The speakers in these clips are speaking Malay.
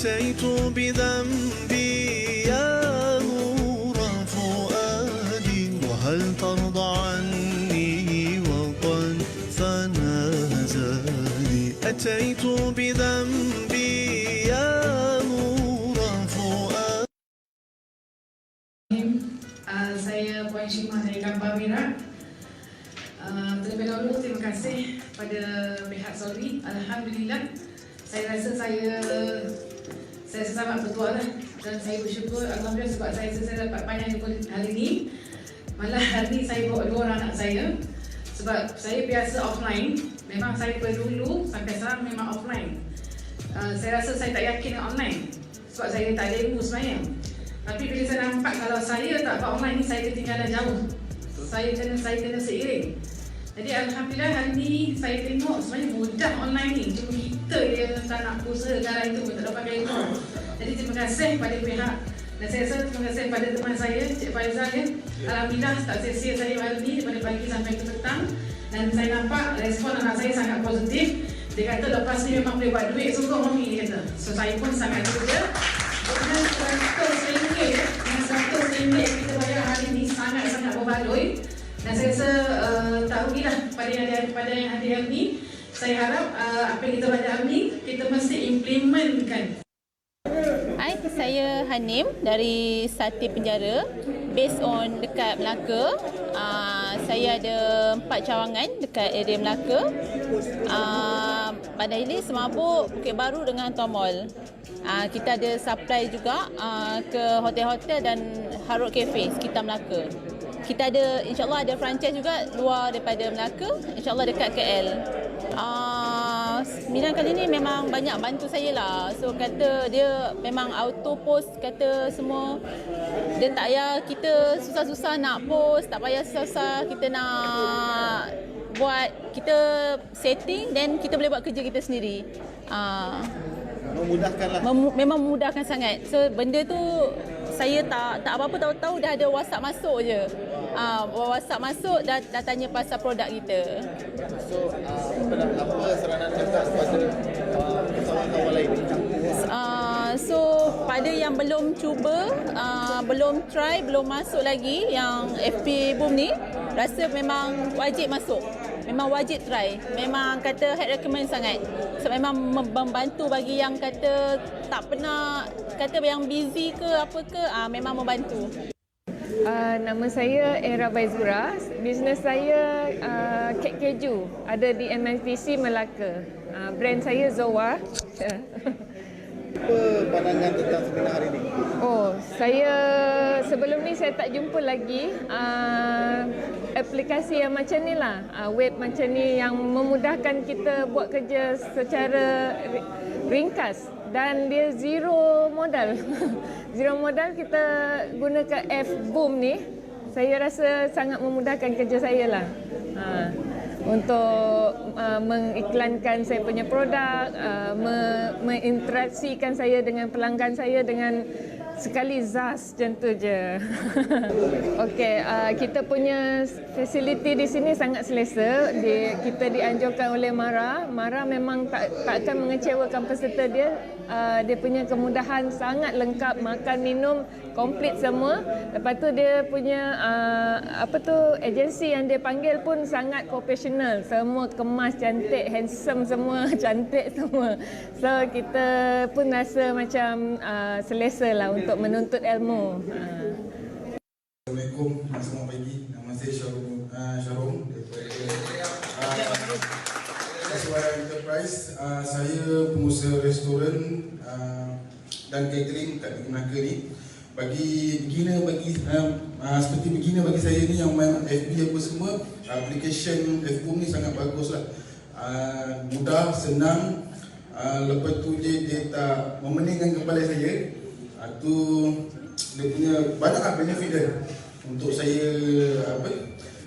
أتيت بذنبي يا نور فؤادي وهل ترضى عني وقد فنى زادي أتيت بذنبي يا نور فؤادي. Saya Puan Shimah dari Kampar Merah. Terlebih dahulu terima kasih pada pihak Solvi. Alhamdulillah, saya rasa saya sangat bertuah lah, dan saya bersyukur Alhamdulillah sebab saya dapat panjang hari ini. Malah hari ini saya bawa 2 orang anak saya, sebab saya biasa offline. Memang saya dulu sampai sekarang memang offline. Saya rasa saya tak yakin dengan online sebab saya tak ada ilmu sebenarnya. Tapi bila saya nampak kalau saya tak buat online ni, saya ketinggalan jauh. Saya kena seiring. Jadi Alhamdulillah hari ni saya tengok sebenarnya mudah online ni. Cuma kita yang tak nak usahakan itu pun tak dapat kaya itu. Jadi terima kasih kepada pihak. Dan saya rasa terima kasih kepada teman saya, Cik Faizal ya. Alhamdulillah tak sia-sia saya hari ni daripada pagi sampai ke petang. Dan saya nampak respon anak saya sangat positif. Dia kata lepas ni memang boleh buat duit sungguh mami, dia kata. So saya pun sangat gembira. Dengan RM100 dengan RM100 kita bayar hari ni sangat-sangat berbaloi. Dan saya rasa tak rugilah pada yang hadir hari ni. Saya harap apa yang kita belajar hari ni kita mesti implementkan. Hai, saya Hanim dari Sati Penjara, based on dekat Melaka. Saya ada 4 cawangan dekat area Melaka. Bandar Hilir, Semabuk, Bukit Baru dengan Tuan Mall. Kita ada supply juga ke hotel-hotel dan Hard Rock Cafe sekitar Melaka. Kita ada, insyaAllah ada franchise juga luar daripada Melaka, insyaAllah dekat KL. Milan kali ni memang banyak bantu saya lah. So kata dia memang auto post, kata semua. Dia tak payah kita susah-susah nak post, tak payah susah-susah kita nak buat, kita setting then kita boleh buat kerja kita sendiri. Memudahkanlah. Memang memudahkan sangat. So benda tu saya tak apa-apa, tahu-tahu dah ada WhatsApp masuk je. WhatsApp masuk dah tanya pasal produk kita. So apa saranan cakap kepada kawan-kawan lain? So pada yang belum cuba, belum try, belum masuk lagi yang FP Boom ni, rasa memang wajib masuk. Memang wajib try. Memang kata head recommend sangat. So memang membantu bagi yang kata tak pernah, kata yang busy ke apa ke, memang membantu. Nama saya Era Baizura. Bisnes saya kek keju. Ada di MNPC Melaka. Brand saya Zoa. Apa pandangan tentang seminar hari ini? Saya sebelum ni saya tak jumpa lagi aplikasi yang macam ni lah, web macam ni yang memudahkan kita buat kerja secara ringkas dan dia zero modal. Zero modal, kita gunakan F-Boom ni, saya rasa sangat memudahkan kerja saya lah. Untuk mengiklankan saya punya produk, menginteraksikan saya dengan pelanggan saya dengan sekali zas macam tu je. Okey, kita punya fasiliti di sini sangat selesa. Kita dianjurkan oleh Mara. Mara memang tak akan mengecewakan peserta dia. Dia punya kemudahan sangat lengkap, makan minum komplit semua. Lepas tu dia punya agensi yang dia panggil pun sangat profesional. Semua kemas cantik, handsome semua, cantik semua. So kita pun rasa macam selesa lah untuk menuntut ilmu. Assalamualaikum, selamat pagi. Nama saya Syarum daripada Suara Enterprise. Saya pengusaha restoran dan catering kat Negeri Melaka ni. Seperti beginner bagi saya ni yang main FB apa semua, application F-Boom ni sangat bagus lah. Mudah, senang. Lepas tu dia tak memeningkan kepala saya. Tu dia punya banyaklah benefit dia untuk saya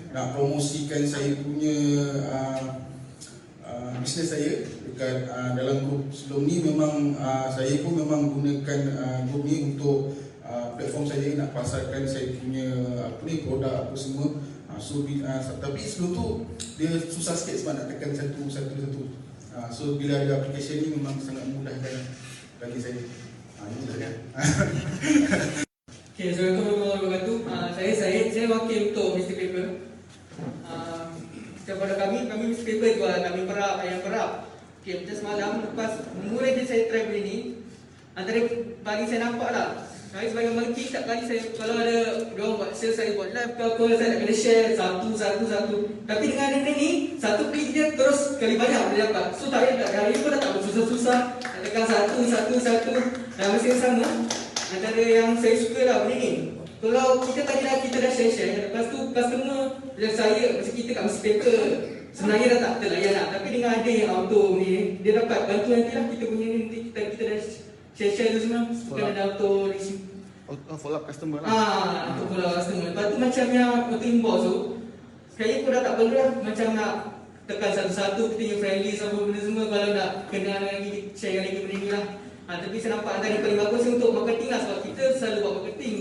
nak promosikan saya punya bisnes saya dekat dalam grup. Sebelum ni memang saya pun memang gunakan grup ni untuk platform saya nak pasarkan saya punya produk apa semua. Tapi sebelum tu dia susah sikit sebab nak tekan satu. So bila ada aplikasi ni memang sangat memudahkan bagi saya. Inilah kan. Okay, Assalamualaikum warahmatullahi wabarakatuh. Saya Syed, saya wakil untuk Mr. Paper. Kepada kami Mr. Paper jual kami perap, ayam perap. Okay, macam semalam lepas mula je saya try benda ni, antara pagi saya nampak lah, saya sebagai marketing tak kali saya, kalau ada diorang buat sale, saya buat live ke apa, saya nak kena share satu. Tapi dengan ada benda ni, satu klik dia terus kali banyak boleh dapat. So tak payah hari pun tak susah-susah, nak tekan satu. Dan masa yang sama, antara yang saya suka lah benda ni, kalau kita tadi dah, kita dah share, lepas tu customer bila saya, masa kita kat Mr. Paper sebenarnya dah tak terlayan lah, tapi dengan ada yang auto ni, dia dapat bantu nanti lah kita punya nanti, kita dah share tu semua, bukan ada auto receive. Follow up customer lah. Untuk follow up customer. Lepas tu macam yang auto inbox tu, sekarang pun dah tak perlu lah, macam nak tekan satu-satu, kita yang friendly sama benda semua, kalau nak kenal lagi, share lagi benda ni lah. Tapi saya nampak antara yang paling bagus untuk marketing lah, sebab kita selalu buat marketing,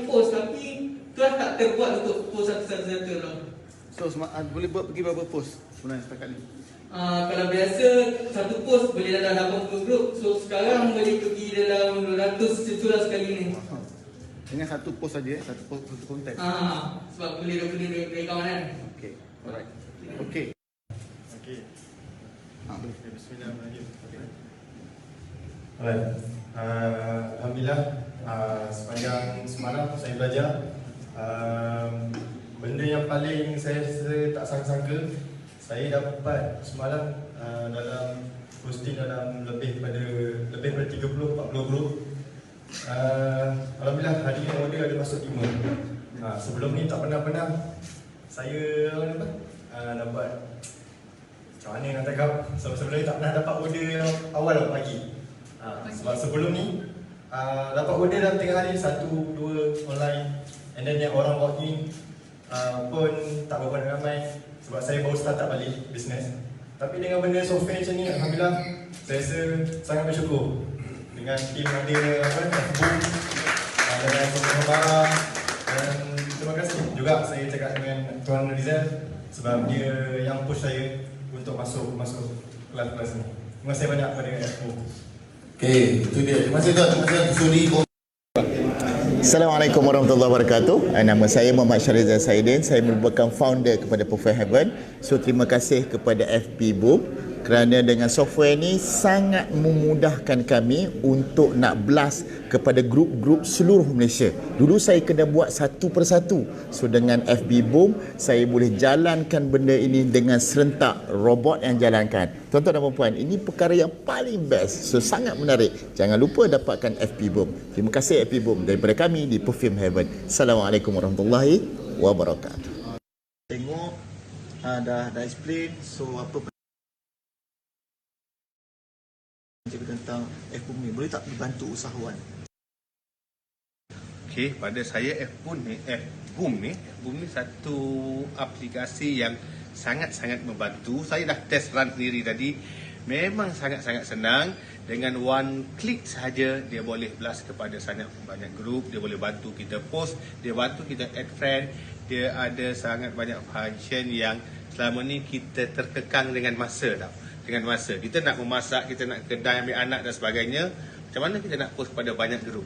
post, tapi tu lah tak terbuat untuk post satu-satu lah. So boleh buat pergi berapa post sebenarnya setakat ni? Kalau biasa satu post boleh dalam 80 grup, so sekarang boleh pergi dalam 200 sesudah sekali ni. Dengan satu post saja, satu konten. Sebab boleh dari kawan kan. Okay, alright. Okay. Bismillahirrahmanirrahim. Alright. Alhamdulillah, sepanjang semalam saya belajar. Benda yang paling saya tak sangka-sangka, saya dapat semalam dalam posting dalam lebih pada 30-40 grup. Alhamdulillah hari ni order ada masuk 5. Sebelum ni tak pernah saya dapat, macam mana nak cakap, sebelum ni tak pernah dapat order awal pagi. Sebab sebelum ni dapat order dalam tengah hari 1-2 online, and then yang orang walk in pun tak berapa ramai, sebab saya baru start balik bisnes. Tapi dengan benda software macam ni, alhamdulillah saya rasa sangat bersyukur dengan tim ada boom dengan semua barang. Dan terima kasih juga saya cakap dengan Tuan Rizal sebab dia yang push saya untuk masuk kelas-kelas ni. Terima kasih banyak kepada Expo. Okay, itu dia. Terima kasih Tuan Suri. Assalamualaikum warahmatullahi wabarakatuh. Nama saya Muhammad Syarizal Saidin. Saya merupakan founder kepada Perfect Heaven. So terima kasih kepada FB Boom kerana dengan software ni sangat memudahkan kami untuk nak blast kepada grup-grup seluruh Malaysia. Dulu saya kena buat satu persatu. So dengan FB Boom saya boleh jalankan benda ini dengan serentak, robot yang jalankan. Tuan-tuan dan puan-puan, ini perkara yang paling best. So sangat menarik. Jangan lupa dapatkan FB Boom. Terima kasih FB Boom daripada kami di Perfume Heaven. Assalamualaikum warahmatullahi wabarakatuh. Tengok dah explain. So apa cerita tentang F-Boom ni, boleh tak dibantu usahawan? Okey, pada saya F-Boom ni satu aplikasi yang sangat-sangat membantu. Saya dah test run sendiri tadi. Memang sangat-sangat senang. Dengan one click sahaja dia boleh blast kepada sangat banyak grup, dia boleh bantu kita post, dia bantu kita add friend, dia ada sangat banyak function yang selama ni kita terkekang dengan masa tau. Dengan masa kita nak memasak, kita nak kedai ambil anak dan sebagainya, macam mana kita nak post pada banyak grup?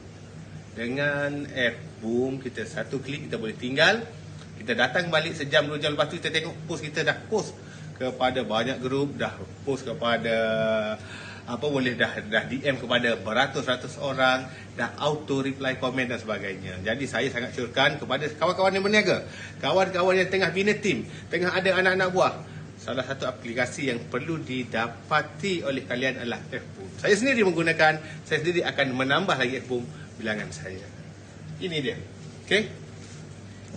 Dengan F-Boom kita satu klik kita boleh tinggal, kita datang balik sejam 2 jam lepas tu kita tengok post kita dah post kepada banyak grup, dah post kepada boleh dah DM kepada beratus-ratus orang, dah auto reply komen dan sebagainya. Jadi saya sangat syorkan kepada kawan-kawan yang berniaga, kawan-kawan yang tengah bina tim, tengah ada anak-anak buah, salah satu aplikasi yang perlu didapati oleh kalian adalah F-Boom. Saya sendiri menggunakan, saya sendiri akan menambah lagi F-Boom bilangan saya. Ini dia. Okey?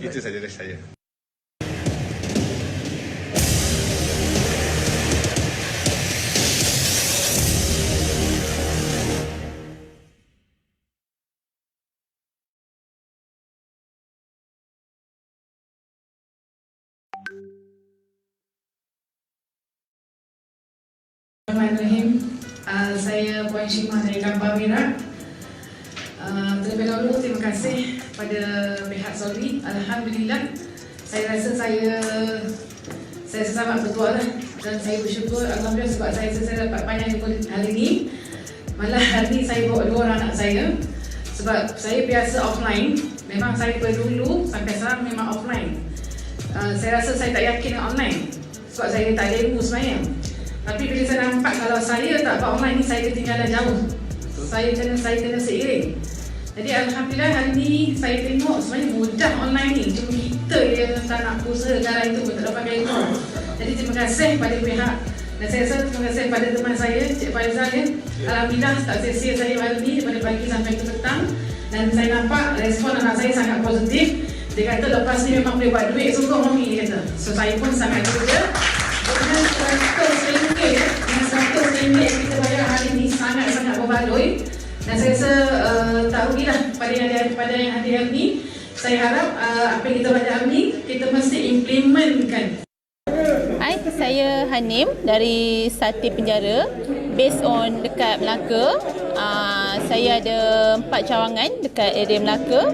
Itu saja dari saya. Bismillahirrahmanirrahim. Saya Puan Syimah dari Kampar Merah. Terlebih dahulu terima kasih pada pihak Solvi. Alhamdulillah, saya rasa saya sangat bertuah lah, dan saya bersyukur Alhamdulillah sebab saya dapat pandai hari ini. Malah hari ni saya bawa 2 orang anak saya. Sebab saya biasa offline. Memang saya dulu sampai sekarang memang offline. Saya rasa saya tak yakin dengan online. Sebab saya tak ada ilmu sebenarnya. Tapi bila saya nampak kalau saya tak buat online ni, saya ketinggalan jauh. Saya kena seiring. Jadi alhamdulillah hari ni saya tengok sebenarnya mudah online ni. Cuma kita yang tak nak usahakan itu pun tak dapat pakai itu. Jadi terima kasih kepada pihak. Dan saya rasa terima kasih kepada teman saya, Cik Faizal ya. Alhamdulillah tak sia-sia saya hari ni daripada pagi sampai ke petang. Dan saya nampak respon anak saya sangat positif. Dia kata lepas ni memang boleh buat duit sungguh Mami, dia kata. So saya pun sangat gembira. Dengan RM100 ya. Dengan RM100 yang kita bayar hari ni sangat-sangat berbaloi. Dan saya rasa tak rugilah pada yang hadir hari ni. Saya harap apa yang kita belajar hari ni, kita mesti implementkan. Hai, saya Hanim dari Sati Penjara, based on dekat Melaka. Saya ada 4 cawangan dekat area Melaka.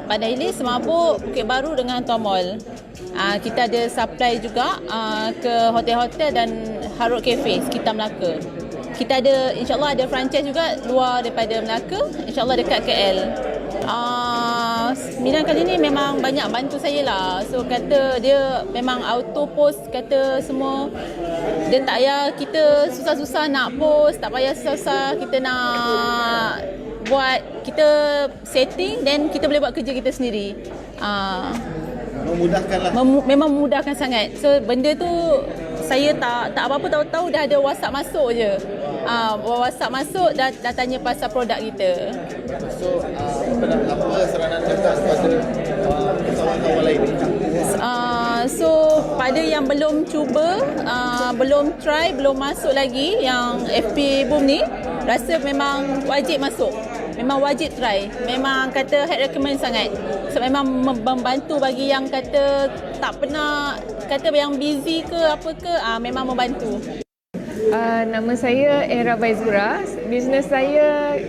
Bandar Hilir, Semabuk, Bukit Baru dengan Tuan Mall. Kita ada supply juga ke hotel-hotel dan Hard Rock Cafe sekitar Melaka. Kita ada, insyaAllah ada franchise juga luar daripada Melaka, insyaAllah dekat KL. Milan kali ni memang banyak bantu saya lah. So kata dia memang auto post, kata semua. Dia tak payah kita susah-susah nak post, tak payah susah-susah kita nak buat, kita setting then kita boleh buat kerja kita sendiri. Memudahkan lah. Memang memudahkan sangat. So benda tu saya tak apa-apa, tahu-tahu dah ada WhatsApp masuk je. WhatsApp masuk dah tanya pasal produk kita. So apa saranan Cakap kepada kawan-kawan lain? So pada yang belum cuba, belum try, belum masuk lagi yang FB Boom ni, rasa memang wajib masuk. Memang wajib try. Memang kata head recommend sangat. So memang membantu bagi yang kata tak pernah, kata yang busy ke apa ke, memang membantu. Nama saya Era Baizura. Bisnes saya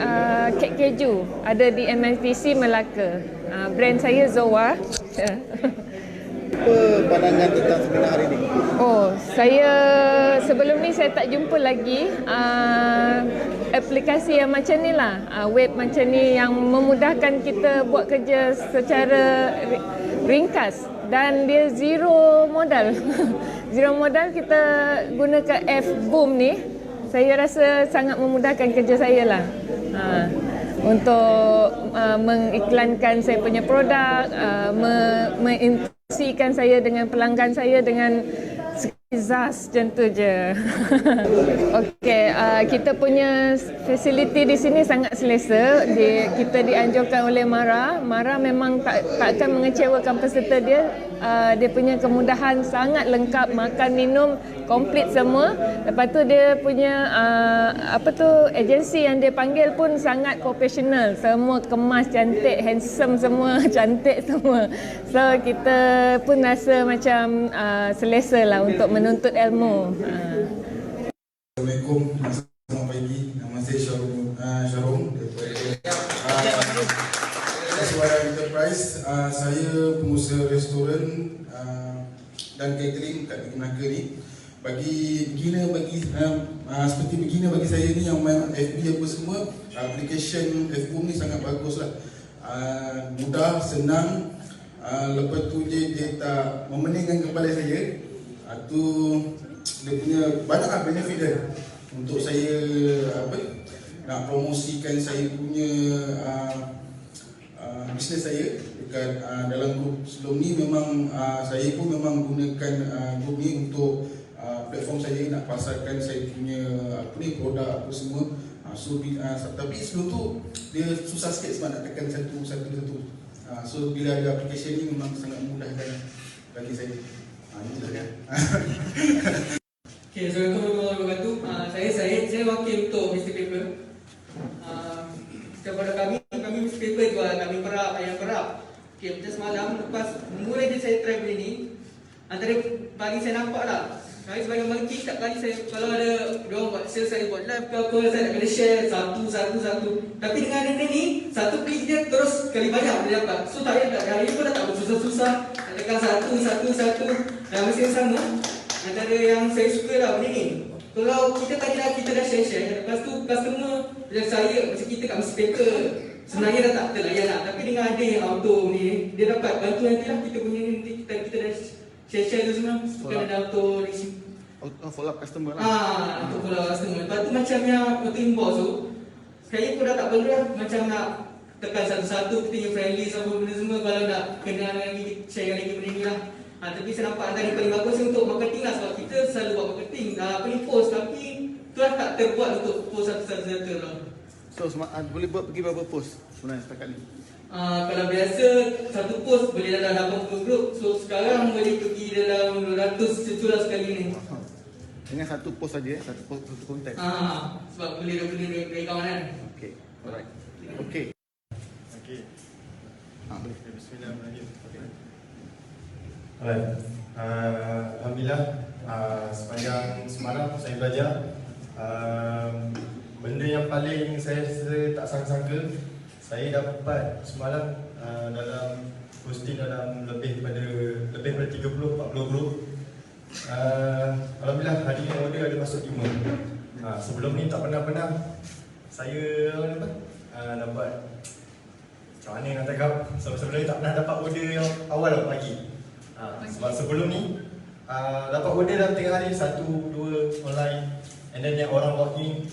kek keju. Ada di MNPC Melaka. Brand saya Zoa. Apa pandangan tentang seminar hari ini? Saya sebelum ni saya tak jumpa lagi aplikasi yang macam ni lah, web macam ni yang memudahkan kita buat kerja secara ringkas dan dia zero modal. Zero modal, kita gunakan F-Boom ni, saya rasa sangat memudahkan kerja saya lah. Untuk mengiklankan saya punya produk, menginteraksikan saya dengan pelanggan saya dengan Zas macam tu je. Okey, kita punya fasiliti di sini sangat selesa. Kita dianjurkan oleh Mara. Mara memang tak akan mengecewakan peserta dia. Dia punya kemudahan sangat lengkap, makan, minum, komplit semua. Lepas tu dia punya agensi yang dia panggil pun sangat profesional. Semua kemas cantik, handsome semua, cantik semua. So kita pun rasa macam selesa lah untuk menuntut ilmu. Assalamualaikum, selamat pagi. Nama saya Syarum daripada Suara Enterprise. Saya pengusaha restoran dan catering kat Negeri Melaka ni. Seperti beginner bagi saya ni yang main FB apa semua, application F-Boom ni sangat bagus lah. Mudah, senang. Lepas tu dia tak memeningkan kepala saya. Tu dia punya banyak benefit dia untuk saya nak promosikan saya punya bisnes saya dekat dalam grup. Sebelum ni memang saya pun memang gunakan grup ni untuk platform saya nak pasarkan saya punya produk apa semua. Tapi sebelum tu dia susah sikit sebab nak tekan satu. So bila ada aplikasi ni memang sangat mudahkan bagi saya. Itulah kan. Okay, Assalamualaikum warahmatullahi wabarakatuh. Saya wakil untuk Mr. Paper. Kepada kami Mr. Paper jual kami perap, ayam perap. Okay, macam semalam lepas mulai saya try benda ni, antara pagi saya nampak lah. Saya sebagai marketing tak kali saya kalau ada diorang buat sales, saya buat live ke apa, saya nak kena share satu. Tapi dengan ada ni, satu klik dia terus kali banyak dia dapat. So tak payah hari ni pun dah tak bersusah-susah. Tekan satu. Dan masih sama. Antara yang saya suka lah benda ni. So Kalau kita dah share, lepas tu customer macam saya, macam kita kat speaker sebenarnya dah tak terlayan lah. Tapi dengan ada yang auto ni, dia dapat bantu nanti lah kita punya nanti kita dah share tu semua. Bukan ada auto receive. Follow up customer lah. Untuk follow up customer. Lepas tu macam yang auto inbox tu, saya pun dah tak perlu lah macam nak tekan satu-satu, kita yang friendly sama benda semua. Kalau nak kenal lagi, share lagi benda ni lah. Tapi saya nampak antara yang paling bagus untuk marketing lah, sebab kita selalu buat marketing, post, tapi tu lah tak terbuat untuk post satu-satu lah. So boleh buat pergi berapa post sebenarnya setakat ni? Kalau biasa satu post boleh dalam 80 grup, so sekarang boleh pergi dalam 200 seculah sekali ni. Dengan satu post saja, satu konten. Sebab boleh dari kawan kan. Okay, alright. Okay. Boleh. Bismillahirrahmanirrahim. Alright. Alhamdulillah, sepanjang semalam saya belajar benda yang paling saya tak sangka-sangka, saya dapat semalam dalam posting dalam lebih pada 30-40 grup. Alhamdulillah hari ini order ada masuk 5. Sebelum ni tak pernah saya dapat, macam mana nak cakap, sebelum ni tak pernah dapat order yang awal pagi. Sebab sebelum ni dapat order dalam 3 hari, 1-2 online, and then yang orang walk in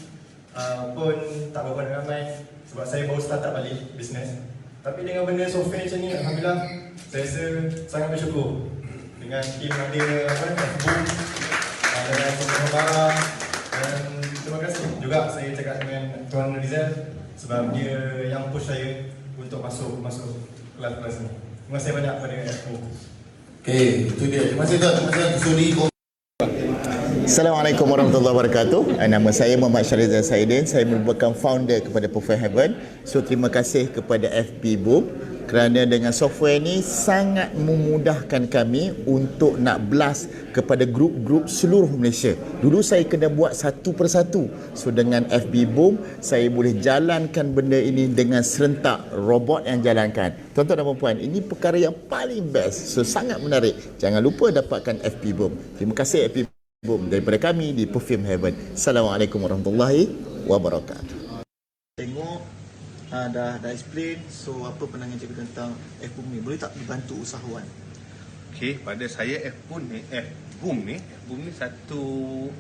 pun tak berapa ramai sebab saya baru start balik bisnes. Tapi dengan benda software macam ni, alhamdulillah saya rasa sangat bersyukur dengan tim ada boom dengan semua barang, dan terima kasih juga saya cakap dengan Tuan Rizal sebab dia yang push saya untuk masuk kelas-kelas ni. Terima kasih banyak pada FO. Okay, itu dia. Terima kasih Tuan Suri. Assalamualaikum warahmatullahi wabarakatuh. Nama saya Muhammad Syarizal Saidin. Saya merupakan founder kepada Perfect Heaven. So terima kasih kepada FB Boom kerana dengan software ni sangat memudahkan kami untuk nak blast kepada grup-grup seluruh Malaysia. Dulu saya kena buat satu persatu. So dengan FB Boom saya boleh jalankan benda ini dengan serentak, robot yang jalankan. Tuan-tuan dan puan, ini perkara yang paling best. So sangat menarik. Jangan lupa dapatkan FB Boom. Terima kasih FB Boom daripada kami di Perfume Heaven. Assalamualaikum warahmatullahi wabarakatuh. Tengok dah explain. So apa pandangan cikgu tentang F-Boom ni? Boleh tak dibantu usahawan? Okey, pada saya F-Boom ni satu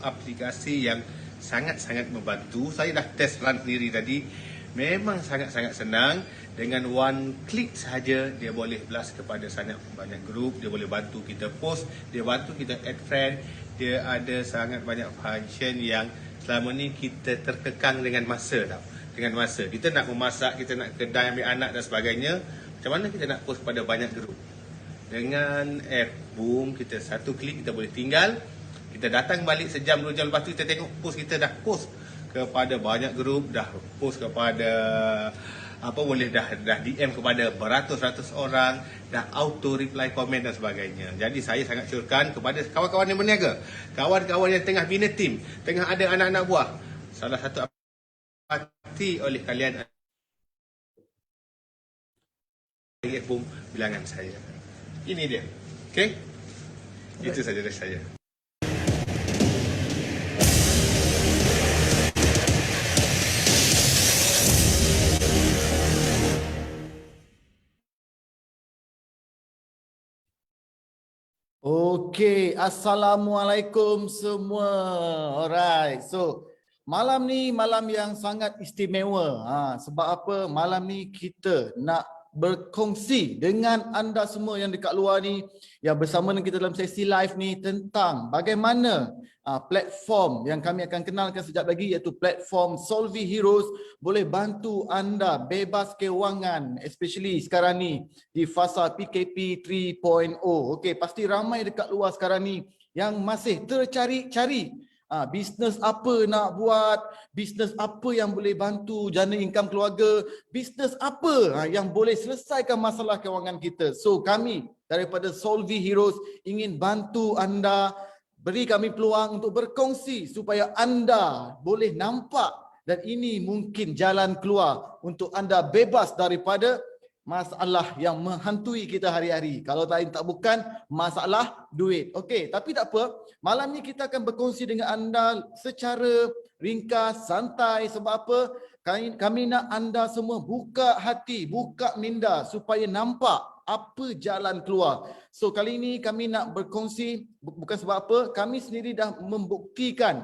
aplikasi yang sangat-sangat membantu. Saya dah test run sendiri tadi. Memang sangat-sangat senang. Dengan one click sahaja dia boleh blast kepada sangat banyak grup, dia boleh bantu kita post, dia bantu kita add friend, dia ada sangat banyak function yang selama ni kita terkekang dengan masa tau. Dengan masa, kita nak memasak, kita nak kedai ambil anak dan sebagainya, macam mana kita nak post pada banyak grup? Dengan F-Boom, kita satu klik kita boleh tinggal, kita datang balik sejam 2 jam lepas tu kita tengok post kita dah post kepada banyak grup, dah post kepada boleh dah DM kepada beratus-ratus orang, dah auto reply komen dan sebagainya. Jadi saya sangat syorkan kepada kawan-kawan yang berniaga, kawan-kawan yang tengah bina tim, tengah ada anak-anak buah, salah satu hati oleh kalian F-Boom bilangan saya. Ini dia. Okey? Itu saja dari saya. Okey, assalamualaikum semua. Alright. So, malam ni malam yang sangat istimewa. Sebab apa? Malam ni kita nak berkongsi dengan anda semua yang dekat luar ni, yang bersama dengan kita dalam sesi live ni, tentang bagaimana platform yang kami akan kenalkan sekejap lagi, iaitu platform Solvi Heroes boleh bantu anda bebas kewangan, especially sekarang ni di fasa PKP 3.0. Okey, pasti ramai dekat luar sekarang ni yang masih tercari-cari bisnes apa nak buat, bisnes apa yang boleh bantu jana income keluarga, bisnes apa yang boleh selesaikan masalah kewangan kita. So kami daripada Solvi Heroes ingin bantu anda, beri kami peluang untuk berkongsi supaya anda boleh nampak dan ini mungkin jalan keluar untuk anda bebas daripada masalah yang menghantui kita hari-hari. Kalau lain tak bukan masalah duit. Okey, tapi tak apa. Malam ni kita akan berkongsi dengan anda secara ringkas, santai. Sebab apa? Kami nak anda semua buka hati, buka minda supaya nampak apa jalan keluar. So kali ini kami nak berkongsi, bukan sebab apa, kami sendiri dah membuktikan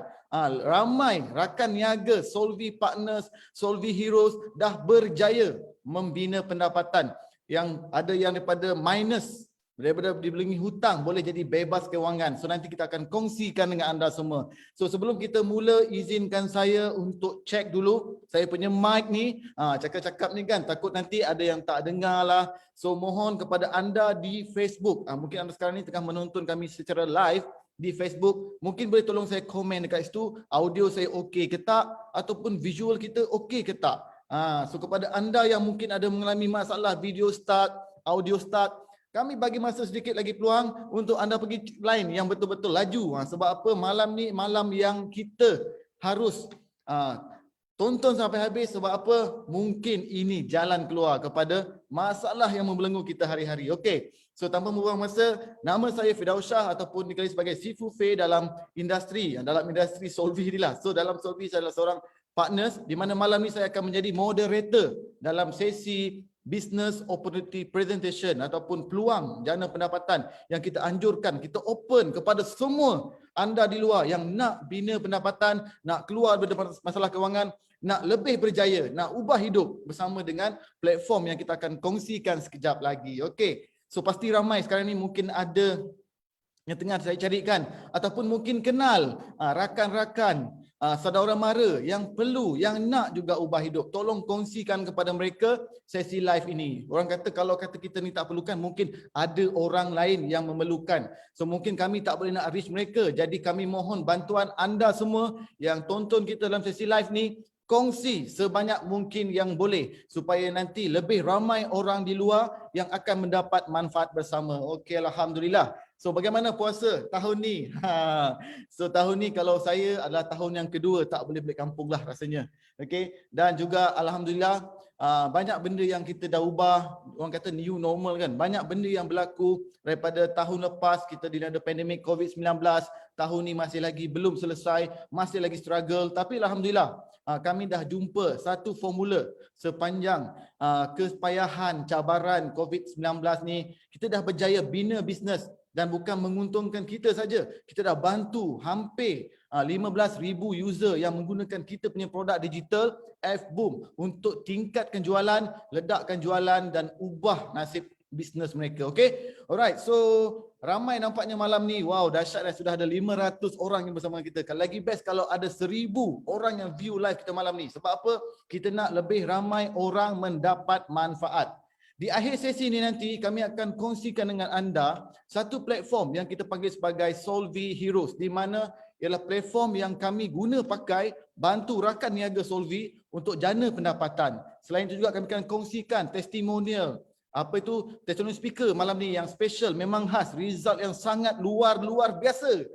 ramai rakan niaga, Solvi Partners, Solvi Heroes dah berjaya membina pendapatan yang ada yang daripada minus, daripada dibelenggi hutang boleh jadi bebas kewangan. So nanti kita akan kongsikan dengan anda semua. So sebelum kita mula, izinkan saya untuk cek dulu saya punya mic ni. Cakap-cakap ni kan takut nanti ada yang tak dengar lah. So mohon kepada anda di Facebook, mungkin anda sekarang ni tengah menonton kami secara live di Facebook, mungkin boleh tolong saya komen dekat situ, audio saya okey ke tak, ataupun visual kita okey ke tak. So kepada anda yang mungkin ada mengalami masalah video start, audio start, kami bagi masa sedikit lagi peluang untuk anda pergi line yang betul-betul laju. Sebab apa? Malam ni malam yang kita harus tonton sampai habis. Sebab apa? Mungkin ini jalan keluar kepada masalah yang membelenggu kita hari-hari. Okey. So tanpa membuang masa, nama saya Firdaussyah ataupun dikenali sebagai Sifu Fe dalam industri Solvi ni lah. So dalam Solvi saya adalah seorang partners, di mana malam ni saya akan menjadi moderator dalam sesi business opportunity presentation ataupun peluang jana pendapatan yang kita anjurkan, kita open kepada semua anda di luar yang nak bina pendapatan, nak keluar daripada masalah kewangan, nak lebih berjaya, nak ubah hidup bersama dengan platform yang kita akan kongsikan sekejap lagi. Okey. So pasti ramai sekarang ni mungkin ada yang tengah saya carikan ataupun mungkin kenal rakan-rakan, saudara mara yang perlu, yang nak juga ubah hidup. Tolong kongsikan kepada mereka sesi live ini. Orang kata kalau kata kita ni tak perlukan, mungkin ada orang lain yang memerlukan. So mungkin kami tak boleh nak reach mereka. Jadi kami mohon bantuan anda semua yang tonton kita dalam sesi live ni, kongsi sebanyak mungkin yang boleh supaya nanti lebih ramai orang di luar yang akan mendapat manfaat bersama. Okey, alhamdulillah. So bagaimana puasa tahun ni? So tahun ni kalau saya adalah tahun yang kedua tak boleh balik kampung lah rasanya. Okey, dan juga alhamdulillah banyak benda yang kita dah ubah. Orang kata new normal kan. Banyak benda yang berlaku daripada tahun lepas kita dilanda pandemik COVID-19. Tahun ni masih lagi belum selesai, masih lagi struggle, tapi alhamdulillah kami dah jumpa satu formula sepanjang kepayahan cabaran COVID-19 ni. Kita dah berjaya bina bisnes. Dan bukan menguntungkan kita saja, kita dah bantu hampir 15,000 user yang menggunakan kita punya produk digital FBoom untuk tingkatkan jualan, ledakkan jualan dan ubah nasib bisnes mereka. Okay, alright. So ramai nampaknya malam ni. Wow, dahsyat dah, sudah ada 500 orang yang bersama kita. Lagi best kalau ada 1,000 orang yang view live kita malam ni. Sebab apa? Kita nak lebih ramai orang mendapat manfaat. Di akhir sesi ni nanti kami akan kongsikan dengan anda satu platform yang kita panggil sebagai Solvi Heroes, di mana ialah platform yang kami guna pakai bantu rakan niaga Solvi untuk jana pendapatan. Selain itu juga kami akan kongsikan testimonial. Apa itu? Testimonial speaker malam ni yang special, memang khas, result yang sangat luar biasa.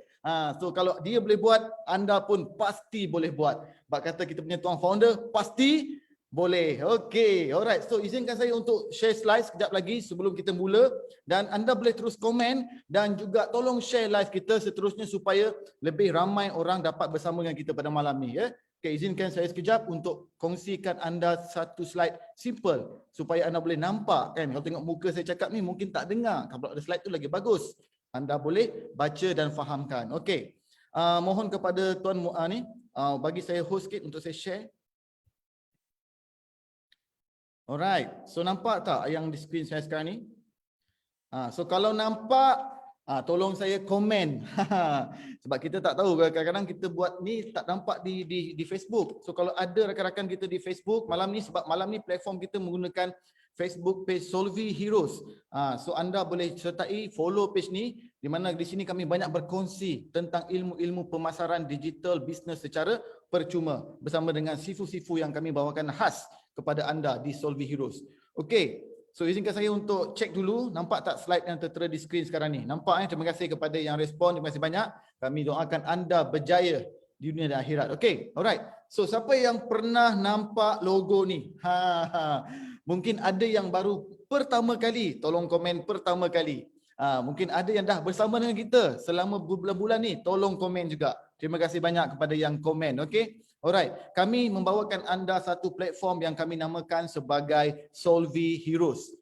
So kalau dia boleh buat, anda pun pasti boleh buat. Bak kata kita punya tuan founder, pasti boleh. Okey, alright. So izinkan saya untuk share slide sekejap lagi sebelum kita mula, dan anda boleh terus komen dan juga tolong share live kita seterusnya supaya lebih ramai orang dapat bersama dengan kita pada malam ni ya. Okey, izinkan saya sekejap untuk kongsikan anda satu slide simple supaya anda boleh nampak kan. Kalau tengok muka saya cakap ni mungkin tak dengar. Kalau ada slide tu lagi bagus. Anda boleh baca dan fahamkan. Okey. Mohon kepada tuan ni bagi saya host sikit untuk saya share. Alright, so nampak tak yang di skrin saya sekarang ni? So kalau nampak, tolong saya komen. Sebab kita tak tahu, kadang-kadang kita buat ni tak nampak di Facebook. So kalau ada rakan-rakan kita di Facebook malam ni, sebab malam ni platform kita menggunakan Facebook page Solvi Heroes. So anda boleh sertai follow page ni, di mana di sini kami banyak berkongsi tentang ilmu-ilmu pemasaran digital bisnes secara percuma bersama dengan sifu-sifu yang kami bawakan khas kepada anda di Solvi Heroes. Okey, so izinkan saya untuk cek dulu, nampak tak slide yang tertera di skrin sekarang ni? Nampak terima kasih kepada yang respon, terima kasih banyak. Kami doakan anda berjaya di dunia dan akhirat. Okey, alright. So siapa yang pernah nampak logo ni? Mungkin ada yang baru pertama kali, tolong komen pertama kali. Mungkin ada yang dah bersama dengan kita selama berbulan-bulan ni, tolong komen juga. Terima kasih banyak kepada yang komen, okey? Alright, kami membawakan anda satu platform yang kami namakan sebagai Solvi Heroes.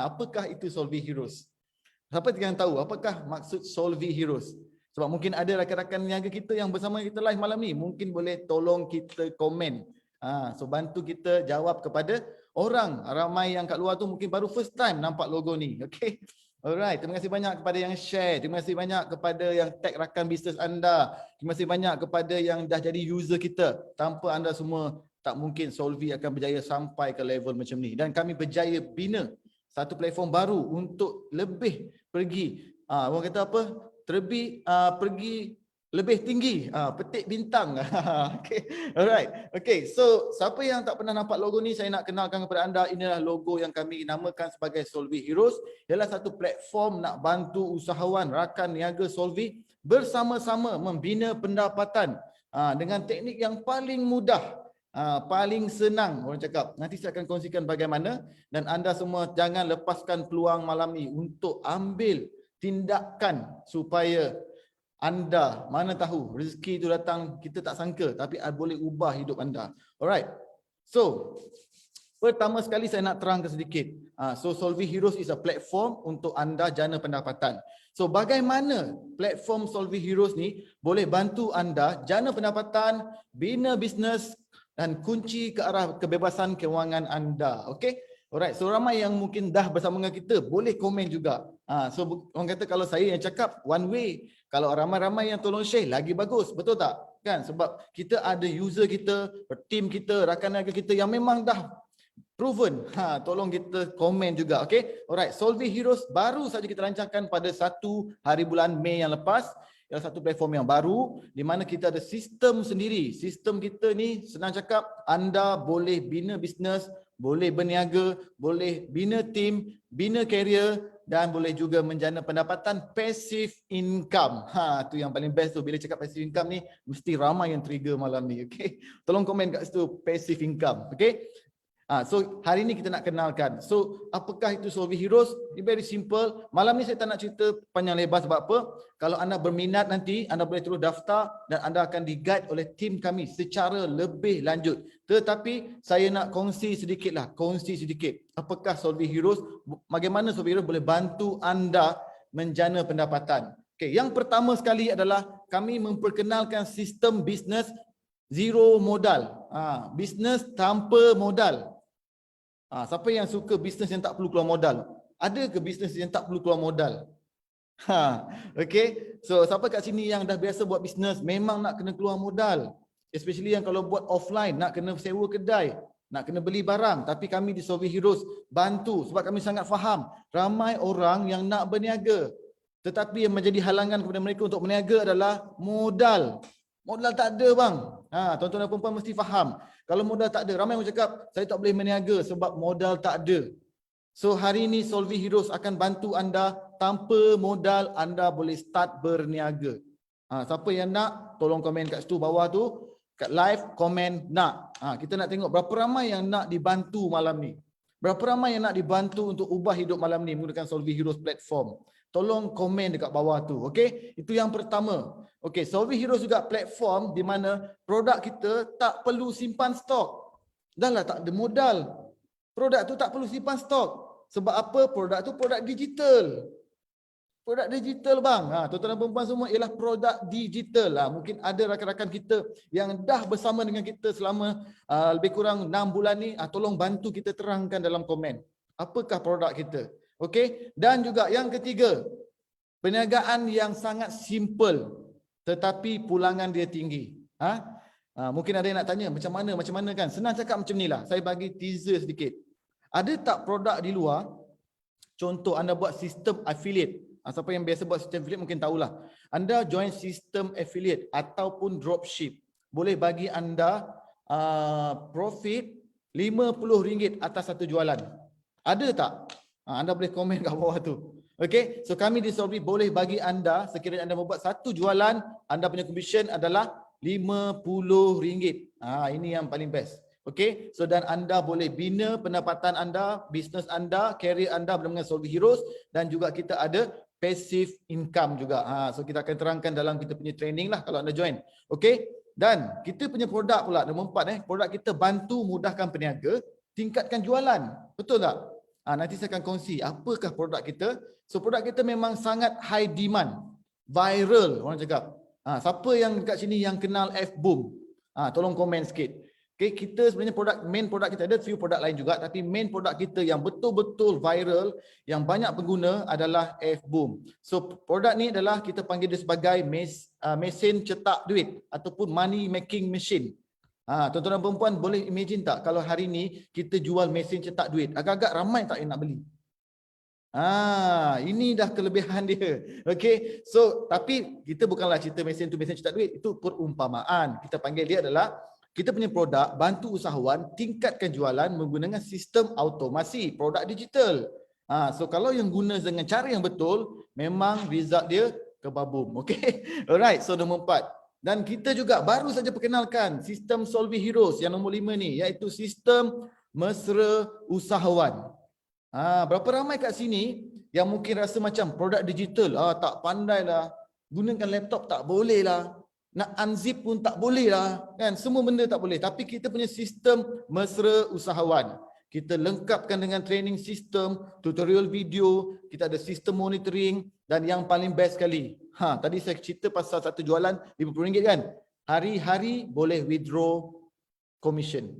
Apakah itu Solvi Heroes? Siapa yang tahu apakah maksud Solvi Heroes? Sebab mungkin ada rakan-rakan niaga kita yang bersama kita live malam ni, mungkin boleh tolong kita komen. So bantu kita jawab kepada orang ramai yang kat luar tu mungkin baru first time nampak logo ni, okey? Alright, terima kasih banyak kepada yang share, terima kasih banyak kepada yang tag rakan bisnes anda, terima kasih banyak kepada yang dah jadi user kita. Tanpa anda semua tak mungkin Solvi akan berjaya sampai ke level macam ni. Dan kami berjaya bina satu platform baru untuk lebih pergi, orang kata apa? Pergi lebih tinggi, petik bintang. Okay. Alright. Okay, so siapa yang tak pernah nampak logo ni, saya nak kenalkan kepada anda, inilah logo yang kami namakan sebagai Solvi Heroes. Ialah satu platform nak bantu usahawan, rakan niaga Solvi bersama-sama membina pendapatan dengan teknik yang paling mudah, paling senang orang cakap. Nanti saya akan kongsikan bagaimana, dan anda semua jangan lepaskan peluang malam ni untuk ambil tindakan supaya anda, mana tahu rezeki itu datang kita tak sangka, tapi boleh ubah hidup anda. Alright. So, pertama sekali saya nak terangkan sedikit. So Solvi Heroes is a platform untuk anda jana pendapatan. So bagaimana platform Solvi Heroes ni boleh bantu anda jana pendapatan, bina bisnes dan kunci ke arah kebebasan kewangan anda. Okay? Alright, so ramai yang mungkin dah bersama dengan kita, boleh komen juga. So orang kata kalau saya yang cakap one way, kalau ramai-ramai yang tolong share lagi bagus, betul tak? Kan, sebab kita ada user kita, team kita, rakan niaga kita yang memang dah proven. Tolong kita komen juga, okay? Alright, Solvi Heroes baru saja kita lancarkan pada 1 hari bulan Mei yang lepas. Ialah satu platform yang baru di mana kita ada sistem sendiri. Sistem kita ni senang cakap, anda boleh bina bisnes, boleh berniaga, boleh bina team, bina career dan boleh juga menjana pendapatan passive income. Tu yang paling best tu, bila cakap passive income ni mesti ramai yang trigger malam ni, okey. Tolong komen kat situ passive income, okey. So hari ni kita nak kenalkan. So apakah itu Solvi Heroes? Ini very simple. Malam ni saya tak nak cerita panjang lebar sebab apa? Kalau anda berminat nanti, anda boleh terus daftar dan anda akan di-guide oleh tim kami secara lebih lanjut. Tetapi saya nak kongsi sedikit. Apakah Solvi Heroes? Bagaimana Solvi Heroes boleh bantu anda menjana pendapatan? Okay, yang pertama sekali adalah kami memperkenalkan sistem bisnes zero modal. Bisnes tanpa modal. Siapa yang suka bisnes yang tak perlu keluar modal? Ada ke bisnes yang tak perlu keluar modal? Okay. So siapa kat sini yang dah biasa buat bisnes memang nak kena keluar modal. Especially yang kalau buat offline, nak kena sewa kedai, nak kena beli barang. Tapi kami di Solvi Heroes bantu sebab kami sangat faham ramai orang yang nak berniaga, tetapi yang menjadi halangan kepada mereka untuk berniaga adalah modal. Modal tak ada bang. Tuan-tuan dan puan-puan mesti faham. Kalau modal tak ada, ramai orang cakap saya tak boleh berniaga sebab modal tak ada. So hari ini Solvi Heroes akan bantu anda, tanpa modal anda boleh start berniaga. Siapa yang nak, tolong komen kat situ bawah tu, kat live komen nak. Kita nak tengok berapa ramai yang nak dibantu malam ni. Berapa ramai yang nak dibantu untuk ubah hidup malam ni menggunakan Solvi Heroes platform. Tolong komen dekat bawah tu, okey? Itu yang pertama. Okey, Solvi Heroes juga platform di mana produk kita tak perlu simpan stok. Dah lah tak ada modal. Produk tu tak perlu simpan stok. Sebab apa? Produk tu produk digital. Produk digital bang. Tuan-tuan dan perempuan semua ialah produk digital. Mungkin ada rakan-rakan kita yang dah bersama dengan kita selama lebih kurang 6 bulan ni. Tolong bantu kita terangkan dalam komen. Apakah produk kita? Okey, dan juga yang ketiga, perniagaan yang sangat simple tetapi pulangan dia tinggi. Mungkin ada yang nak tanya macam mana kan? Senang cakap macam ni lah. Saya bagi teaser sedikit. Ada tak produk di luar? Contoh anda buat sistem affiliate. Siapa yang biasa buat sistem affiliate mungkin tahulah. Anda join sistem affiliate ataupun dropship. Boleh bagi anda profit RM50 atas satu jualan. Ada tak? Anda boleh komen kat bawah tu. Okay, so kami di Solvi boleh bagi anda, sekiranya anda membuat satu jualan, anda punya commission adalah RM50. Ini yang paling best. Okay, so dan anda boleh bina pendapatan anda, bisnes anda, career anda bersama dengan Solvi Heroes, dan juga kita ada passive income juga. So kita akan terangkan dalam kita punya training lah kalau anda join. Okay, dan kita punya produk pula, nombor 4 produk kita bantu mudahkan peniaga, tingkatkan jualan. Betul tak? Nanti saya akan kongsi apakah produk kita. So produk kita memang sangat high demand, viral orang cakap. Siapa yang dekat sini yang kenal F-Boom? Tolong komen sikit. Okay, kita sebenarnya main produk kita ada few produk lain juga, tapi main produk kita yang betul-betul viral, yang banyak pengguna adalah F-Boom. So produk ni adalah kita panggil dia sebagai mesin cetak duit ataupun money making machine. Tuan-tuan dan perempuan boleh imagine tak kalau hari ni kita jual mesin cetak duit, agak-agak ramai tak yang nak beli? Ini dah kelebihan dia. Okay, so tapi kita bukanlah cerita mesin tu mesin cetak duit, itu perumpamaan. Kita panggil dia adalah kita punya produk bantu usahawan tingkatkan jualan menggunakan sistem automasi, produk digital. So kalau yang guna dengan cara yang betul, memang result dia kebabum. Okay, alright. So nombor 4. Dan kita juga baru saja perkenalkan sistem Solvi Heroes yang nombor 5 ni, iaitu sistem mesra usahawan. Berapa ramai kat sini yang mungkin rasa macam produk digital, tak pandai lah, gunakan laptop tak boleh lah, nak unzip pun tak boleh lah, kan? Semua benda tak boleh. Tapi kita punya sistem mesra usahawan, kita lengkapkan dengan training sistem, tutorial video, kita ada sistem monitoring, dan yang paling best sekali, tadi saya cerita pasal satu jualan RM50 kan, hari-hari boleh withdraw commission.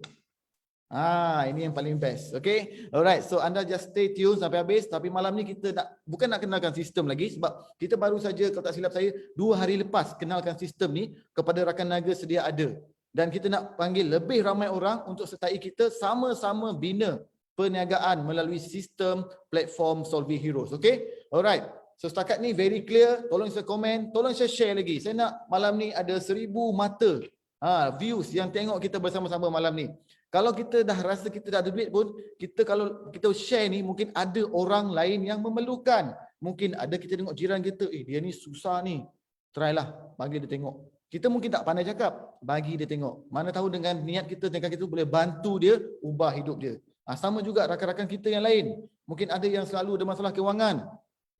Ini yang paling best. Okay, alright. So anda just stay tune sampai habis. Tapi malam ni kita bukan nak kenalkan sistem lagi, sebab kita baru saja, kalau tak silap saya, 2 hari lepas kenalkan sistem ni kepada rakan niaga sedia ada. Dan kita nak panggil lebih ramai orang untuk sertai kita sama-sama bina perniagaan melalui sistem platform Solvi Heroes. Okay, alright. So setakat ni very clear. Tolong saya komen, tolong saya share lagi. Saya nak malam ni ada 1000 mata views yang tengok kita bersama-sama malam ni. Kalau kita dah rasa kita dah ada duit pun, kalau kita share ni, mungkin ada orang lain yang memerlukan. Mungkin ada kita tengok jiran kita, dia ni susah ni, try lah, bagi dia tengok. Kita mungkin tak pandai cakap, bagi dia tengok. Mana tahu dengan niat kita, dengan kita boleh bantu dia, ubah hidup dia. Sama juga rakan-rakan kita yang lain. Mungkin ada yang selalu ada masalah kewangan,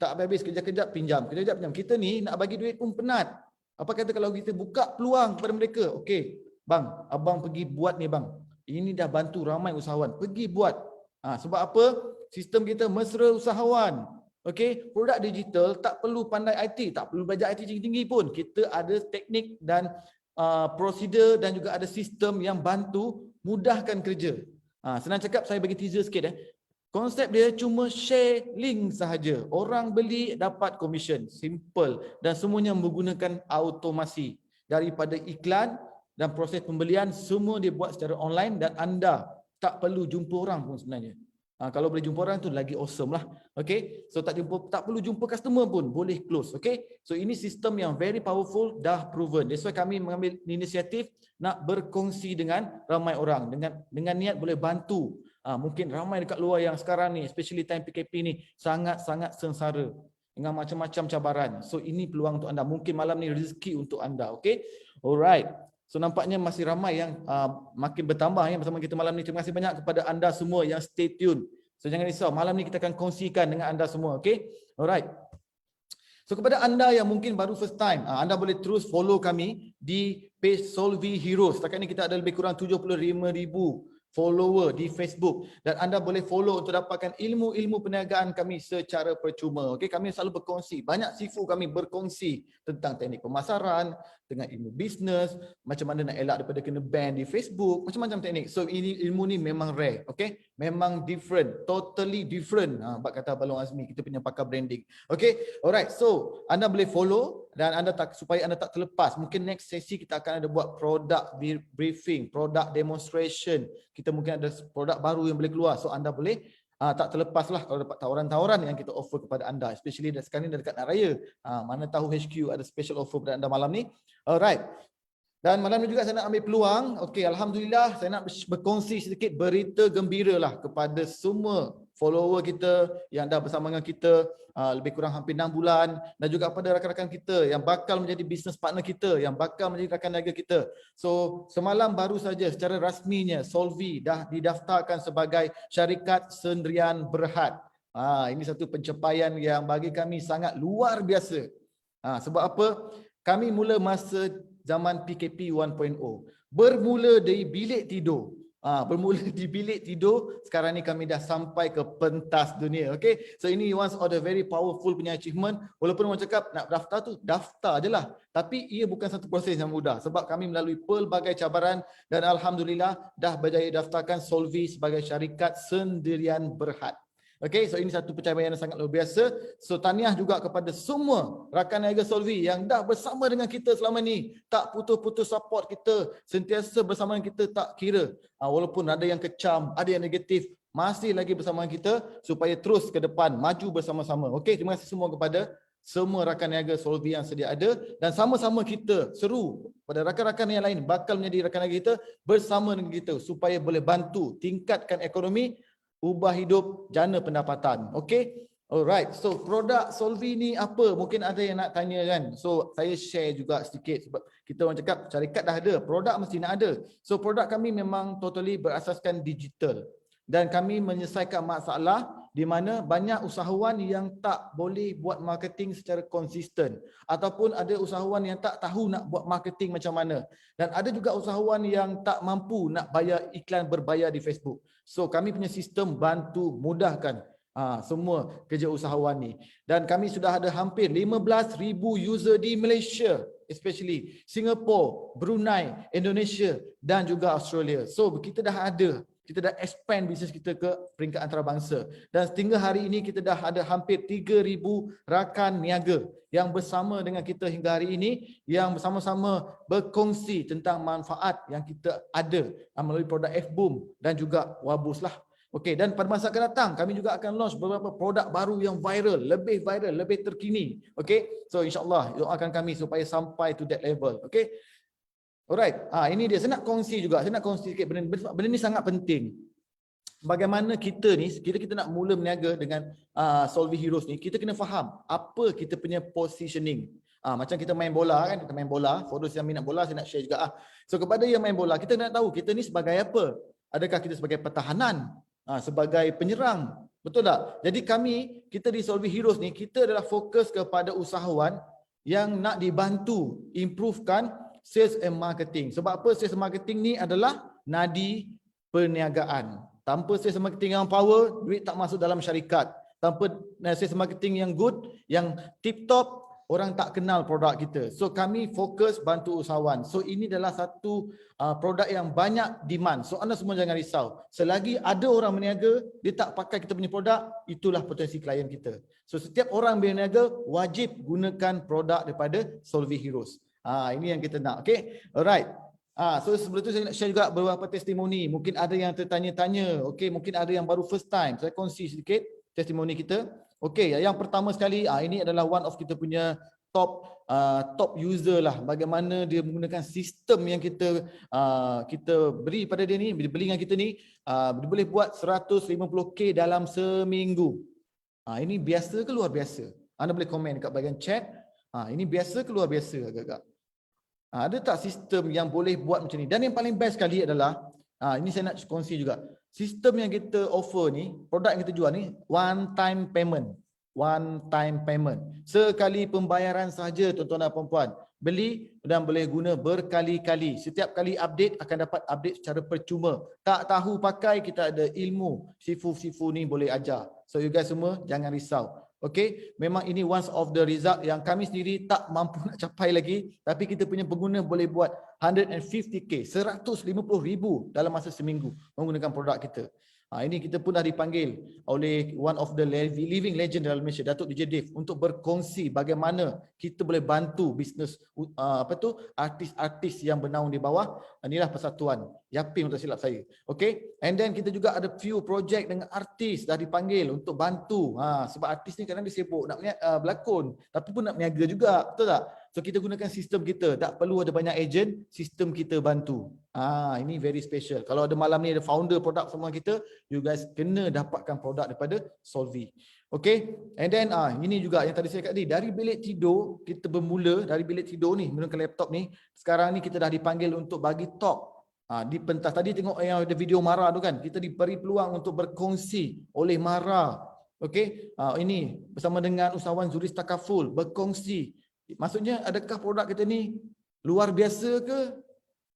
tak habis kejap-kejap pinjam, kejap-kejap pinjam. Kita ni nak bagi duit pun penat. Apa kata kalau kita buka peluang kepada mereka? Okey, bang, abang pergi buat ni bang. Ini dah bantu ramai usahawan. Pergi buat. Sebab apa? Sistem kita mesra usahawan. Okey, produk digital tak perlu pandai IT, tak perlu belajar IT tinggi-tinggi pun. Kita ada teknik dan prosedur dan juga ada sistem yang bantu mudahkan kerja. Senang cakap, saya bagi teaser sikit. Konsep dia cuma share link sahaja. Orang beli dapat commission. Simple. Dan semuanya menggunakan automasi. Daripada iklan dan proses pembelian, semua dia buat secara online dan anda tak perlu jumpa orang pun sebenarnya. Kalau boleh jumpa orang tu lagi awesome lah. Okay, so tak perlu jumpa customer pun boleh close. Okay, so ini sistem yang very powerful, dah proven. That's why kami mengambil inisiatif nak berkongsi dengan ramai orang, dengan niat boleh bantu. Mungkin ramai dekat luar yang sekarang ni, especially time PKP ni, sangat-sangat sengsara dengan macam-macam cabaran. So ini peluang untuk anda. Mungkin malam ni rezeki untuk anda. Okay, alright. So nampaknya masih ramai yang makin bertambah bersama kita malam ni. Terima kasih banyak kepada anda semua yang stay tune. So jangan risau, malam ni kita akan kongsikan dengan anda semua. Okay, alright. So kepada anda yang mungkin baru first time, anda boleh terus follow kami di page Solvi Heroes. Setakat ni kita ada lebih kurang 75,000 follower di Facebook, dan anda boleh follow untuk dapatkan ilmu-ilmu perniagaan kami secara percuma. Okey, kami selalu berkongsi, banyak sifu kami berkongsi tentang teknik pemasaran, dengan ilmu bisnes, macam mana nak elak daripada kena ban di Facebook, macam-macam teknik. So ini ilmu ni memang rare, okey? Memang different, totally different. Bab kata Balong Azmi, kita punya pakar branding. Okey, alright. So anda boleh follow dan supaya anda tak terlepas. Mungkin next sesi kita akan ada buat product briefing, product demonstration. Kita mungkin ada produk baru yang boleh keluar. So anda boleh tak terlepas lah kalau dapat tawaran-tawaran yang kita offer kepada anda. Especially sekarang ni dah dekat nak raya. Mana tahu HQ ada special offer kepada anda malam ni. Alright. Dan malam ni juga saya nak ambil peluang, okey, alhamdulillah saya nak berkongsi sedikit berita gembira lah kepada semua follower kita yang dah bersama dengan kita lebih kurang hampir 6 bulan, dan juga kepada rakan-rakan kita yang bakal menjadi business partner kita, yang bakal menjadi rakan niaga kita. So semalam baru saja secara rasminya Solvi dah didaftarkan sebagai syarikat sendirian berhad. Ini satu pencapaian yang bagi kami sangat luar biasa. Sebab apa? Kami mula masa zaman PKP 1.0. Bermula dari bilik tidur. Sekarang ni kami dah sampai ke pentas dunia. Okay, so ini one of the very powerful punya achievement. Walaupun orang cakap nak daftar tu, daftar je lah. Tapi ia bukan satu proses yang mudah sebab kami melalui pelbagai cabaran dan alhamdulillah dah berjaya daftarkan Solvi sebagai syarikat sendirian berhad. Okay, so ini satu pencapaian yang sangat luar biasa. So tahniah juga kepada semua rakan niaga Solvi yang dah bersama dengan kita selama ni. Tak putus-putus support kita, sentiasa bersama dengan kita tak kira. Walaupun ada yang kecam, ada yang negatif, masih lagi bersama dengan kita supaya terus ke depan, maju bersama-sama. Okay, terima kasih semua kepada semua rakan niaga Solvi yang sedia ada, dan sama-sama kita seru pada rakan-rakan yang lain bakal menjadi rakan niaga kita bersama dengan kita supaya boleh bantu tingkatkan ekonomi, ubah hidup, jana pendapatan. Okay, alright. So produk Solvi ni apa? Mungkin ada yang nak tanya kan. So saya share juga sedikit sebab kita orang cakap syarikat dah ada, produk mesti nak ada. So produk kami memang totally berasaskan digital, dan kami menyelesaikan masalah di mana banyak usahawan yang tak boleh buat marketing secara konsisten, ataupun ada usahawan yang tak tahu nak buat marketing macam mana, dan ada juga usahawan yang tak mampu nak bayar iklan berbayar di Facebook. So kami punya sistem bantu mudahkan semua kerja usahawan ni, dan kami sudah ada hampir 15,000 user di Malaysia, especially Singapore, Brunei, Indonesia dan juga Australia. So kita dah expand bisnes kita ke peringkat antarabangsa, dan sehingga hari ini kita dah ada hampir 3,000 rakan niaga yang bersama dengan kita hingga hari ini, yang bersama-sama berkongsi tentang manfaat yang kita ada melalui produk F-Boom dan juga Wabus lah. Okey, dan pada masa akan datang kami juga akan launch beberapa produk baru yang viral, lebih terkini. Okey, so insyaAllah doakan kami supaya sampai to that level. Okey. Alright, ini dia. Saya nak kongsi sikit benda ni sangat penting. Bagaimana kita nak mula berniaga dengan Solvi Heroes ni, kita kena faham apa kita punya positioning. Macam kita main bola kan, for those yang minat bola, saya nak share juga. So kepada yang main bola, kita nak tahu kita ni sebagai apa? Adakah kita sebagai pertahanan, sebagai penyerang? Betul tak? Jadi kita di Solvi Heroes ni, kita adalah fokus kepada usahawan yang nak dibantu improvekan sales and marketing. Sebab apa? Sales and marketing ni adalah nadi perniagaan. Tanpa sales and marketing yang power, duit tak masuk dalam syarikat. Tanpa sales and marketing yang good, yang tip top, orang tak kenal produk kita. So kami fokus bantu usahawan. So ini adalah satu produk yang banyak demand. So anda semua jangan risau. Selagi ada orang berniaga, dia tak pakai kita punya produk, itulah potensi klien kita. So setiap orang berniaga wajib gunakan produk daripada Solvi Heroes. Ini yang kita nak. Okay, alright. So sebelum tu saya nak share juga beberapa testimoni. Mungkin ada yang tertanya-tanya. Okay, mungkin ada yang baru first time. Saya kongsi sedikit testimoni kita. Okay, yang pertama sekali, ini adalah one of kita punya top user lah. Bagaimana dia menggunakan sistem yang kita beri pada dia ni, beli dengan kita ni, dia boleh buat 150k dalam seminggu. Ini biasa ke luar biasa? Anda boleh komen dekat bahagian chat. Ini biasa ke luar biasa agak-agak? Ada tak sistem yang boleh buat macam ni? Dan yang paling best sekali adalah, ini saya nak kongsi juga. Sistem yang kita offer ni, produk yang kita jual ni, one time payment. Sekali pembayaran sahaja tuan-tuan dan puan-puan. Beli dan boleh guna berkali-kali. Setiap kali update akan dapat update secara percuma. Tak tahu pakai, kita ada ilmu. Sifu ni boleh ajar. So you guys semua jangan risau. Okay, memang ini one of the result yang kami sendiri tak mampu nak capai lagi, tapi kita punya pengguna boleh buat 150k, 150,000 dalam masa seminggu menggunakan produk kita. Ini kita pun dah dipanggil oleh one of the living legend dalam Malaysia, Datuk DJ Dave, untuk berkongsi bagaimana kita boleh bantu bisnes artis-artis yang bernaung di bawah. Inilah persatuan Yapim untuk silap saya. Okay, and then kita juga ada few project dengan artis dah dipanggil untuk bantu. Sebab artis ni kadang dia sibuk nak berlakon tapi pun nak berniaga juga, betul tak? So kita gunakan sistem kita, tak perlu ada banyak agent, sistem kita bantu. Ini very special. Kalau ada malam ni ada founder produk semua kita, you guys kena dapatkan produk daripada Solvy. Okay, and then ini juga yang tadi saya kata dari bilik tidur, kita bermula dari bilik tidur ni menggunakan laptop ni. Sekarang ni kita dah dipanggil untuk bagi talk. Di pentas tadi tengok yang ada video Mara tu kan, kita diberi peluang untuk berkongsi oleh Mara. Okey, ini bersama dengan usahawan Zuris Takaful berkongsi. Maksudnya adakah produk kita ni luar biasa ke?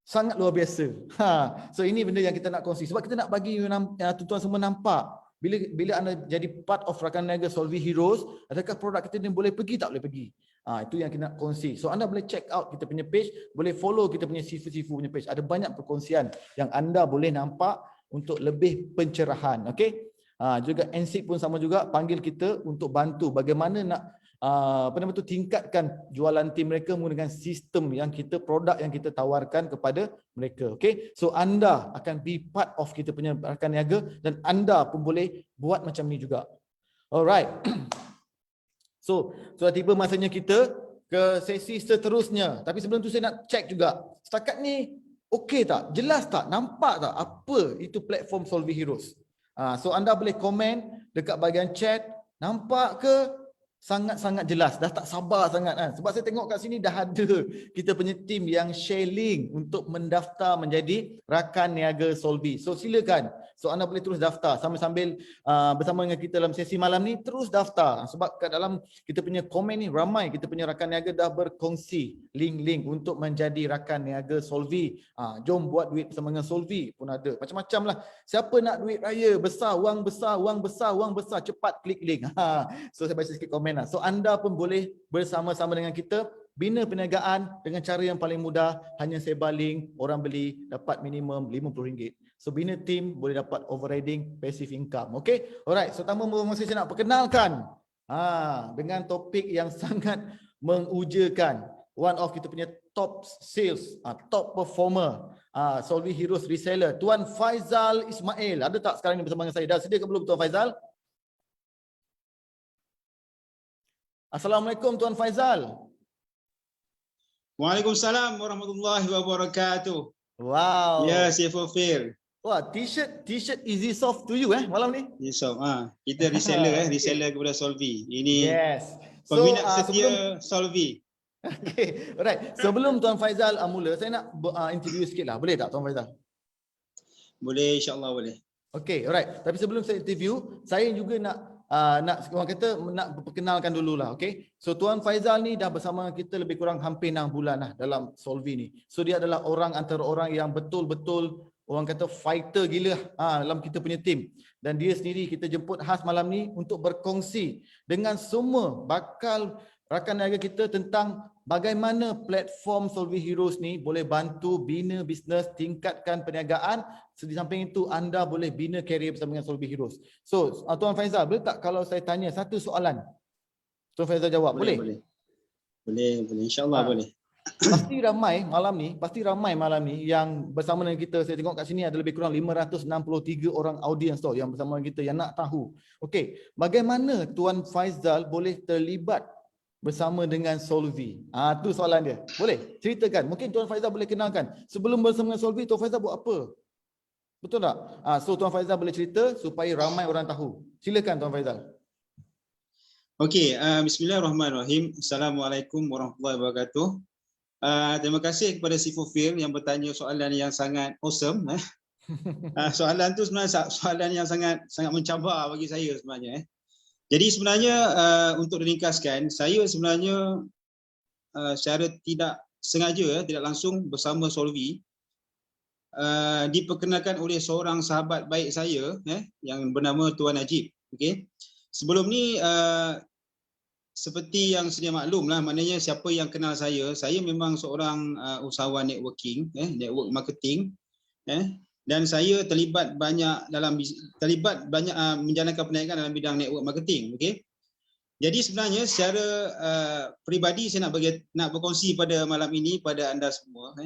Sangat luar biasa. So ini benda yang kita nak kongsi sebab kita nak bagi tuan-tuan semua nampak bila anda jadi part of rakan niaga Solvy Heroes, adakah produk kita ni boleh pergi tak boleh pergi? Itu yang kita nak kongsi. So anda boleh check out kita punya page, boleh follow kita punya Sifu punya page. Ada banyak perkongsian yang anda boleh nampak untuk lebih pencerahan. Okey. Juga NSIP pun sama juga panggil kita untuk bantu bagaimana nak tingkatkan jualan tim mereka menggunakan sistem yang kita, produk yang kita tawarkan kepada mereka. Okay, so anda akan be part of kita punya rakan niaga dan anda pun boleh buat macam ni juga. Alright. So tiba masanya kita ke sesi seterusnya. Tapi sebelum tu saya nak check juga, setakat ni okey tak? Jelas tak? Nampak tak apa itu platform Solvy Heroes? So anda boleh komen dekat bahagian chat, nampak ke? Sangat-sangat jelas, dah tak sabar sangat kan. Sebab saya tengok kat sini dah ada kita punya team yang share link untuk mendaftar menjadi rakan niaga Solvy. So silakan. So anda boleh terus daftar sambil-sambil bersama dengan kita dalam sesi malam ni, terus daftar. Sebab kat dalam kita punya komen ni ramai kita punya rakan niaga dah berkongsi link-link untuk menjadi rakan niaga Solvy. Jom buat duit bersama dengan Solvy pun ada. Macam-macam lah. Siapa nak duit raya besar, wang besar, cepat klik link. So saya baca sikit komen lah. So anda pun boleh bersama-sama dengan kita bina perniagaan dengan cara yang paling mudah, hanya sebar link, orang beli, dapat minimum RM50. So bina team boleh dapat overriding passive income. Okay, alright. So tanpa membuang masa, saya nak perkenalkan dengan topik yang sangat mengujakan, one of kita punya top sales, top performer, Solvy Heroes reseller, Tuan Faizal Ismail. Ada tak sekarang ni bersama dengan saya? Dah sedia ke belum Tuan Faizal? Assalamualaikum Tuan Faizal. Waalaikumsalam warahmatullahi wabarakatuh. Wow. Ya, CFO Fir. Wah, t-shirt easy soft to you malam ni. Easy soft. Kita reseller reseller kepada Solvy. Ini yes. Peminat setia Solvy. Okay, alright. Sebelum Tuan Faizal mula, saya nak interview sikit lah. Boleh tak Tuan Faizal? Boleh, insya-Allah boleh. Okay, alright. Tapi sebelum saya interview, saya juga nak orang kata nak perkenalkan dululah, okay? So Tuan Faizal ni dah bersama kita lebih kurang hampir 6 bulan lah dalam Solvy ni. So dia adalah orang antara orang yang betul-betul orang kata fighter gila dalam kita punya team. Dan dia sendiri kita jemput khas malam ni untuk berkongsi dengan semua bakal rakan niaga kita tentang bagaimana platform Solvy Heroes ni boleh bantu bina bisnes, tingkatkan perniagaan. Di samping itu anda boleh bina career bersama dengan Solvy Heroes. So Tuan Faizal, boleh tak kalau saya tanya satu soalan? Tuan Faizal jawab, boleh? Boleh, insya-Allah boleh. Pasti ramai malam ni yang bersama dengan kita. Saya tengok kat sini ada lebih kurang 563 orang audiens tau yang bersama dengan kita yang nak tahu. Okey, bagaimana Tuan Faizal boleh terlibat bersama dengan Solvy? Tu soalan dia. Boleh ceritakan? Mungkin Tuan Faizal boleh kenalkan. Sebelum bersama dengan Solvy, Tuan Faizal buat apa? Betul tak? So Tuan Faizal boleh cerita supaya ramai orang tahu. Silakan Tuan Faizal. Okey, bismillahirrahmanirrahim. Assalamualaikum warahmatullahi wabarakatuh. Terima kasih kepada CFO Fir yang bertanya soalan yang sangat awesome. Soalan tu sebenarnya soalan yang sangat mencabar bagi saya sebenarnya. Jadi sebenarnya untuk diringkaskan, saya sebenarnya secara tidak sengaja, tidak langsung bersama Solvy diperkenalkan oleh seorang sahabat baik saya yang bernama Tuan Najib. Okay. Sebelum ni seperti yang sedia maklum lah, maknanya siapa yang kenal saya memang seorang usahawan networking, network marketing, dan saya terlibat banyak menjalankan perniagaan dalam bidang network marketing. Okay. Jadi sebenarnya secara peribadi saya nak berkongsi pada malam ini pada anda semua.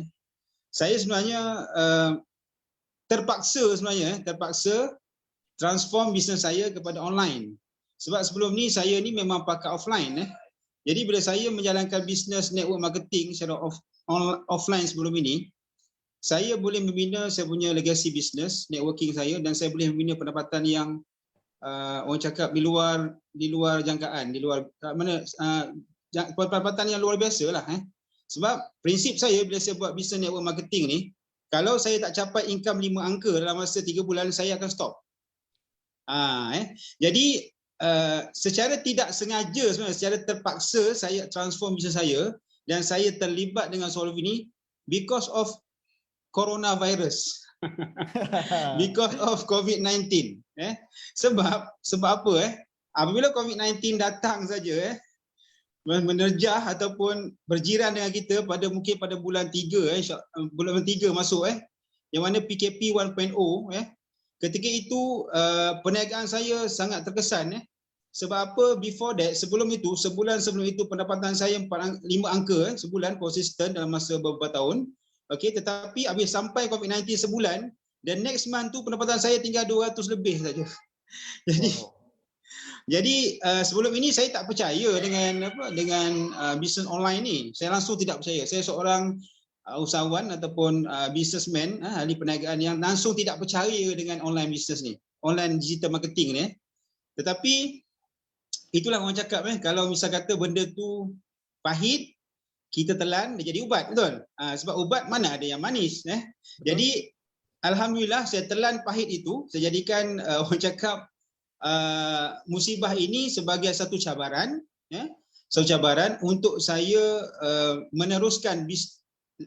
Saya sebenarnya terpaksa transform bisnes saya kepada online. Sebab sebelum ni saya ni memang pakai offline. Jadi bila saya menjalankan bisnes network marketing secara offline sebelum ini, saya boleh membina saya punya legacy business, networking saya, dan saya boleh membina pendapatan yang orang cakap di luar jangkaan, di luar pendapatan yang luar biasa lah. Sebab prinsip saya bila saya buat bisnes network marketing ni, kalau saya tak capai income 5 angka dalam masa 3 bulan, saya akan stop. Jadi secara tidak sengaja sebenarnya, secara terpaksa saya transform bisnes saya dan saya terlibat dengan Solvi ni because of coronavirus. Because of COVID-19. Sebab apa? Apabila COVID-19 datang saja, menerjah ataupun berjiran dengan kita mungkin pada bulan 3, bulan 3 masuk, yang mana PKP 1.0, ketika itu perniagaan saya sangat terkesan. Sebab apa? Before that, sebulan sebelum itu pendapatan saya 5 angka sebulan konsisten dalam masa beberapa tahun. Okey, tetapi habis sampai COVID-19 sebulan, dan next month tu pendapatan saya tinggal 200 lebih saja. Jadi sebelum ini saya tak percaya dengan bisnes online ni. Saya langsung tidak percaya. Saya seorang usahawan ataupun businessman, ahli perniagaan yang langsung tidak percaya dengan online business ni, online digital marketing ni. Tetapi itulah orang cakap, kalau misal kata benda tu pahit, kita telan dia jadi ubat, betul? Sebab ubat mana ada yang manis. Jadi alhamdulillah saya telan pahit itu, saya jadikan orang cakap musibah ini sebagai satu cabaran, satu cabaran untuk saya meneruskan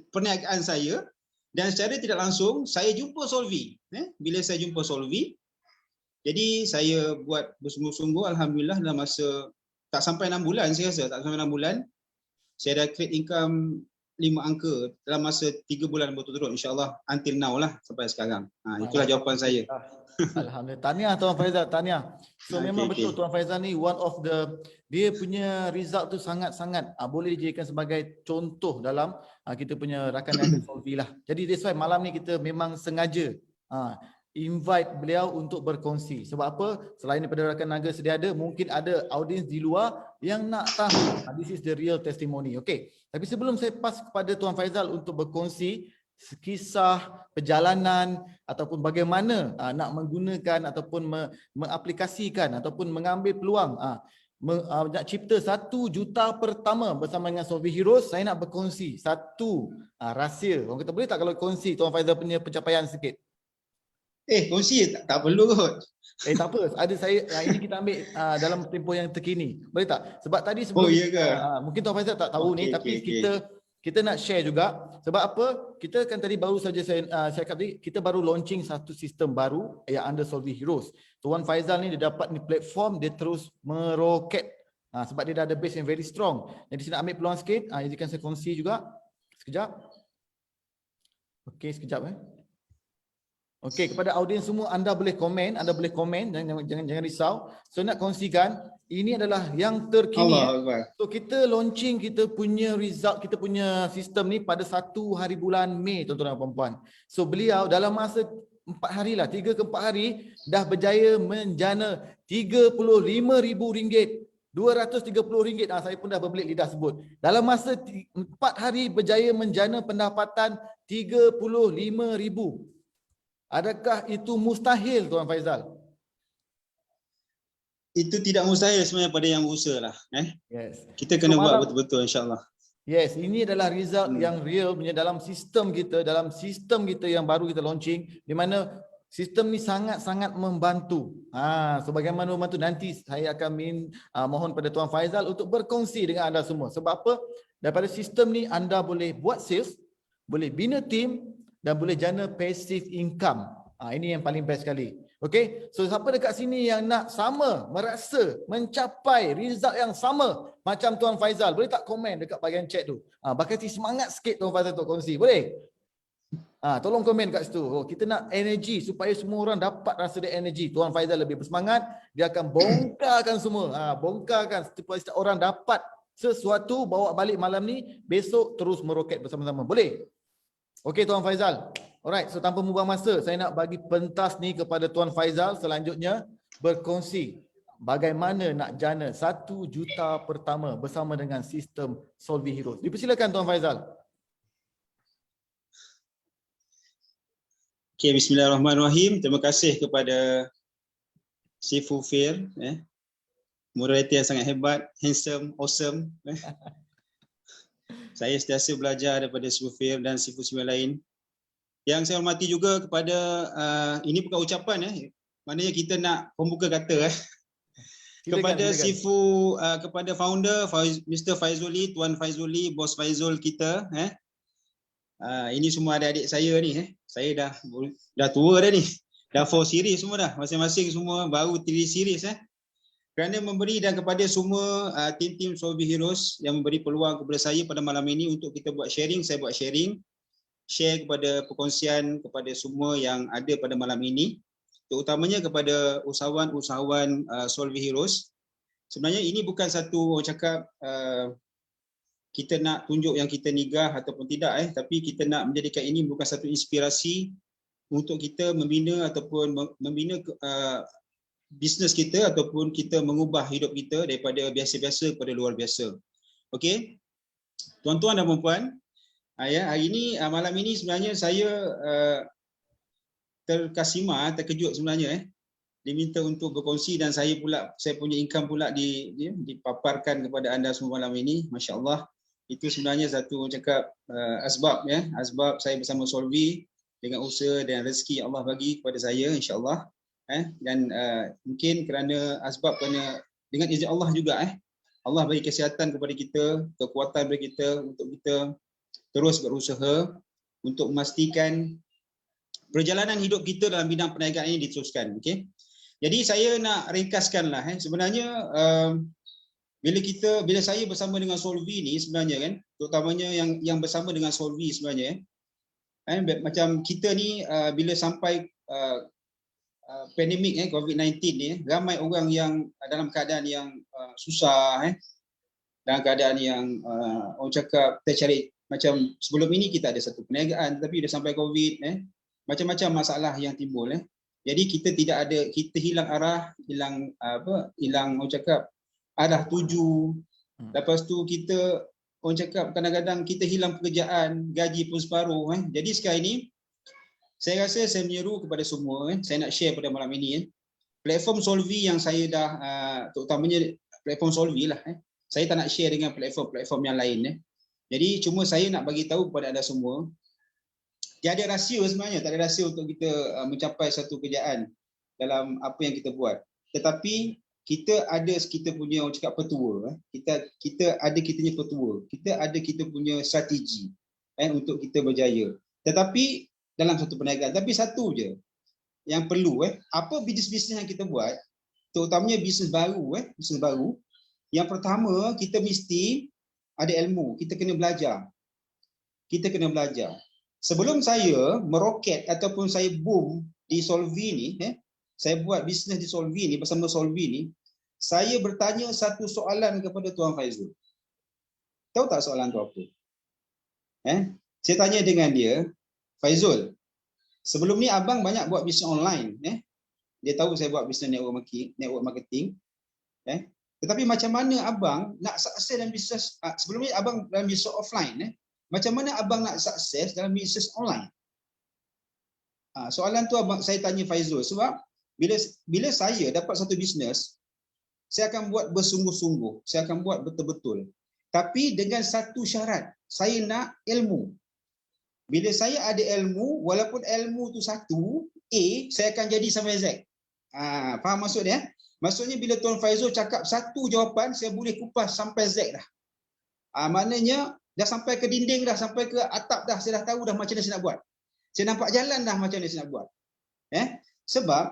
perniagaan saya, dan secara tidak langsung saya jumpa Solvi. Bila saya jumpa Solvi, jadi saya buat bersungguh-sungguh, alhamdulillah dalam masa tak sampai 6 bulan, saya rasa tak sampai 6 bulan, saya dah create income 5 angka dalam masa 3 bulan berturut-turut, insyaAllah until now lah sampai sekarang. Itulah jawapan saya. Alhamdulillah. Tahniah Tuan Faizal, tahniah. So memang betul Tuan Faizal ni one of the, dia punya result tu sangat-sangat boleh dijadikan sebagai contoh dalam kita punya rakan niaga Solvi lah. Jadi that's why malam ni kita memang sengaja invite beliau untuk berkongsi. Sebab apa? Selain daripada rakan niaga sedia ada, mungkin ada audiens di luar yang nak tahu. This is the real testimony. Okay. Tapi sebelum saya pass kepada Tuan Faizal untuk berkongsi kisah perjalanan ataupun bagaimana nak menggunakan ataupun mengaplikasikan ataupun mengambil peluang nak cipta 1 juta pertama bersama dengan Solvi Heroes, saya nak berkongsi satu rahsia. Orang kata boleh tak kalau kongsi Tuan Faizal punya pencapaian sikit? Kongsi tak perlu kot. Tak apa, ada saya ini kita ambil dalam tempoh yang terkini. Boleh tak? Sebab tadi sebelum mungkin Tuan Faizal tak tahu ni, tapi kita nak share juga. Sebab apa? Kita kan tadi baru saja saya cakap tadi, kita baru launching satu sistem baru yang under Solvi Heroes. Tuan Faizal ni dia dapat ni platform, dia terus meroket. Sebab dia dah ada base yang very strong. Jadi saya nak ambil peluang sikit, jadi kan saya kongsi juga. Sekejap. Okey, sekejap Okey, kepada audiens semua, anda boleh komen, jangan risau. So nak kongsikan, ini adalah yang terkini. So kita launching kita punya result, kita punya sistem ni pada 1 hari bulan Mei, tuan-tuan dan puan-puan. So beliau dalam masa 4 hari lah, 3 ke 4 hari dah berjaya menjana RM35,000. RM230. Saya pun dah berbelit lidah sebut. Dalam masa 4 hari berjaya menjana pendapatan RM35,000. Adakah itu mustahil Tuan Faizal? Itu tidak mustahil sebenarnya pada yang berusaha lah. Yes. Kita kena buat betul-betul, insyaAllah. Yes, ini adalah result yang real punya dalam sistem kita yang baru kita launching, di mana sistem ni sangat-sangat membantu. Sebagaimana membantu, nanti saya akan mohon pada Tuan Faizal untuk berkongsi dengan anda semua. Sebab apa? Daripada sistem ni anda boleh buat sales, boleh bina team dan boleh jana passive income. Ini yang paling best sekali. Okay, so siapa dekat sini yang nak merasa mencapai result yang sama macam Tuan Faizal, boleh tak komen dekat bahagian chat tu? Bagi semangat sikit Tuan Faizal untuk kongsi, boleh? Tolong komen kat situ. Kita nak energi supaya semua orang dapat rasa dia energi. Tuan Faizal lebih bersemangat, dia akan bongkarkan semua. Bongkarkan supaya setiap orang dapat sesuatu, bawa balik malam ni, besok terus meroket bersama-sama. Boleh? Okey Tuan Faizal. Alright, so tanpa membuang masa, saya nak bagi pentas ni kepada Tuan Faizal selanjutnya berkongsi. bagaimana nak jana 1 juta pertama bersama dengan sistem Solvi Heroes. Dipersilakan Tuan Faizal. Okay, bismillahirrahmanirrahim. Terima kasih kepada Sifu Fir, moderator yang sangat hebat, handsome, awesome. Saya sentiasa belajar daripada Sifu Fir dan Sifu lain. Yang saya hormati juga kepada, ini bukan ucapan, maknanya kita nak pembuka kata. Kepada Sifu, kepada founder Mr. Faizuli, Tuan Faizuli, Bos Faizul kita. Ini semua adik-adik saya ni. Saya dah tua dah ni. Dah 4 series semua dah. Masing-masing semua baru 3 series. Kerana memberi dan kepada semua tim-tim Solvi Heroes yang memberi peluang kepada saya pada malam ini untuk kita buat sharing. Saya buat sharing. Share kepada perkongsian kepada semua yang ada pada malam ini. Terutamanya kepada usahawan-usahawan Solvi Heroes. Sebenarnya ini bukan satu orang cakap kita nak tunjuk yang kita nigah ataupun tidak, tapi kita nak menjadikan ini bukan satu inspirasi untuk kita membina ataupun membina bisnes kita ataupun kita mengubah hidup kita daripada biasa-biasa kepada luar biasa. Okey. Tuan-tuan dan puan-puan, hari ini malam ini sebenarnya saya terkejut sebenarnya diminta untuk berkongsi dan saya punya income pula dipaparkan kepada anda semua malam ini. Masya-Allah. Itu sebenarnya satu cakap asbab asbab saya bersama Solvi dengan usaha dan rezeki Allah bagi kepada saya insya-Allah. Dan mungkin kerana asbab kerana dengan izin Allah juga Allah bagi kesihatan kepada kita, kekuatan bagi kita untuk kita terus berusaha untuk memastikan perjalanan hidup kita dalam bidang perniagaan ini diteruskan. Okey. Jadi saya nak ringkaskanlah sebenarnya bila saya bersama dengan Solvi ni sebenarnya terutamanya yang bersama dengan Solvi sebenarnya macam kita ni bila sampai pandemik COVID-19 ni ramai orang yang dalam keadaan yang susah dalam keadaan yang orang cakap tercari macam sebelum ini kita ada satu perniagaan tapi dah sampai COVID macam-macam masalah yang timbul jadi kita hilang arah, hilang orang cakap arah tuju. Lepas tu kita orang cakap kadang-kadang kita hilang pekerjaan, gaji pun separuh Jadi sekarang ini saya rasa saya menyeru kepada semua saya nak share pada malam ini platform Solvi yang saya dah terutamanya platform Solvi lah saya tak nak share dengan platform-platform yang lain Jadi cuma saya nak bagi tahu kepada anda semua tiada rahsia sebenarnya, tak ada rahsia untuk kita mencapai satu kejayaan dalam apa yang kita buat. Tetapi kita punya orang cakap petua, kita ada kitanya petua, kita ada kita punya strategi untuk kita berjaya. Tetapi dalam satu perniagaan, tapi satu je yang perlu apa bisnes-bisnes yang kita buat, terutamanya bisnes baru, yang pertama kita mesti ada ilmu, kita kena belajar. Sebelum saya meroket ataupun saya boom di Solvi ni, saya buat bisnes di Solvi ni bersama Solvi ni, saya bertanya satu soalan kepada Tuan Faizul. Tahu tak soalan tu apa? Saya tanya dengan dia, Faizul, sebelum ni abang banyak buat bisnes online, dia tahu saya buat bisnes network marketing, tetapi macam mana abang nak sukses dalam bisnes sebelum ni abang dalam bisnes offline, macam mana abang nak sukses dalam bisnes online? Soalan tu saya tanya Faizul sebab bila saya dapat satu bisnes, saya akan buat bersungguh-sungguh, saya akan buat betul-betul. Tapi dengan satu syarat, saya nak ilmu. Bila saya ada ilmu, walaupun ilmu tu satu, A, saya akan jadi sampai Z. Faham maksud dia? Maksudnya bila Tuan Faizul cakap satu jawapan, saya boleh kupas sampai Z dah. Maknanya dah sampai ke dinding dah, sampai ke atap dah, saya dah tahu dah macam mana saya nak buat. Saya nampak jalan dah macam mana saya nak buat. Sebab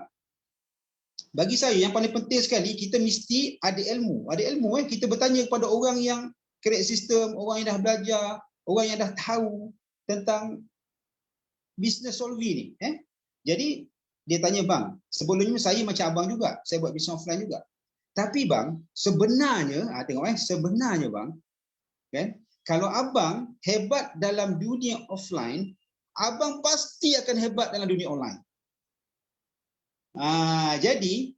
bagi saya yang paling penting sekali kita mesti ada ilmu. Ada ilmu kita bertanya kepada orang yang create sistem, orang yang dah belajar, orang yang dah tahu tentang bisnes Solvi ni. Jadi dia tanya, bang, sebelumnya saya macam abang juga, saya buat bisnes offline juga. Tapi bang, sebenarnya sebenarnya bang, kalau abang hebat dalam dunia offline, abang pasti akan hebat dalam dunia online. Jadi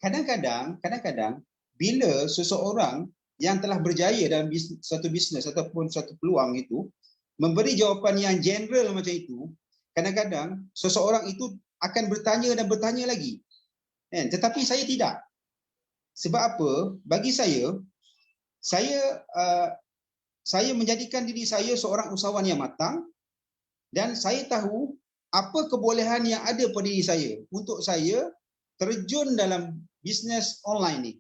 kadang-kadang bila seseorang yang telah berjaya dalam satu bisnes ataupun satu peluang itu memberi jawapan yang general macam itu, kadang-kadang seseorang itu akan bertanya dan bertanya lagi. Tetapi saya tidak. Sebab apa? Bagi saya menjadikan diri saya seorang usahawan yang matang dan saya tahu apa kebolehan yang ada pada diri saya untuk saya terjun dalam bisnes online ni.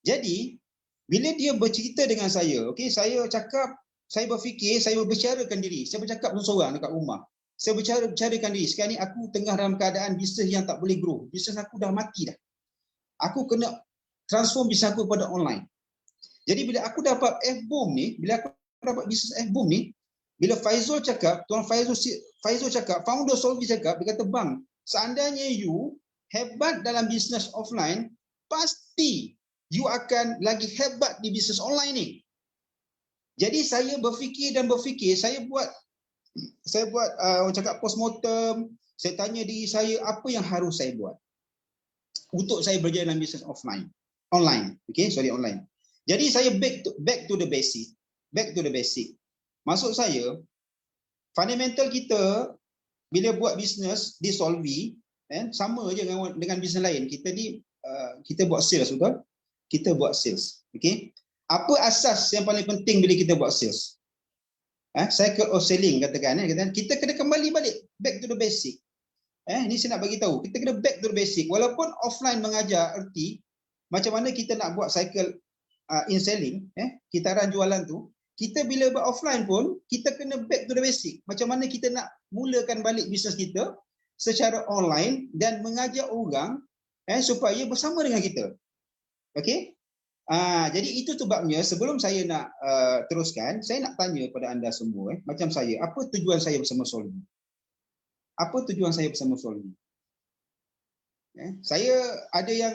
Jadi bila dia bercerita dengan saya, okey, saya cakap, saya berfikir, saya berbicarakan diri, saya bercakap seorang dekat rumah. Saya bicarakan diri, sekarang ni aku tengah dalam keadaan bisnes yang tak boleh grow. Bisnes aku dah mati dah. Aku kena transform bisnes aku kepada online. Jadi bila aku dapat F-Boom ni, bila aku dapat bisnes F-Boom ni, bila Faizul cakap, Tuan Faizul cakap, founder Solvi cakap, dia kata, bang, seandainya you hebat dalam bisnes offline, pasti you akan lagi hebat di bisnes online ni. Jadi saya berfikir, saya buat orang cakap postmortem, saya tanya diri saya apa yang harus saya buat untuk saya berjaya dalam bisnes online. Jadi saya back to the basic. Maksud saya, fundamental kita bila buat bisnes di Solvi, sama je dengan bisnes lain. Kita buat sales, betul? Kita buat sales. Okey. Apa asas yang paling penting bila kita buat sales? Cycle of selling katakan, kita kena kembali balik back to the basic. Ni saya nak bagi tahu, kita kena back to the basic. Walaupun offline mengajar erti macam mana kita nak buat cycle in selling, kitaran jualan tu, kita bila buat offline pun kita kena back to the basic. Macam mana kita nak mulakan balik bisnes kita secara online dan mengajar orang supaya bersama dengan kita. Okey? Jadi itu sebabnya sebelum saya nak teruskan, saya nak tanya pada anda semua, macam saya, apa tujuan saya bersama Solvi? Apa tujuan saya bersama Solvi? Saya ada yang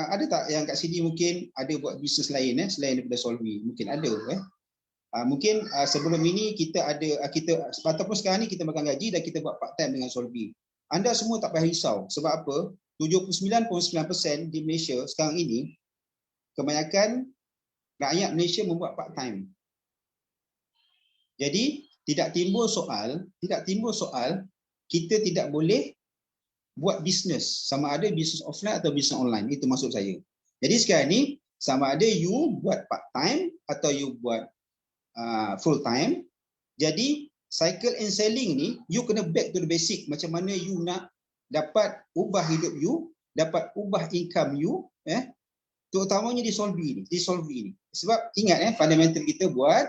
ada tak yang kat sini mungkin ada buat bisnes lain selain daripada Solvi? Mungkin ada. Mungkin sebelum ini kita ataupun sekarang ni kita makan gaji dan kita buat part time dengan Solvi. Anda semua tak payah risau. Sebab apa? 79.9% di Malaysia sekarang ini, kebanyakan rakyat Malaysia membuat part time. Jadi tidak timbul soal kita tidak boleh buat bisnes, sama ada bisnes offline atau bisnes online. Itu maksud saya. Jadi sekarang ni sama ada you buat part time atau you buat full time. Jadi cycle and selling ni you kena back to the basic. Macam mana you nak dapat ubah hidup you, dapat ubah income you, terutamanya di Solvi ni. Sebab ingat fundamental kita buat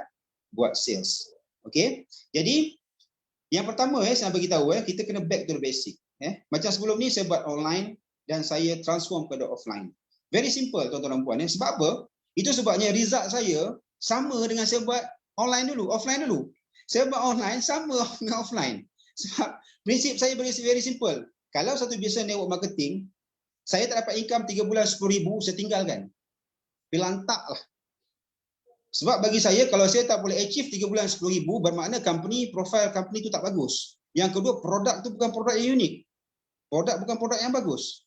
sales. Okey. Jadi yang pertama saya nak bagi tahu kita kena back to the basic. Macam sebelum ni saya buat online dan saya transform kepada offline. Very simple tuan-tuan dan puan. Sebab apa? Itu sebabnya result saya sama dengan saya buat offline dulu. Saya buat online sama dengan offline. Sebab prinsip saya very simple. Kalau satu bisnes network marketing, saya tak dapat income 3 bulan 10,000, saya tinggalkan. Pilantak lah. Sebab bagi saya, kalau saya tak boleh achieve 3 bulan 10,000, bermakna profile company itu tak bagus. Yang kedua, produk itu bukan produk yang unik. Produk bukan produk yang bagus.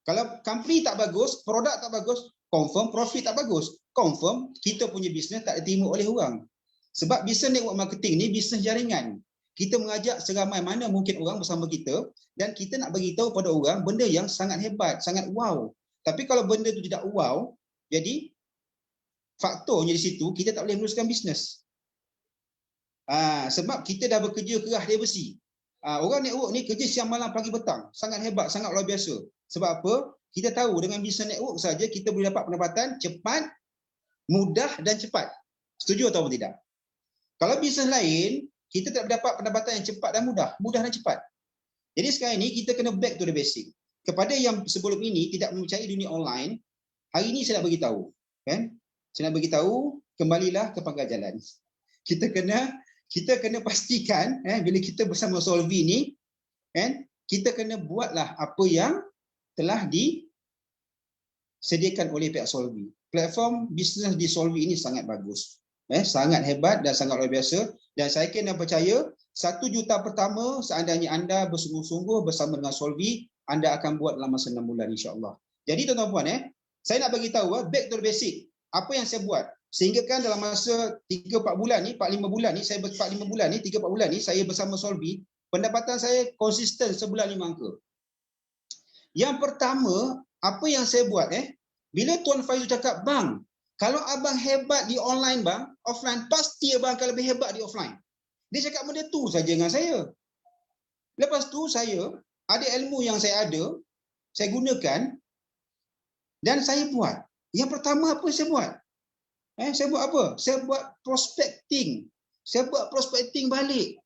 Kalau company tak bagus, produk tak bagus, confirm profit tak bagus. Confirm kita punya bisnes tak diterima oleh orang. Sebab bisnes network marketing ni bisnes jaringan. Kita mengajak seramai mana mungkin orang bersama kita dan kita nak bagi tahu pada orang benda yang sangat hebat, sangat wow. Tapi kalau benda itu tidak wow, jadi faktornya di situ kita tak boleh meneruskan bisnes. Sebab kita dah bekerja kerah dia besi. Orang network ni kerja siang malam pagi petang, sangat hebat, sangat luar biasa. Sebab apa? Kita tahu dengan bisnes network saja kita boleh dapat pendapatan cepat, mudah dan cepat. Setuju atau tidak? Kalau bisnes lain, kita tak dapat pendapatan yang cepat dan mudah dan cepat. Jadi sekarang ini kita kena back to the basic. Kepada yang sebelum ini tidak mempercayai dunia online, hari ini saya nak bagi tahu, Saya nak bagi tahu, kembalilah ke pangkal jalan. Kita kena pastikan bila kita bersama Solvi ni, kita kena buatlah apa yang telah disediakan oleh pihak Solvi. Platform bisnes di Solvi ini sangat bagus. Sangat hebat dan sangat luar biasa. Dan saya kena percaya 1 juta pertama seandainya anda bersungguh-sungguh bersama dengan Solvi, anda akan buat dalam masa 6 bulan insya-Allah. Jadi tuan-tuan puan, saya nak bagi tahu back to the basic. Apa yang saya buat? Sehingga kan dalam masa 3-4 bulan ni, 4-5 bulan ni, 3-4 bulan ni saya bersama Solvi, pendapatan saya konsisten sebulan 5 angka. Yang pertama, apa yang saya buat bila Tuan Faizul cakap, bang, kalau abang hebat di online bang, offline pasti abang akan lebih hebat di offline. Dia cakap benda tu saja dengan saya. Lepas tu saya ada ilmu yang saya ada, saya gunakan dan saya buat. Yang pertama apa saya buat? Saya buat apa? Saya buat prospecting. Saya buat prospecting balik.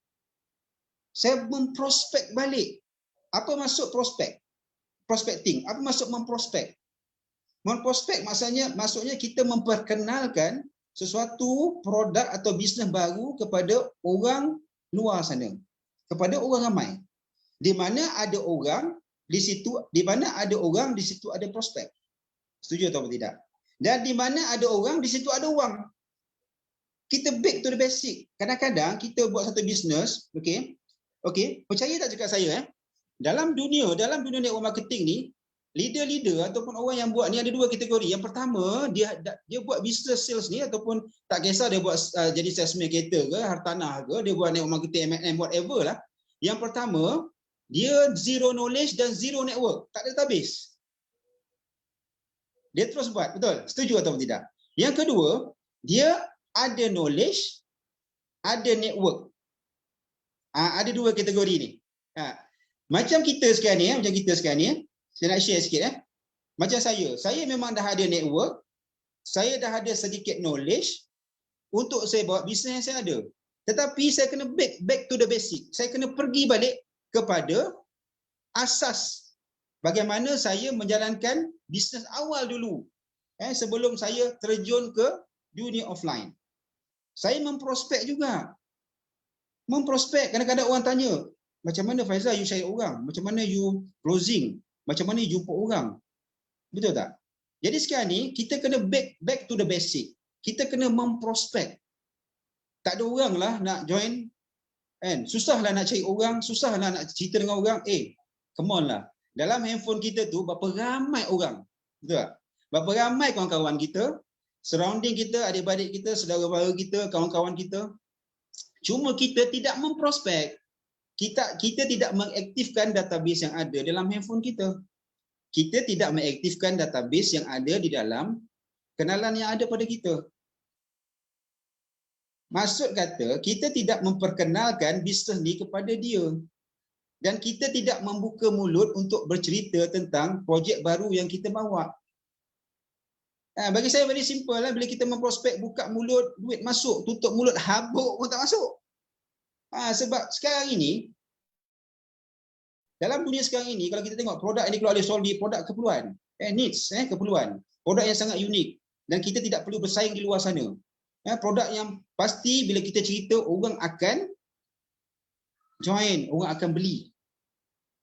Saya memprospek balik. Apa maksud prospek? Prospecting. Apa maksud memprospek? Memprospek maksudnya kita memperkenalkan sesuatu produk atau bisnes baru kepada orang luar sana. Kepada orang ramai. Di mana ada orang di situ ada prospek. Setuju atau tidak? Dan di mana ada orang, di situ ada wang. Kita back to the basic. Kadang-kadang kita buat satu bisnes, okey, percaya tak cakap saya dalam dunia network marketing ni, leader-leader ataupun orang yang buat ni ada dua kategori. Yang pertama, dia buat business sales ni ataupun tak kisah dia buat jadi salesman kereta ke, hartanah ke, dia buat network marketing, M&M, whatever lah. Yang pertama, dia zero knowledge dan zero network. Tak ada database. Dia terus buat, betul? Setuju atau tidak? Yang kedua, dia ada knowledge, ada network. Ada dua kategori ni. Macam kita sekarang ni, saya nak share sikit. Macam saya memang dah ada network, saya dah ada sedikit knowledge untuk saya buat bisnes yang saya ada. Tetapi saya kena back to the basic. Saya kena pergi balik kepada asas bagaimana saya menjalankan bisnes awal dulu. Sebelum saya terjun ke dunia offline. Saya memprospek juga. Memprospek. Kadang-kadang orang tanya, macam mana Faizal you cari orang? Macam mana you closing? Macam mana you jumpa orang? Betul tak? Jadi sekarang ni, kita kena back to the basic. Kita kena memprospek. Tak ada orang lah nak join. Susahlah nak cari orang, susahlah nak cerita dengan orang. Come on lah. Dalam handphone kita tu berapa ramai orang. Betul tak? Berapa ramai kawan-kawan kita, surrounding kita, adik-beradik kita, saudara-mara kita, kawan-kawan kita. Cuma kita tidak memprospek. Kita tidak mengaktifkan database yang ada dalam handphone kita. Kita tidak mengaktifkan database yang ada di dalam kenalan yang ada pada kita. Maksud kata, kita tidak memperkenalkan bisnes ni kepada dia. Dan kita tidak membuka mulut untuk bercerita tentang projek baru yang kita bawa. Bagi saya very simple lah. Bila kita memprospek, buka mulut, duit masuk. Tutup mulut, habuk pun tak masuk. Sebab sekarang ini, dalam dunia sekarang ini, kalau kita tengok produk yang dikeluarkan oleh Solvi, produk keperluan. Needs, keperluan. Produk yang sangat unik. Dan kita tidak perlu bersaing di luar sana. Produk yang pasti bila kita cerita, orang akan join, orang akan beli.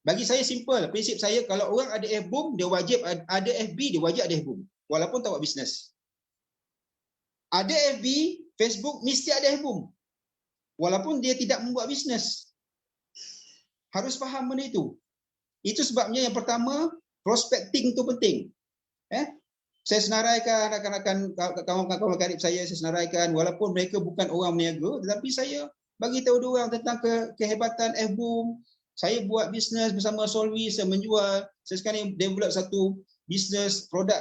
Bagi saya simple, prinsip saya kalau orang ada FBoom, dia wajib ada FB, dia wajib ada FBoom. Walaupun tak buat bisnes. Ada FB, Facebook, mesti ada FBoom. Walaupun dia tidak membuat bisnes. Harus faham benda itu. Itu sebabnya yang pertama, prospecting itu penting. Saya senaraikan rakan-rakan kawan-kawan karib saya senaraikan walaupun mereka bukan orang meniaga, tetapi saya bagi tahu dia orang tentang kehebatan FBoom. Saya buat bisnes bersama Solvi, saya menjual. Saya sekarang develop satu bisnes produk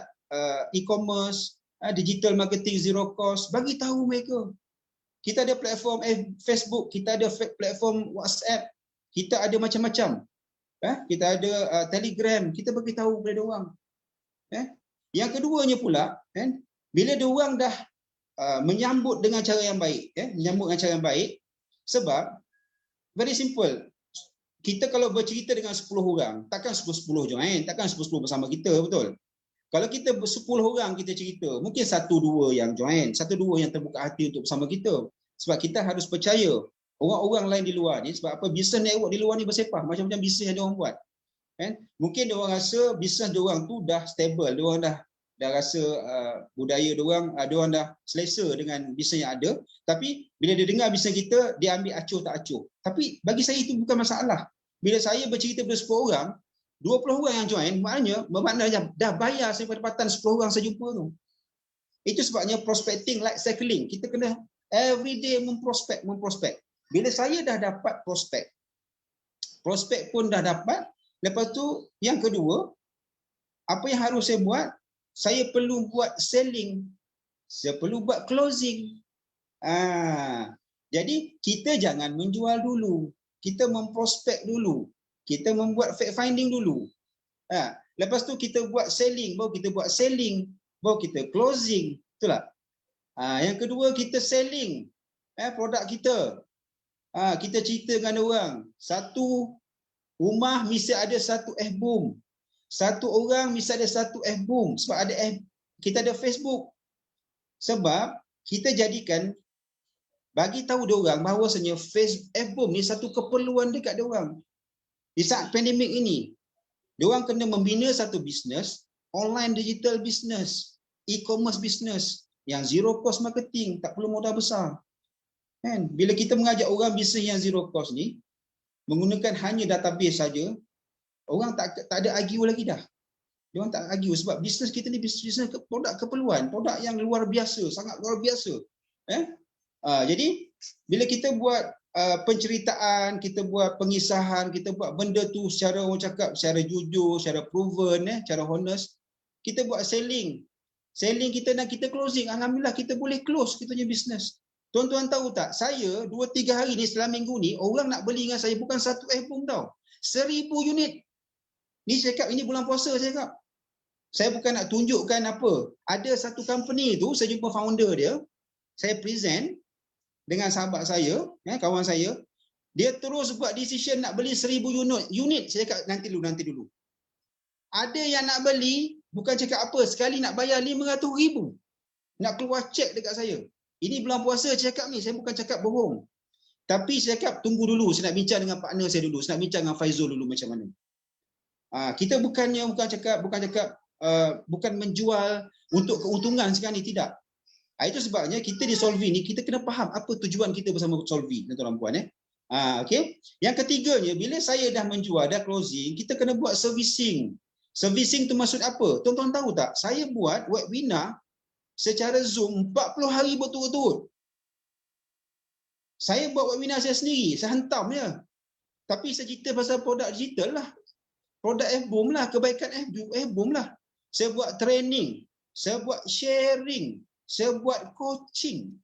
e-commerce, digital marketing zero cost. Bagi tahu mereka. Kita ada platform Facebook, kita ada platform WhatsApp, kita ada macam-macam. Kita ada Telegram, kita bagi tahu kepada orang. Yang keduanya pula, bila dia orang dah menyambut dengan cara yang baik, menyambut dengan cara yang baik, sebab very simple. Kita kalau bercerita dengan 10 orang, takkan 10 join, takkan 10 bersama kita, betul? Kalau kita 10 orang kita cerita, mungkin 1-2 yang join, 1-2 yang terbuka hati untuk bersama kita. Sebab kita harus percaya orang-orang lain di luar ni, sebab apa bisnes network di luar ni bersepah, macam-macam bisnes yang dia orang buat. Mungkin dia orang rasa bisnes dia orang tu dah stable, dia orang dah rasa budaya dia orang dah selesa dengan bisnes yang ada, tapi bila dia dengar bisnes kita, dia ambil acuh tak acuh. Tapi bagi saya itu bukan masalah. Bila saya bercerita kepada 10 orang, 20 orang yang join, maknanya dah bayar saya pendapatan 10 orang saya jumpa tu. Itu sebabnya prospecting like cycling. Kita kena every day memprospek. Bila saya dah dapat prospek pun dah dapat, lepas tu yang kedua, apa yang harus saya buat? Saya perlu buat selling. Saya perlu buat closing. Jadi kita jangan menjual dulu. Kita memprospek dulu. Kita membuat fact finding dulu. Lepas tu kita buat selling, baru kita buat selling, baru kita closing. Betul tak? Yang kedua kita selling produk kita. Kita ceritakan orang, satu rumah mesti ada satu F-boom. Satu orang mesti ada satu F-boom. Sebab ada kita ada Facebook. Sebab kita jadikan bagi tahu dia orang bahawasanya F-boom ni satu keperluan dekat dia orang. Di saat pandemik ini, dia orang kena membina satu bisnes, online digital business, e-commerce business yang zero cost marketing, tak perlu modal besar. Kan? Bila kita mengajak orang bisnes yang zero cost ni, menggunakan hanya database saja, orang tak ada argue lagi dah. Dia orang tak argue sebab bisnes kita ni bisnes produk keperluan, produk yang luar biasa, sangat luar biasa. Jadi bila kita buat penceritaan, kita buat pengisahan, kita buat benda tu secara orang cakap secara jujur, secara proven, secara honest, kita buat selling kita dan kita closing, alhamdulillah kita boleh close kita punya bisnes. Tuan-tuan tahu tak, saya 2-3 hari ni setelah minggu ni orang nak beli dengan saya bukan satu F-boom tau, 1000 unit. Ni saya cakap ini bulan puasa, saya cakap. Saya bukan nak tunjukkan apa. Ada satu company tu, saya jumpa founder dia, saya present dengan sahabat saya, kawan saya, dia terus buat decision nak beli 1000 unit. Saya cakap nanti dulu. Ada yang nak beli, bukan cakap apa, sekali nak bayar 500,000. Nak keluar cek dekat saya. Ini bulan puasa saya cakap ni, saya bukan cakap bohong. Tapi saya cakap tunggu dulu, saya nak bincang dengan partner saya dulu, saya nak bincang dengan Faizul dulu macam mana. Kita bukan menjual untuk keuntungan sekarang ni, tidak. Itu sebabnya kita di Solvi ni kita kena faham apa tujuan kita bersama Solvi, tuan-tuan dan puan. Okey. Yang ketiganya, bila saya dah menjual, dah closing, kita kena buat servicing. Servicing tu maksud apa? Tuan-tuan tahu tak? Saya buat webinar secara Zoom 40 hari berturut-turut. Saya buat webinar saya sendiri, saya hantam je. Tapi saya cerita pasal produk digital lah. Produk F-boom lah, kebaikan F-boom lah. Saya buat training, saya buat sharing, saya buat coaching.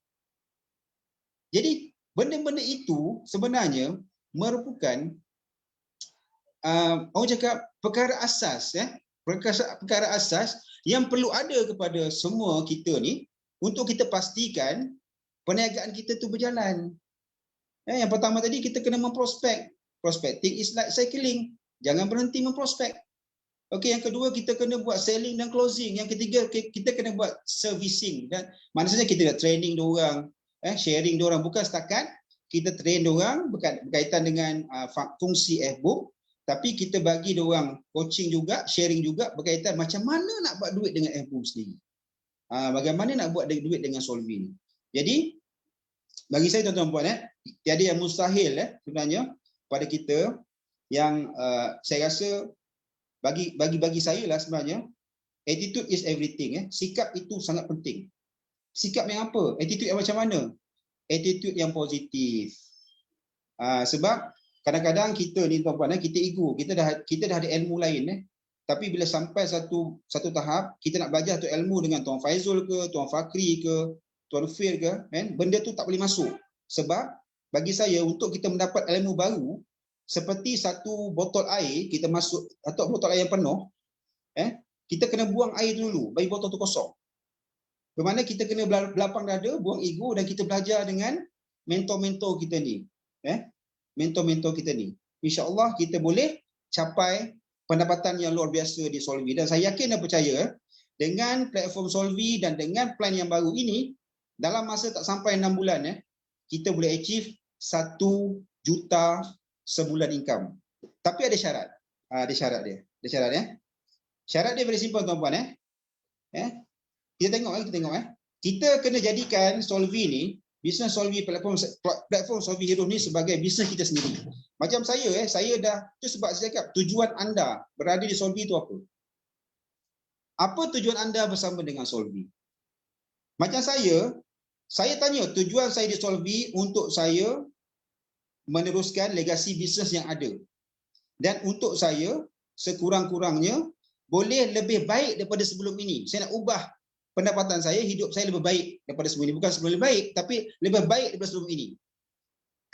Jadi benda-benda itu sebenarnya merupakan orang cakap perkara asas, perkara asas yang perlu ada kepada semua kita ni untuk kita pastikan perniagaan kita tu berjalan. Yang pertama tadi kita kena memprospek. Prospecting is like cycling. Jangan berhenti memprospek. Okey, yang kedua kita kena buat selling dan closing. Yang ketiga kita kena buat servicing. Dan maksudnya kita nak training diorang, sharing diorang, bukan setakat kita train diorang berkaitan dengan fungsi F-boom, tapi kita bagi diorang coaching juga, sharing juga berkaitan macam mana nak buat duit dengan F-boom sendiri. Bagaimana nak buat duit dengan Solvi ni. Jadi bagi saya tuan-tuan puan, tiada yang mustahil sebenarnya pada kita yang saya rasa bagi saya lah sebenarnya attitude is everything. Sikap itu sangat penting. Sikap yang apa? Attitude yang macam mana? Attitude yang positif. Sebab kadang-kadang kita ni tuan-tuan, kita ego, kita dah ada ilmu lain, tapi bila sampai satu tahap kita nak belajar tu ilmu dengan Tuan Faizul ke, Tuan Fakri ke, Tuan Fir ke, benda tu tak boleh masuk. Sebab bagi saya untuk kita mendapat ilmu baru, seperti satu botol air kita masuk atau botol air yang penuh, kita kena buang air dulu bagi botol tu kosong. Bermakna kita kena belapang dada, buang ego dan kita belajar dengan mentor-mentor kita ni. Mentor-mentor kita ni. InsyaAllah kita boleh capai pendapatan yang luar biasa di Solvi. Dan saya yakin dan percaya dengan platform Solvi dan dengan plan yang baru ini, dalam masa tak sampai 6 bulan, kita boleh achieve 1 juta sebulan income. Tapi ada syarat. Ada syarat dia. Syarat dia very simple tuan-tuan. Kita tengok. Kita kena jadikan Solvi ni bisnes Solvi platform Solvi Heroes ni sebagai bisnes kita sendiri. Macam saya saya dah, tu sebab saya cakap tujuan anda berada di Solvi itu apa? Apa tujuan anda bersama dengan Solvi? Macam saya tanya tujuan saya di Solvi untuk saya meneruskan legasi bisnes yang ada. Dan untuk saya sekurang-kurangnya boleh lebih baik daripada sebelum ini. Saya nak ubah pendapatan saya, hidup saya lebih baik daripada sebelum ini. Bukan sebelum lebih baik, tapi lebih baik daripada sebelum ini.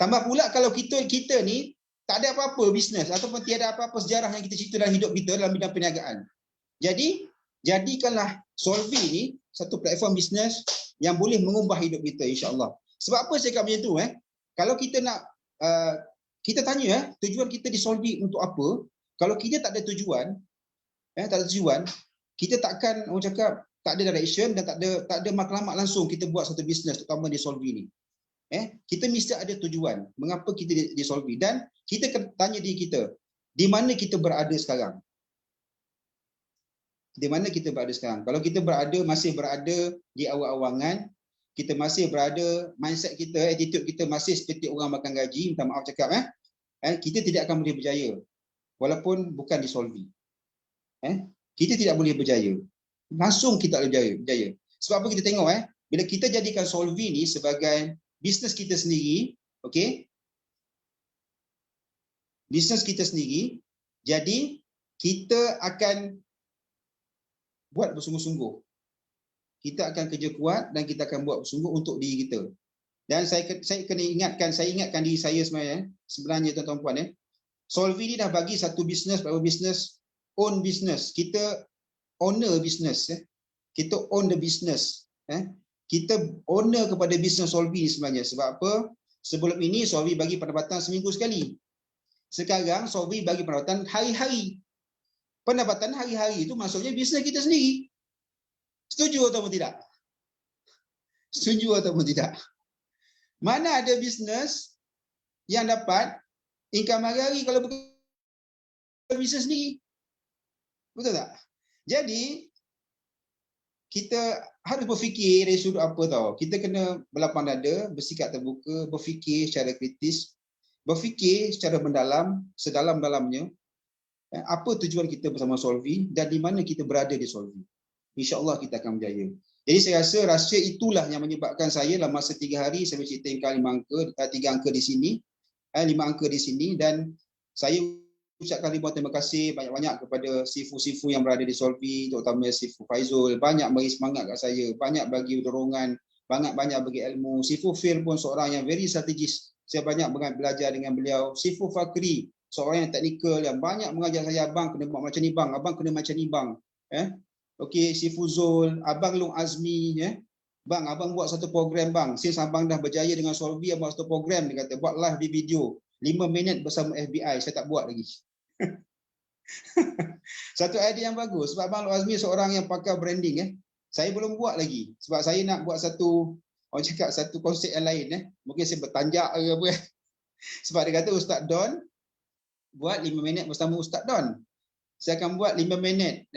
Tambah pula kalau kita ni tak ada apa-apa bisnes ataupun tiada apa-apa sejarah yang kita cerita dalam hidup kita dalam bidang perniagaan. Jadi, jadikanlah Solvi ni satu platform bisnes yang boleh mengubah hidup kita, insya-Allah. Sebab apa saya cakap macam tu? Kalau kita nak, kita tanya tujuan kita di Solvi untuk apa? Kalau kita tak ada tujuan, kita takkan, orang cakap, tak ada direction dan tak ada matlamat langsung kita buat satu bisnes, terutama di Solvi ni. Kita mesti ada tujuan mengapa kita di Solvi, dan kita kena tanya diri kita, di mana kita berada sekarang? Di mana kita berada sekarang? Kalau kita masih berada di awang-awangan, kita masih berada, mindset kita, attitude kita masih seperti orang makan gaji, minta maaf cakap, kita tidak akan boleh berjaya walaupun bukan di Solvi. Kita tidak boleh berjaya. Langsung kita boleh berjaya. Sebab apa kita tengok bila kita jadikan Solvi ni sebagai bisnes kita sendiri, okey? Bisnes kita sendiri, jadi kita akan buat bersungguh-sungguh. Kita akan kerja kuat dan kita akan buat bersungguh untuk diri kita. Dan saya ingatkan diri saya sebenarnya tuan-tuan puan, Solvi ni dah bagi satu bisnes, own business. Kita owner business, kita own the business. Kita owner kepada bisnes Solvi sebenarnya. Sebab apa? Sebelum ini Solvi bagi pendapatan seminggu sekali. Sekarang Solvi bagi pendapatan hari-hari. Pendapatan hari-hari itu maksudnya bisnes kita sendiri. Setuju ataupun tidak? Setuju ataupun tidak? Mana ada bisnes yang dapat income hari-hari kalau bukan bisnes sendiri? Betul tak? Jadi kita harus berfikir dari sudut apa tahu. Kita kena berlapang dada, bersikap terbuka, berfikir secara kritis, berfikir secara mendalam, sedalam-dalamnya. Apa tujuan kita bersama Solvi dan di mana kita berada di Solvi. InsyaAllah kita akan berjaya. Jadi saya rasa rahsia itulah yang menyebabkan saya dalam masa 3 hari saya menciptakan 3 angka di sini, 5 angka di sini, dan saya ucapkan ribuan terima kasih banyak-banyak kepada sifu-sifu yang berada di Solvi, terutama Sifu Faizul, banyak bagi semangat kat saya, banyak bagi dorongan, banyak bagi ilmu. Sifu Fir pun seorang yang very strategis. Saya banyak belajar dengan beliau. Sifu Fakri, seorang yang teknikal yang banyak mengajar saya, abang kena buat macam ni bang, abang kena macam ni bang. Okey, Sifu Zul, abang Long Azmi, bang abang buat satu program bang. Since abang dah berjaya dengan Solvi, abang buat satu program, dia kata buat live di video 5 minit bersama FBI. Saya tak buat lagi. Satu idea yang bagus sebab Abang Long Azmi seorang yang pakar branding. Saya belum buat lagi sebab saya nak buat satu, orang cakap satu konsep yang lain. Mungkin saya bertanjak ke apa. Sebab dia kata Ustaz Don buat 5 minit bersama Ustaz Don. Saya akan buat 5 minit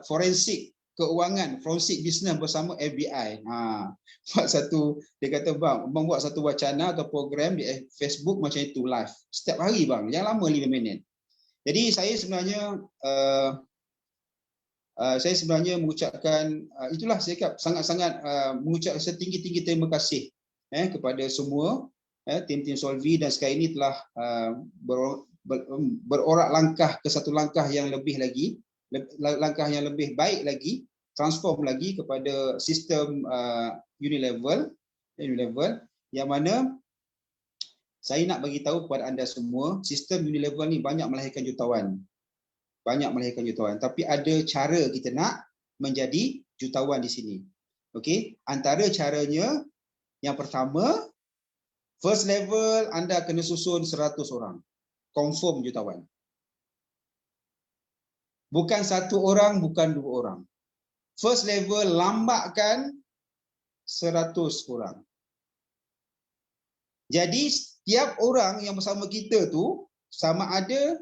forensik keuangan, forensik bisnes bersama FBI. Buat satu, dia kata bang buat satu wacana atau program di Facebook macam itu live setiap hari bang, jangan lama 5 minit. Jadi saya sebenarnya mengucapkan itulah saya cakap sangat-sangat mengucapkan setinggi-tinggi terima kasih kepada semua tim-tim Solvi, dan sekarang ini telah berorak langkah ke satu langkah yang lebih lagi, langkah yang lebih baik lagi, transform lagi kepada sistem Unilevel yang mana saya nak bagi tahu kepada anda semua, sistem Unilevel ni banyak melahirkan jutawan. Tapi ada cara kita nak menjadi jutawan di sini. Okey, antara caranya yang pertama, first level anda kena susun 100 orang. Confirm jutawan. Bukan 1 orang, bukan 2 orang. First level lambatkan 100 orang. Jadi setiap orang yang bersama kita tu sama ada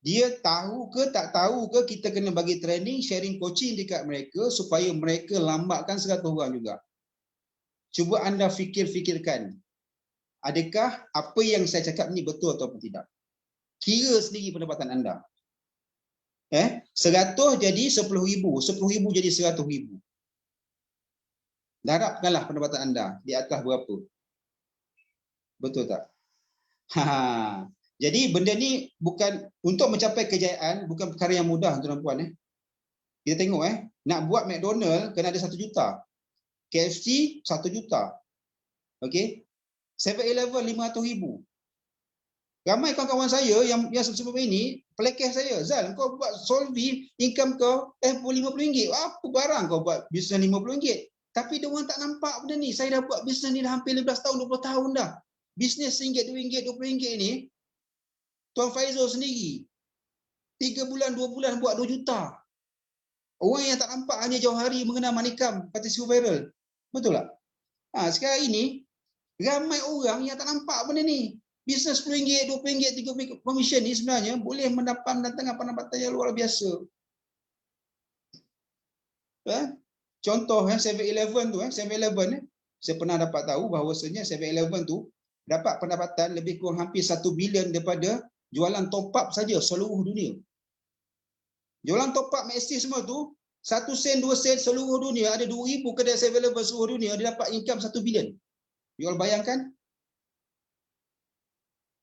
dia tahu ke tak tahu ke, kita kena bagi training, sharing coaching dekat mereka supaya mereka lambatkan 100 orang juga. Cuba anda fikirkan, adakah apa yang saya cakap ni betul ataupun tidak? Kira sendiri pendapatan anda. 100 jadi 10,000, 10,000 jadi 100,000. Darabkanlah pendapatan anda di atas berapa? Betul tak? Jadi benda ni bukan untuk mencapai kejayaan, bukan perkara yang mudah tuan-tuan puan. Kita tengok nak buat McDonald kena ada 1 juta. KFC 1 juta. Okey. 7-Eleven 500,000. Ramai kawan-kawan saya yang sebelum ini pelekeh saya, Zal, kau buat Solvi, income kau RM50. Apa barang kau buat bisnes RM50? Tapi dia orang tak nampak benda ni. Saya dah buat bisnes ni dah hampir 15 tahun, 20 tahun dah. Bisnes RM1, RM2, RM20 ni, Tuan Faizul sendiri 3 bulan, 2 bulan buat 2 juta. Orang yang tak nampak hanya jauh hari mengenal manikam, kata si viral. Betul tak? Sekarang ini ramai orang yang tak nampak benda ni. Bisnes RM10, RM20, RM30 commission ni sebenarnya boleh mendatangkan pendapatan yang luar biasa. Contoh 7-Eleven tu, 7-Eleven saya pernah dapat tahu bahawasanya 7-Eleven tu dapat pendapatan lebih kurang hampir 1 bilion daripada jualan top up saja seluruh dunia. Jualan top up Maxi semua tu 1 sen, 2 sen seluruh dunia, ada 2,000 kedai 7-Eleven seluruh dunia, dia dapat income 1 bilion. You all bayangkan?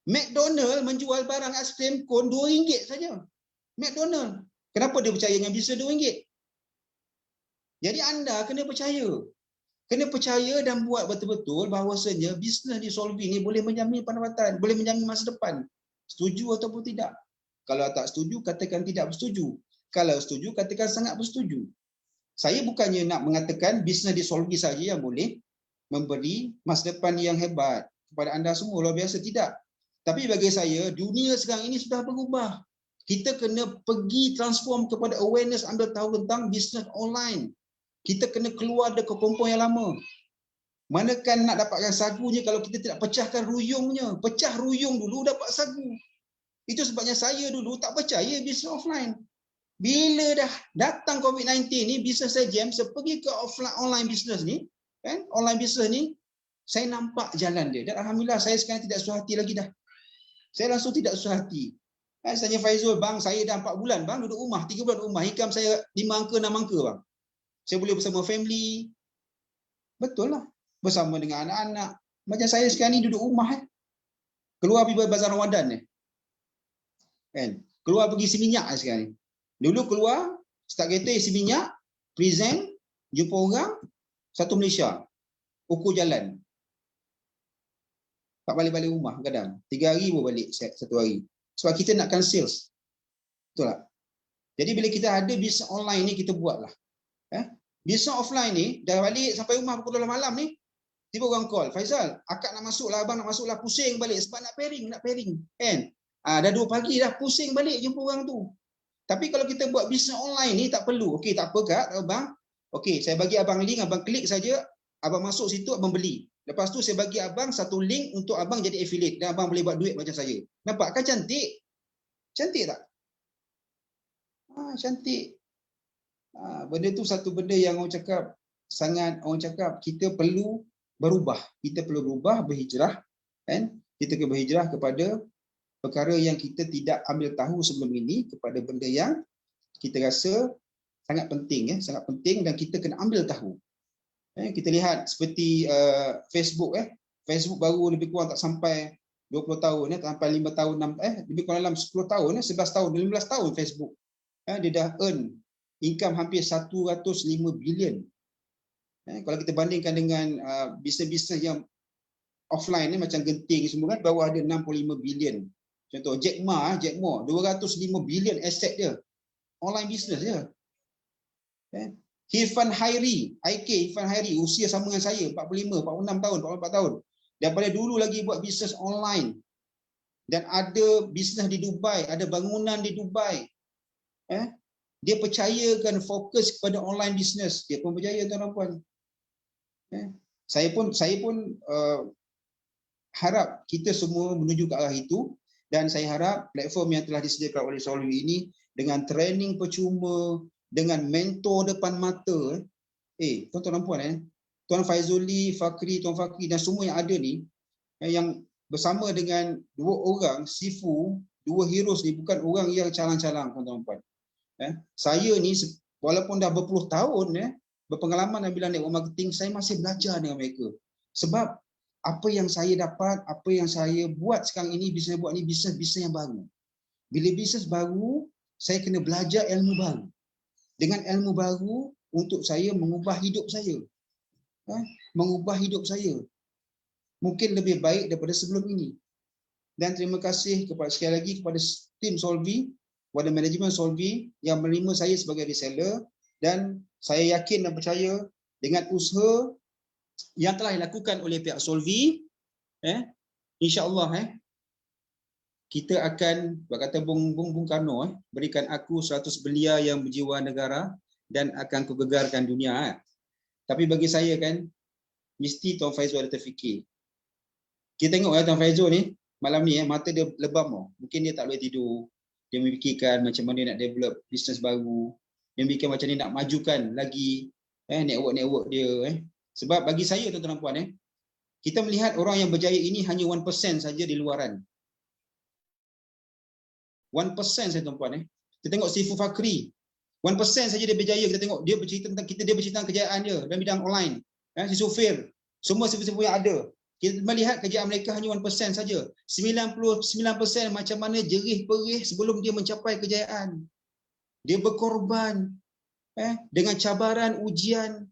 McDonald menjual barang aiskrim kon RM2 saja. McDonald. Kenapa dia percaya dengan bisnes RM2? Jadi anda kena percaya. Kena percaya dan buat betul-betul bahawasanya bisnes di Solvi ni boleh menjamin pendapatan, boleh menjamin masa depan. Setuju ataupun tidak? Kalau tak setuju, katakan tidak bersetuju. Kalau setuju, katakan sangat bersetuju. Saya bukannya nak mengatakan bisnes di Solvi saja yang boleh memberi masa depan yang hebat kepada anda semua, luar biasa, tidak. Tapi bagi saya, dunia sekarang ini sudah berubah. Kita kena pergi transform kepada awareness, anda tahu tentang bisnes online. Kita kena keluar dari kompon yang lama. Manakan nak dapatkan sagunya kalau kita tidak pecahkan ruyungnya. Pecah ruyung dulu dapat sagu. Itu sebabnya saya dulu tak percaya bisnes offline. Bila dah datang COVID-19 ni, bisnes saya jam, saya pergi ke offline online bisnes ni, online bisnes ni, saya nampak jalan dia. Dan alhamdulillah saya sekarang tidak susah hati lagi dah. Saya langsung tidak susah hati. Saya tanya Faizul, bang, saya dah 4 bulan bang duduk rumah, 3 bulan duduk rumah, income saya 5 angka, 6 angka bang. Saya boleh bersama family. Betul lah. Bersama dengan anak-anak. Macam saya sekarang ni duduk rumah. Keluar pergi bazar Ramadan ni. Keluar pergi isi minyak sekarang ni. Dulu keluar, start kereta isi minyak, present, jumpa orang, satu Malaysia. Ukur jalan. Tak balik-balik rumah kadang. 3 hari pun balik 1 hari. Sebab kita nakkan sales. Betul tak? Jadi bila kita ada bisnes online ni, kita buatlah. Bisnes offline ni, dah balik sampai rumah pukul 12 malam ni, tiba orang call, Faizal, akak nak masuk lah, abang nak masuk lah, pusing balik sebab nak pairing. Dah 2 pagi dah, pusing balik jumpa orang tu. Tapi kalau kita buat bisnes online ni, tak perlu. Okey, tak apa kak, abang. Okey, saya bagi abang link, abang klik saja, abang masuk situ, abang beli. Lepas tu saya bagi abang satu link untuk abang jadi affiliate dan abang boleh buat duit macam saya. Nampak kan cantik? Cantik tak? Cantik. Benda tu satu benda yang orang cakap kita perlu berubah. Kita perlu berubah, berhijrah, kan? Kita kena berhijrah kepada perkara yang kita tidak ambil tahu sebelum ini, kepada benda yang kita rasa sangat penting, sangat penting dan kita kena ambil tahu. Kita lihat seperti Facebook, Facebook baru lebih kurang tak sampai 20 tahun, tak sampai 5 tahun, lebih kurang dalam 10 tahun, 11 tahun, 15 tahun Facebook. Dia dah earn income hampir 105 bilion. Kalau kita bandingkan dengan bisnes-bisnes yang offline ni macam Genting semua kan, bawah ada 65 bilion. Contoh Jack Ma 205 bilion aset dia. Online business dia. Irfan Hairi, Irfan Hairi, usia sama dengan saya, 45, 46 tahun, 44 tahun. Daripada dulu lagi buat bisnes online. Dan ada bisnes di Dubai, ada bangunan di Dubai. Dia percayakan fokus kepada online bisnes. Dia pun berjaya tuan-tuan. Saya pun harap kita semua menuju ke arah itu. Dan saya harap platform yang telah disediakan oleh Solvi ini dengan training percuma, dengan mentor depan mata, tuan-tuan dan puan, Tuan Faizuli, Fakri, Tuan Fakri dan semua yang ada ni, yang bersama dengan dua orang Sifu, dua heroes ni bukan orang yang calang-calang, tuan-tuan. Saya ni walaupun dah berpuluh tahun berpengalaman dalam bidang network marketing, saya masih belajar dengan mereka. Sebab apa yang saya dapat, apa yang saya buat sekarang ini, bisnes buat ni bisnes yang baru. Bila bisnes baru, saya kena belajar ilmu baru. Dengan ilmu baru untuk saya mengubah hidup saya. Mengubah hidup saya. Mungkin lebih baik daripada sebelum ini. Dan terima kasih sekali lagi kepada tim Solvi, kepada manajemen Solvi yang menerima saya sebagai reseller, dan saya yakin dan percaya dengan usaha yang telah dilakukan oleh pihak Solvi, insya-Allah kita akan, berkata Bung Karno, berikan aku 100 belia yang berjiwa negara dan akan kugegarkan dunia. Tapi bagi saya kan, mesti Tuan Faizul ada terfikir. Kita tengok Tuan Faizul ni, malam ni mata dia lebam. Mungkin dia tak boleh tidur. Dia memikirkan macam mana nak develop bisnes baru. Dia memikirkan macam mana nak majukan lagi network dia. Sebab bagi saya tuan-tuan dan puan, kita melihat orang yang berjaya ini hanya 1% saja di luaran. 1% saja tuan-puan. Kita tengok Sifu Fakri, 1% saja dia berjaya. Kita tengok dia bercerita tentang kejayaan dia dalam bidang online. Si Sufir, semua sifu-sifu yang ada. Kita melihat kejayaan mereka hanya 1% saja. 99% macam mana jerih-perih sebelum dia mencapai kejayaan. Dia berkorban dengan cabaran, ujian,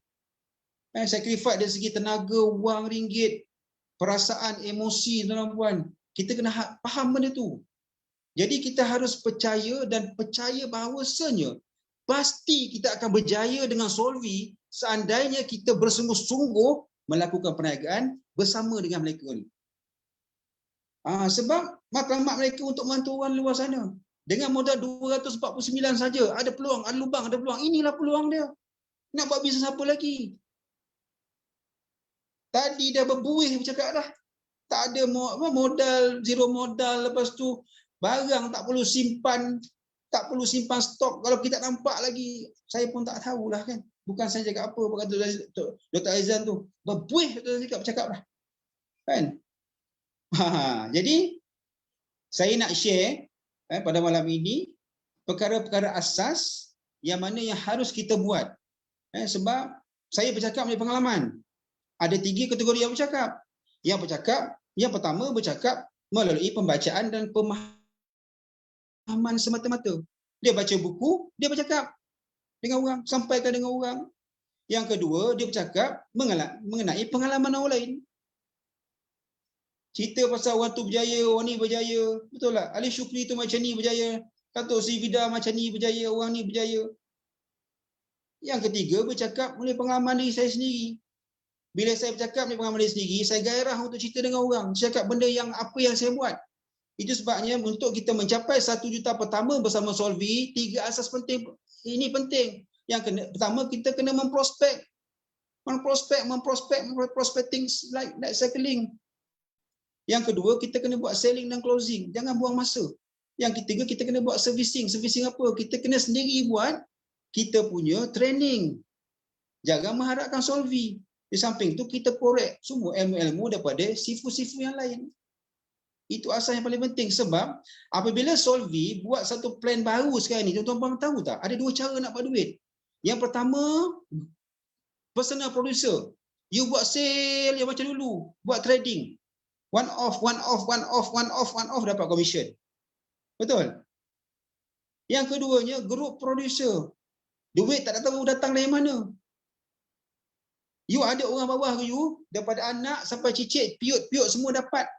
sacrifice dari segi tenaga, wang, ringgit, perasaan, emosi, tuan-tuan. Kita kena faham benda tu. Jadi kita harus percaya dan percaya bahawasanya pasti kita akan berjaya dengan Solvi seandainya kita bersungguh-sungguh melakukan perniagaan bersama dengan mereka ni. Sebab matlamat mereka untuk membantu orang luar sana. Dengan modal 249 saja, ada peluang, ada lubang, ada peluang. Inilah peluang dia. Nak buat bisnes apa lagi? Tadi dah berbuih bercakap dah. Tak ada modal, zero modal, lepas tu barang tak perlu simpan, stok. Kalau kita nampak lagi, saya pun tak tahulah kan. Bukan saya cakap apa kata Dr. Aizan tu. Berbuih bercakap dah. Kan? Jadi saya nak share pada malam ini perkara-perkara asas yang mana yang harus kita buat. Sebab saya bercakap dari pengalaman. Ada 3 kategori yang bercakap. Yang pertama bercakap melalui pembacaan dan pemahaman semata-mata. Dia baca buku, dia bercakap dengan orang, sampaikan dengan orang. Yang kedua, dia bercakap mengenai pengalaman orang lain. Cerita pasal orang tu berjaya, orang ni berjaya. Betul tak? Ali Syukri tu macam ni berjaya. Datuk Sri Vida macam ni berjaya, orang ni berjaya. Yang ketiga, bercakap mengenai pengalaman diri saya sendiri. Bila saya bercakap mengenai pengalaman diri sendiri, saya gairah untuk cerita dengan orang. Cakap benda yang apa yang saya buat. Itu sebabnya untuk kita mencapai 1 juta pertama bersama Solvi, 3 asas penting. Ini penting. Yang pertama, kita kena memprospek. Prospecting like cycling. Yang kedua, kita kena buat selling dan closing. Jangan buang masa. Yang ketiga, kita kena buat servicing. Servicing apa? Kita kena sendiri buat kita punya training. Jangan mengharapkan Solvi. Di samping tu kita korek semua ilmu-ilmu daripada sifu-sifu yang lain. Itu asas yang paling penting. Sebab apabila Solvi buat satu plan baru sekarang ni, tuan-tuan tahu tak? Ada 2 cara nak buat duit. Yang pertama, personal producer. You buat sale yang macam dulu. Buat trading. One off, dapat commission. Betul? Yang keduanya, group producer. Duit tak tahu datang dari mana. You ada orang bawah you, daripada anak sampai cicit, piut-piut semua dapat.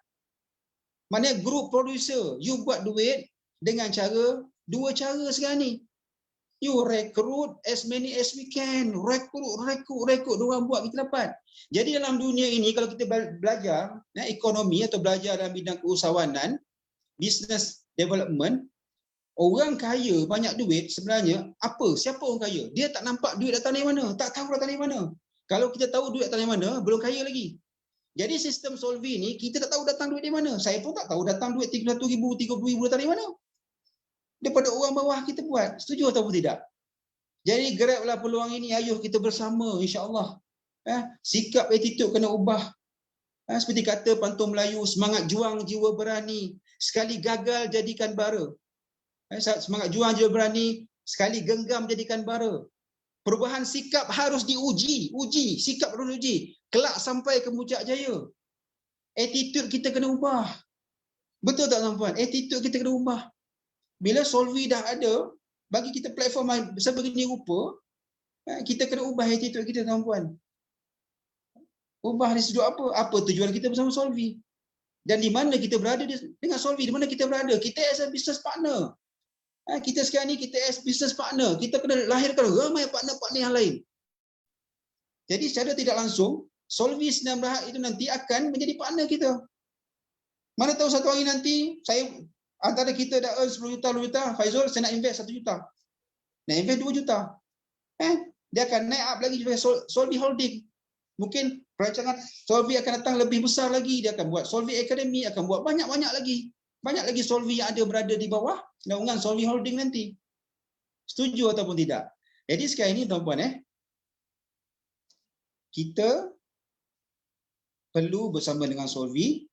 Maknanya group producer, you buat duit dengan cara 2 cara sekarang ni. You recruit as many as we can. Rekrut. Diorang buat, kita dapat. Jadi dalam dunia ini, kalau kita belajar ekonomi atau belajar dalam bidang keusahawanan, business development, orang kaya banyak duit sebenarnya apa? Siapa orang kaya? Dia tak nampak duit datang dari mana. Tak tahu datang dari mana. Kalau kita tahu duit datang dari mana, belum kaya lagi. Jadi sistem Solvi ni, kita tak tahu datang duit dari mana. Saya pun tak tahu datang duit 31,000, 30,000 datang dari mana. Daripada orang bawah kita buat. Setuju atau tidak? Jadi grablah peluang ini, ayuh kita bersama insya-Allah. Sikap attitude kena ubah. Seperti kata pantun Melayu, semangat juang jiwa berani, sekali gagal jadikan bara. Semangat juang jiwa berani, sekali genggam jadikan bara. Perubahan sikap harus diuji, sikap perlu diuji. Kelak sampai ke puncak jaya. Attitude kita kena ubah. Betul tak tuan-tuan? Attitude kita kena ubah. Bila Solvi dah ada, bagi kita platform sebegini rupa, kita kena ubah attitude kita tuan-tuan. Ubah dari sudut apa? Apa tujuan kita bersama Solvi? Dan di mana kita berada dengan Solvi? Di mana kita berada? Kita as a business partner. Kita sekarang ni kita as business partner. Kita kena lahirkan ramai partner-partner yang lain. Jadi secara tidak langsung, Solvi Sdn Bhd itu nanti akan menjadi partner kita. Mana tahu satu hari nanti, saya antara kita dah earn 10 juta, Faizul, saya nak invest 1 juta. Nak invest 2 juta. Dia akan naik up lagi Solvi Holding. Mungkin perancangan Solvi akan datang lebih besar lagi. Dia akan buat Solvi Academy, akan buat banyak-banyak lagi. Banyak lagi Solvi yang ada berada di bawah naungan Solvi Holding nanti. Setuju ataupun tidak? Jadi sekarang ini tuan-puan, kita perlu bersama dengan Solvi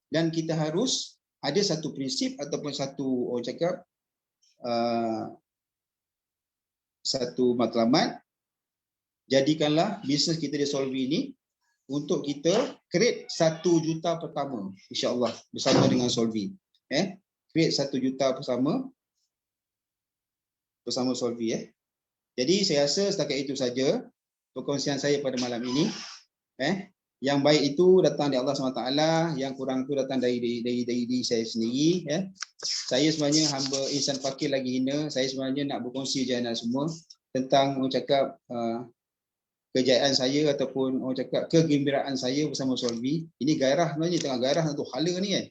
dan kita harus ada satu prinsip ataupun satu orang cakap satu matlamat. Jadikanlah bisnes kita di Solvi ini untuk kita create 1 juta pertama, insya-Allah bersama dengan Solvi. Create 1 juta bersama Solvi. Jadi saya rasa setakat itu saja perkongsian saya pada malam ini. Yang baik itu datang dari Allah SWT, yang kurang itu datang dari diri saya sendiri. Saya sebenarnya hamba insan fakir lagi hina. Saya sebenarnya nak berkongsi je anda semua tentang orang cakap kejayaan saya ataupun orang cakap kegembiraan saya bersama Solvi. Ini gairah sebenarnya, tengah gairah untuk hala ni kan.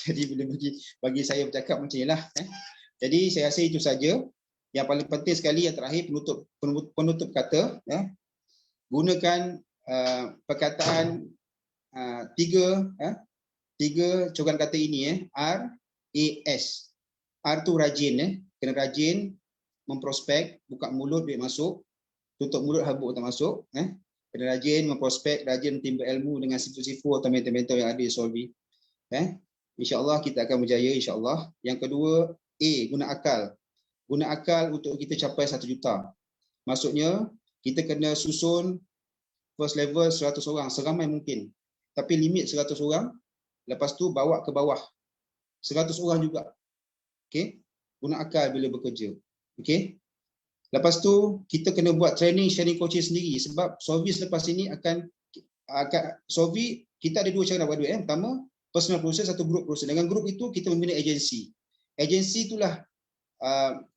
Jadi bila bagi saya bercakap macam inilah. Jadi saya rasa itu saja. Yang paling penting sekali yang terakhir penutup kata, gunakan perkataan tiga cokan kata ini, RAS. R tu rajin, kena rajin memprospek, buka mulut duit masuk, tutup mulut habuk tak masuk. Kena rajin memprospek, rajin timba ilmu dengan sifu-sifu atau mentor-mentor yang ada di Solvi. InsyaAllah kita akan berjaya, insyaAllah. Yang kedua, guna akal. Guna akal untuk kita capai 1 juta. Maksudnya, kita kena susun first level 100 orang, seramai mungkin. Tapi limit 100 orang, lepas tu bawa ke bawah 100 orang juga. Okey? Guna akal bila bekerja. Okey? Lepas tu, kita kena buat training, sharing coaching sendiri. Sebab Solvi selepas ini akan Solvi, kita ada 2 cara nak buat duit. Pertama, personal process, satu group process. Dengan group itu, kita membina agensi. Agensi itulah,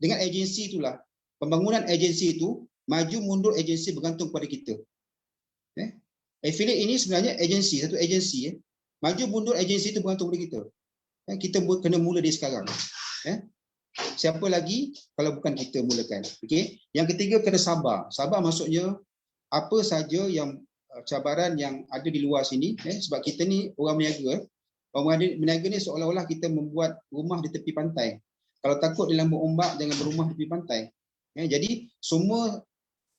dengan agensi itulah, pembangunan agensi itu, maju mundur agensi bergantung kepada kita. Affiliate ini sebenarnya agensi, satu agensi. Maju mundur agensi itu bergantung kepada kita. Kita kena mula dari sekarang. Siapa lagi kalau bukan kita mulakan. Okey. Yang ketiga, kena sabar. Sabar maksudnya apa saja yang cabaran yang ada di luar sini, sebab kita ni orang berniaga. Orang berniaga ni seolah-olah kita membuat rumah di tepi pantai. Kalau takut dilambung ombak, jangan berumah di tepi pantai. Jadi semua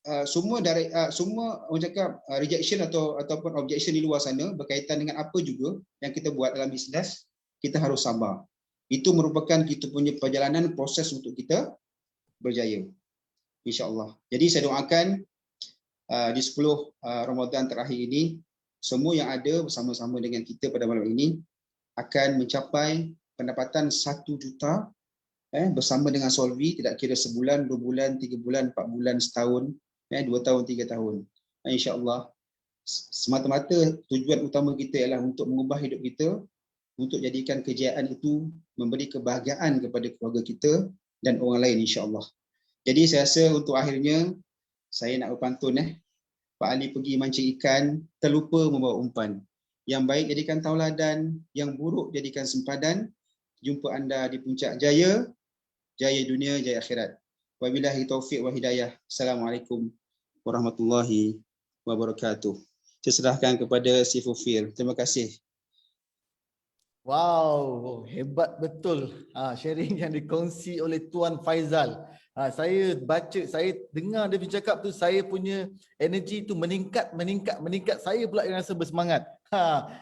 orang cakap rejection ataupun objection di luar sana berkaitan dengan apa juga yang kita buat dalam bisnes, kita harus sabar. Itu merupakan kita punya perjalanan proses untuk kita berjaya, insya-Allah. Jadi saya doakan di 10 Ramadan terakhir ini, semua yang ada bersama-sama dengan kita pada malam ini akan mencapai pendapatan 1 juta bersama dengan Solvi, tidak kira sebulan, 2 bulan, 3 bulan, 4 bulan, setahun, 2 tahun, 3 tahun. InsyaAllah, semata-mata tujuan utama kita ialah untuk mengubah hidup kita, untuk jadikan kejayaan itu memberi kebahagiaan kepada keluarga kita dan orang lain, insyaAllah. Jadi saya rasa untuk akhirnya, saya nak berpantun. Pak Ali pergi mancing ikan, terlupa membawa umpan. Yang baik jadikan tauladan, yang buruk jadikan sempadan. Jumpa anda di puncak jaya, jaya dunia, jaya akhirat. Wabillahi taufiq wa hidayah. Assalamualaikum warahmatullahi wabarakatuh. Saya serahkan kepada si Fufir. Terima kasih. Wow, hebat betul. Sharing yang dikongsi oleh Tuan Faizal. Saya baca, saya dengar dia bercakap tu, saya punya energi tu meningkat. Saya pula yang rasa bersemangat.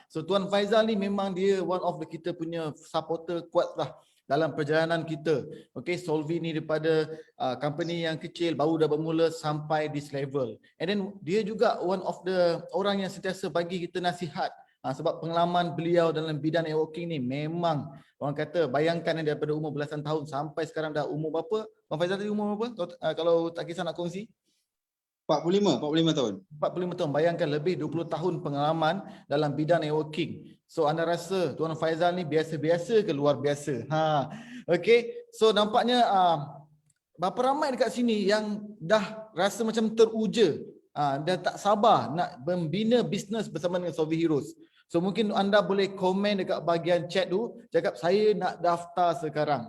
So Tuan Faizal ni memang dia one of kita punya supporter kuat lah dalam perjalanan kita. Okay, Solvi ni daripada company yang kecil baru dah bermula sampai this level. And then dia juga one of the orang yang sentiasa bagi kita nasihat. Sebab pengalaman beliau dalam bidang networking ni memang orang kata bayangkan daripada umur belasan tahun sampai sekarang dah umur berapa? Bang Faizal tadi umur berapa? Kalau tak kisah nak kongsi? 45 tahun. 45 tahun. Bayangkan lebih 20 tahun pengalaman dalam bidang networking. So anda rasa Tuan Faizal ni biasa-biasa ke luar biasa? Okay. So nampaknya berapa ramai dekat sini yang dah rasa macam teruja. Dah tak sabar nak membina bisnes bersama dengan Solvi Heroes. So mungkin anda boleh komen dekat bahagian chat tu, cakap saya nak daftar sekarang.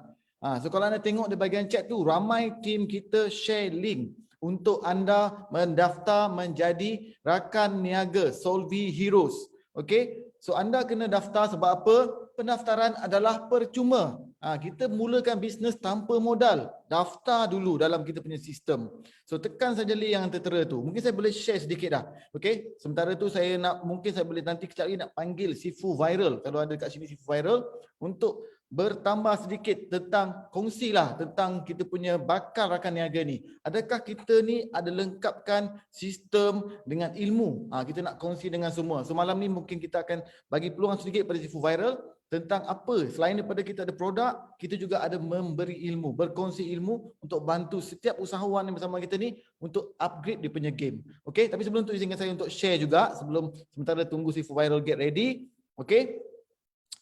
So kalau anda tengok di bahagian chat tu, ramai tim kita share link untuk anda mendaftar menjadi rakan niaga Solvi Heroes. Okay, so anda kena daftar sebab apa? Pendaftaran adalah percuma. Kita mulakan bisnes tanpa modal. Daftar dulu dalam kita punya sistem. So tekan saja link yang tertera tu. Mungkin saya boleh share sedikit dah. Okay, sementara tu saya nak, mungkin saya boleh nanti kejap lagi nak panggil Sifu Viral. Kalau ada kat sini Sifu Viral untuk bertambah sedikit tentang, kongsilah tentang kita punya bakal rakan niaga ni. Adakah kita ni ada lengkapkan sistem dengan ilmu? Kita nak kongsi dengan semua. So malam ni mungkin kita akan bagi peluang sedikit pada Sifu Viral tentang apa, selain daripada kita ada produk, kita juga ada memberi ilmu, berkongsi ilmu untuk bantu setiap usahawan yang bersama kita ni untuk upgrade dia punya game. Okay, tapi sebelum tu izinkan saya untuk share juga, sebelum sementara tunggu Sifu Viral get ready. Okay,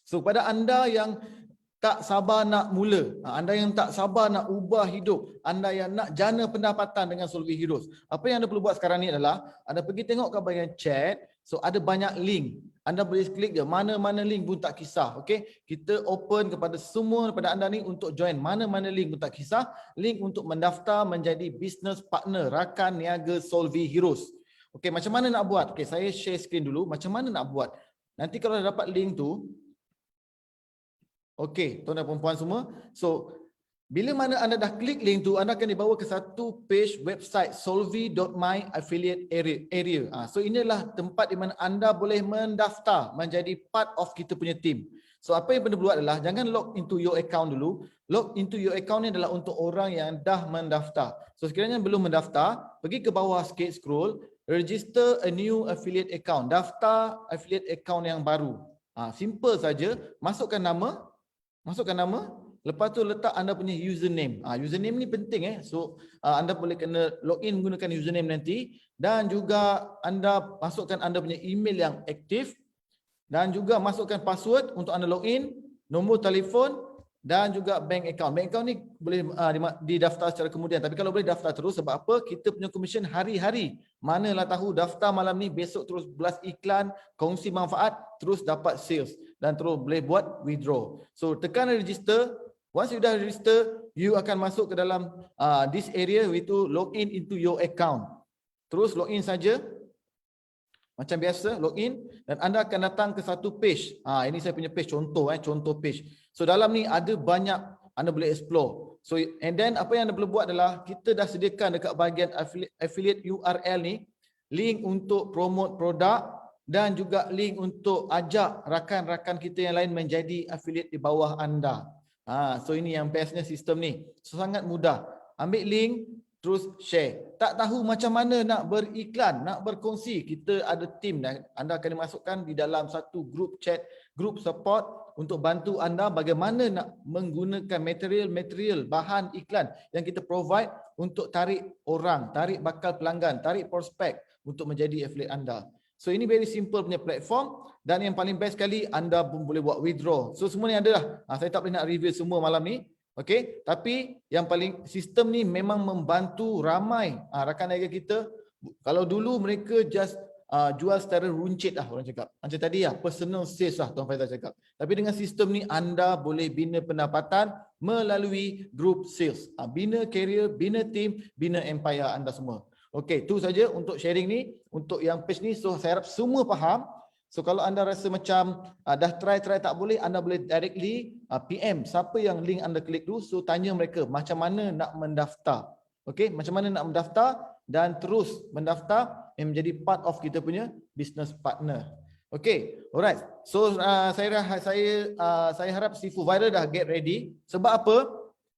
so pada anda yang tak sabar nak mula, anda yang tak sabar nak ubah hidup, anda yang nak jana pendapatan dengan Solvi Heroes, apa yang anda perlu buat sekarang ni adalah anda pergi tengok ke bahagian chat. So ada banyak link, anda boleh klik je, mana-mana link pun tak kisah. Okay, kita open kepada semua daripada anda ni untuk join mana-mana link pun tak kisah. Link untuk mendaftar menjadi business partner rakan niaga Solvi Heroes. Okay, macam mana nak buat? Okay, saya share screen dulu macam mana nak buat. Nanti kalau dah dapat link tu, okey, tuan dan perempuan semua. So, bila mana anda dah klik link tu, anda akan dibawa ke satu page website solvi.my affiliate area. So, inilah tempat di mana anda boleh mendaftar menjadi part of kita punya team. So, apa yang perlu buat adalah jangan log into your account dulu. Log into your account ni adalah untuk orang yang dah mendaftar. So, sekiranya belum mendaftar, pergi ke bawah sikit scroll, register a new affiliate account. Daftar affiliate account yang baru. Simple saja, masukkan nama, lepas tu letak anda punya username. Username ni penting So anda boleh kena login menggunakan username nanti, dan juga anda masukkan anda punya email yang aktif, dan juga masukkan password untuk anda login, nombor telefon dan juga bank account. Bank account ni boleh didaftar secara kemudian, tapi kalau boleh daftar terus. Sebab apa? Kita punya commission hari-hari. Manalah tahu daftar malam ni, besok terus belas iklan, kongsi manfaat, terus dapat sales dan terus boleh buat withdraw. So tekan register. Once you dah register, you akan masuk ke dalam this area, iaitu login into your account. Terus login saja. Macam biasa, login, dan anda akan datang ke satu page. Ini saya punya page, contoh page. So dalam ni ada banyak anda boleh explore. So and then apa yang anda perlu buat adalah kita dah sediakan dekat bahagian affiliate URL ni link untuk promote produk dan juga link untuk ajak rakan-rakan kita yang lain menjadi affiliate di bawah anda. So ini yang bestnya sistem ni. So sangat mudah. Ambil link, terus share. Tak tahu macam mana nak beriklan, nak berkongsi, kita ada tim dan anda akan dimasukkan di dalam satu grup chat, grup support untuk bantu anda bagaimana nak menggunakan material bahan iklan yang kita provide untuk tarik orang, tarik bakal pelanggan, tarik prospek untuk menjadi affiliate anda. So ini very simple punya platform, dan yang paling best sekali anda pun boleh buat withdraw. So semua ni ada lah. Saya tak boleh nak review semua malam ni. Okay, tapi yang paling sistem ni memang membantu ramai rakan niaga kita. Kalau dulu mereka just jual secara runcit lah, orang cakap. Macam tadi personal sales lah Tuan Faizal cakap. Tapi dengan sistem ni anda boleh bina pendapatan melalui group sales. Bina career, bina team, bina empire anda semua. Okay, tu saja untuk sharing ni, untuk yang page ni. So saya harap semua faham. So kalau anda rasa macam dah try tak boleh, anda boleh directly PM siapa yang link anda klik tu, so tanya mereka macam mana nak mendaftar. Okey, macam mana nak mendaftar dan terus mendaftar yang menjadi part of kita punya business partner. Okey, alright. So saya harap Sifu Viral dah get ready. Sebab apa?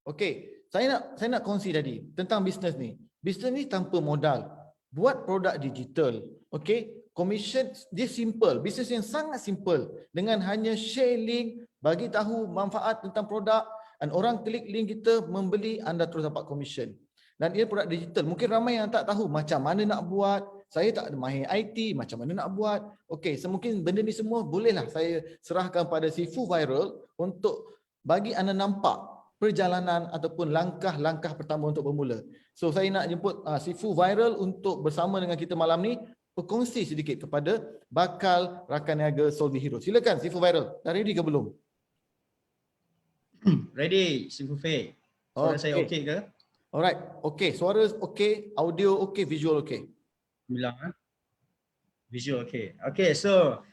Okey, saya nak kongsi tadi tentang bisnes ni. Bisnes ni tanpa modal. Buat produk digital. Okey, commission dia simple, bisnes yang sangat simple, dengan hanya share link, bagi tahu manfaat tentang produk, dan orang klik link kita membeli, anda terus dapat commission. Dan ia produk digital. Mungkin ramai yang tak tahu macam mana nak buat. Saya tak ada mahir IT, macam mana nak buat. Okey, mungkin benda ni semua bolehlah saya serahkan pada Sifu Viral untuk bagi anda nampak perjalanan ataupun langkah-langkah pertama untuk bermula. So saya nak jemput Sifu Viral untuk bersama dengan kita malam ni berkongsi sedikit kepada bakal rakan niaga Solvi Hero. Silakan Sifu Viral. Dah ready ke belum? Ready, Sifu Fei. Suara saya okey ke? Alright. Okey, suara okey, audio okey, visual okey. Bilang visual okey. Okey, so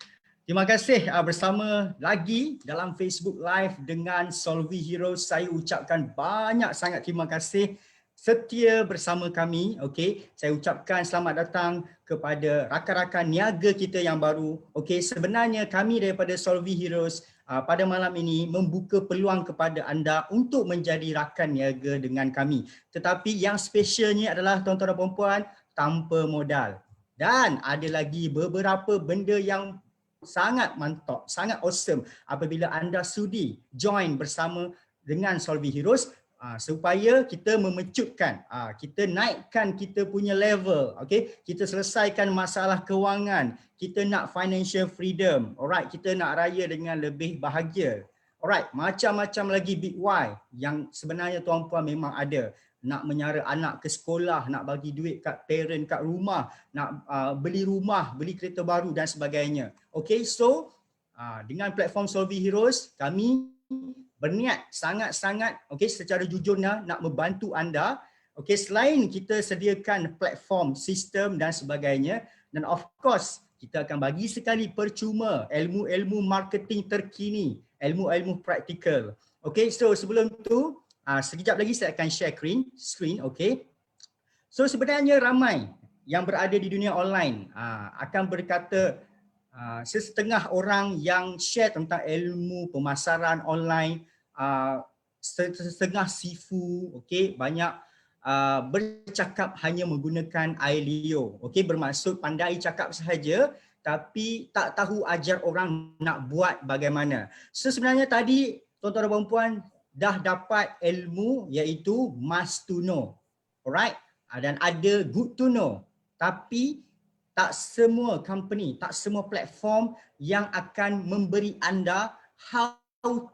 terima kasih bersama lagi dalam Facebook Live dengan Solvi Hero. Saya ucapkan banyak sangat terima kasih setia bersama kami. Okey, saya ucapkan selamat datang kepada rakan-rakan niaga kita yang baru. Okey, sebenarnya kami daripada Solvi Heroes pada malam ini membuka peluang kepada anda untuk menjadi rakan niaga dengan kami. Tetapi yang spesialnya adalah tuan-tuan dan puan-puan, tanpa modal. Dan ada lagi beberapa benda yang sangat mantap, sangat awesome apabila anda sudi join bersama dengan Solvi Heroes. Supaya kita memecutkan, kita naikkan kita punya level, okay? Kita selesaikan masalah kewangan, kita nak financial freedom, alright? Kita nak raya dengan lebih bahagia, alright? Macam-macam lagi big why yang sebenarnya tuan-puan memang ada. Nak menyara anak ke sekolah, nak bagi duit kat parent kat rumah, nak beli rumah, beli kereta baru dan sebagainya. Okay, so dengan platform Solvi Heroes, kami berniat sangat-sangat secara jujurnya nak membantu anda. Okey, selain kita sediakan platform, sistem dan sebagainya, dan of course kita akan bagi sekali percuma ilmu-ilmu marketing terkini, ilmu-ilmu praktikal. Okey, so sebelum tu sekejap lagi saya akan share screen, okey. So sebenarnya ramai yang berada di dunia online akan berkata sesetengah orang yang share tentang ilmu pemasaran online, setengah sifu, okey, banyak bercakap hanya menggunakan air liur, okey, bermaksud pandai cakap sahaja tapi tak tahu ajar orang nak buat bagaimana. So sebenarnya tadi tuan-tuan dan puan-puan dah dapat ilmu iaitu must to know, alright, dan ada good to know, tapi tak semua company, tak semua platform yang akan memberi anda how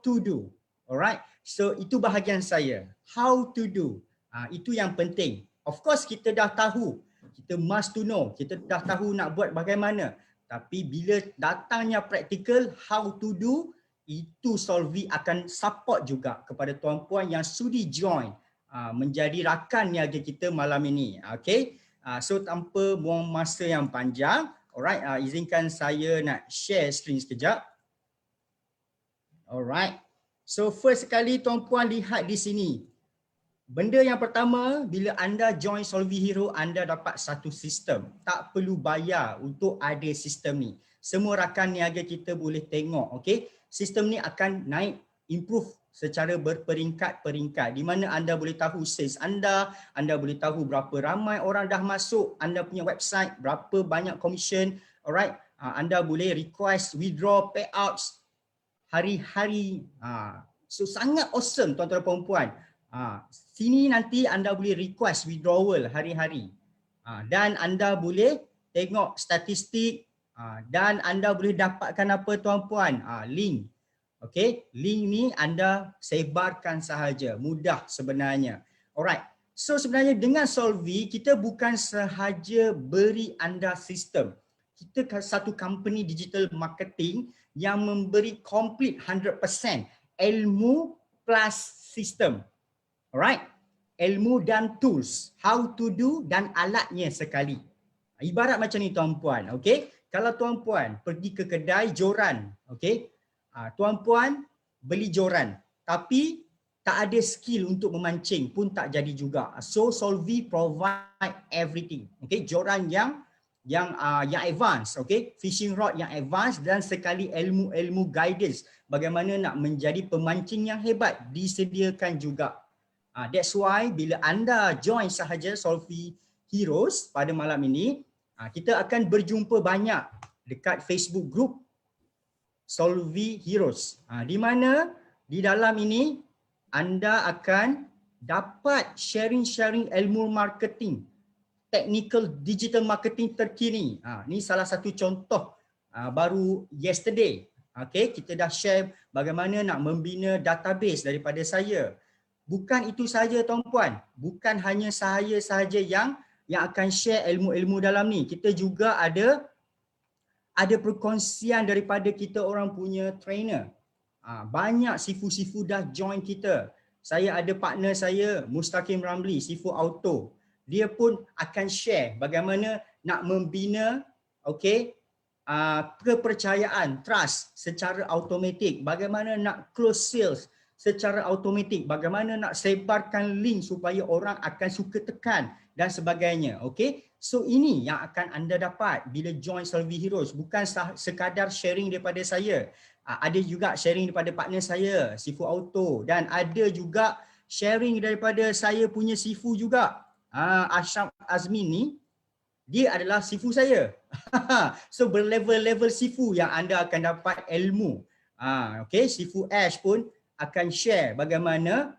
to do. Alright, so itu bahagian saya. How to do, itu yang penting. Of course kita dah tahu, kita must to know, kita dah tahu nak buat bagaimana. Tapi bila datangnya practical, how to do, itu Solvi akan support juga kepada tuan-puan yang sudi join menjadi rakan niaga kita malam ini. Okay, so tanpa buang masa yang panjang, alright, izinkan saya nak share screen sekejap. Alright. So first sekali tuan-puan lihat di sini. Benda yang pertama, bila anda join Solvi Hero, anda dapat satu sistem. Tak perlu bayar untuk ada sistem ni. Semua rakan niaga kita boleh tengok, okey. Sistem ni akan naik, improve secara berperingkat-peringkat. Di mana anda boleh tahu sales anda boleh tahu berapa ramai orang dah masuk anda punya website, berapa banyak commission, alright. Anda boleh request withdraw payouts hari-hari. So sangat awesome tuan-tuan dan puan-puan. Sini nanti anda boleh request withdrawal hari-hari. Dan anda boleh tengok statistik dan anda boleh dapatkan apa tuan-puan? Link. Okey, link ni anda sebarkan sahaja. Mudah sebenarnya. Alright. So sebenarnya dengan Solvi kita bukan sahaja beri anda sistem. Kita satu company digital marketing yang memberi complete 100% ilmu plus sistem. Alright, ilmu dan tools, how to do dan alatnya sekali. Ibarat macam ni tuan-puan, okey? kalau tuan-puan pergi ke kedai joran, okey, tuan-puan beli joran tapi tak ada skill untuk memancing pun tak jadi juga. So Solvi provide everything. Okey, joran yang advance, okey, fishing rod yang advance dan sekali ilmu guidance bagaimana nak menjadi pemancing yang hebat disediakan juga. That's why bila anda join sahaja Solvi Heroes pada malam ini, kita akan berjumpa banyak dekat Facebook group Solvi Heroes. Di mana di dalam ini anda akan dapat sharing-sharing ilmu marketing, technical digital marketing terkini. Ini salah satu contoh baru yesterday. Okay, kita dah share bagaimana nak membina database daripada saya. Bukan itu saja tuan-puan, bukan hanya saya sahaja yang akan share ilmu-ilmu dalam ni. Kita juga ada perkongsian daripada kita orang punya trainer. Banyak sifu-sifu dah join kita. Saya ada partner saya, Mustaqim Ramli, Sifu Auto. Dia pun akan share bagaimana nak membina kepercayaan, trust secara automatik, bagaimana nak close sales secara automatik, bagaimana nak sebarkan link supaya orang akan suka tekan dan sebagainya. Okey, so ini yang akan anda dapat bila join Solvi Heroes. Bukan sekadar sharing daripada saya, ada juga sharing daripada partner saya, Sifu Auto, dan ada juga sharing daripada saya punya Sifu juga. Ashraf Azmin ni dia adalah Sifu saya. So berlevel-level Sifu yang anda akan dapat ilmu. Okey, Sifu Ash pun akan share bagaimana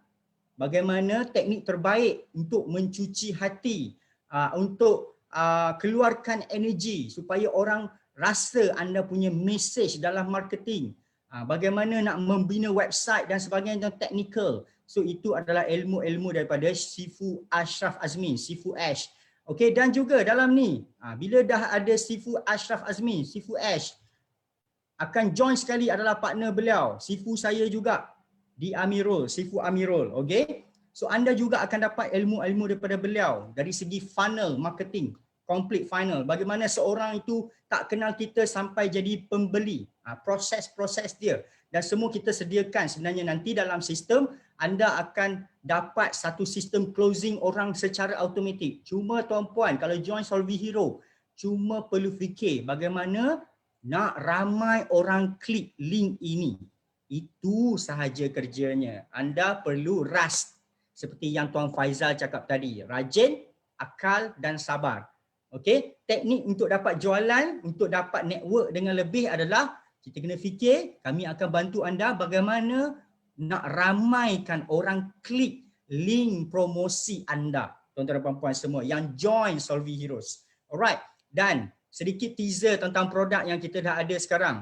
teknik terbaik untuk mencuci hati, untuk keluarkan energi supaya orang rasa anda punya message dalam marketing, bagaimana nak membina website dan sebagainya, technical. So itu adalah ilmu-ilmu daripada Sifu Ashraf Azmin, Sifu Ash. Okey, dan juga dalam ni bila dah ada Sifu Ashraf Azmin, Sifu Ash akan join sekali adalah partner beliau, Sifu saya juga di Amirul, Sifu Amirul. Okey, so anda juga akan dapat ilmu-ilmu daripada beliau dari segi funnel marketing, complete funnel, bagaimana seorang itu tak kenal kita sampai jadi pembeli, proses-proses dia, dan semua kita sediakan. Sebenarnya nanti dalam sistem anda akan dapat satu sistem closing orang secara automatik. Cuma tuan-puan kalau join Solvi Hero, cuma perlu fikir bagaimana nak ramai orang klik link ini. Itu sahaja kerjanya. Anda perlu ras seperti yang Tuan Faizal cakap tadi, rajin, akal dan sabar. Okey, teknik untuk dapat jualan, untuk dapat network dengan lebih adalah kita kena fikir, kami akan bantu anda bagaimana nak ramaikan orang klik link promosi anda, tuan-tuan dan puan-puan semua yang join Solvi Heroes. Alright, dan sedikit teaser tentang produk yang kita dah ada sekarang.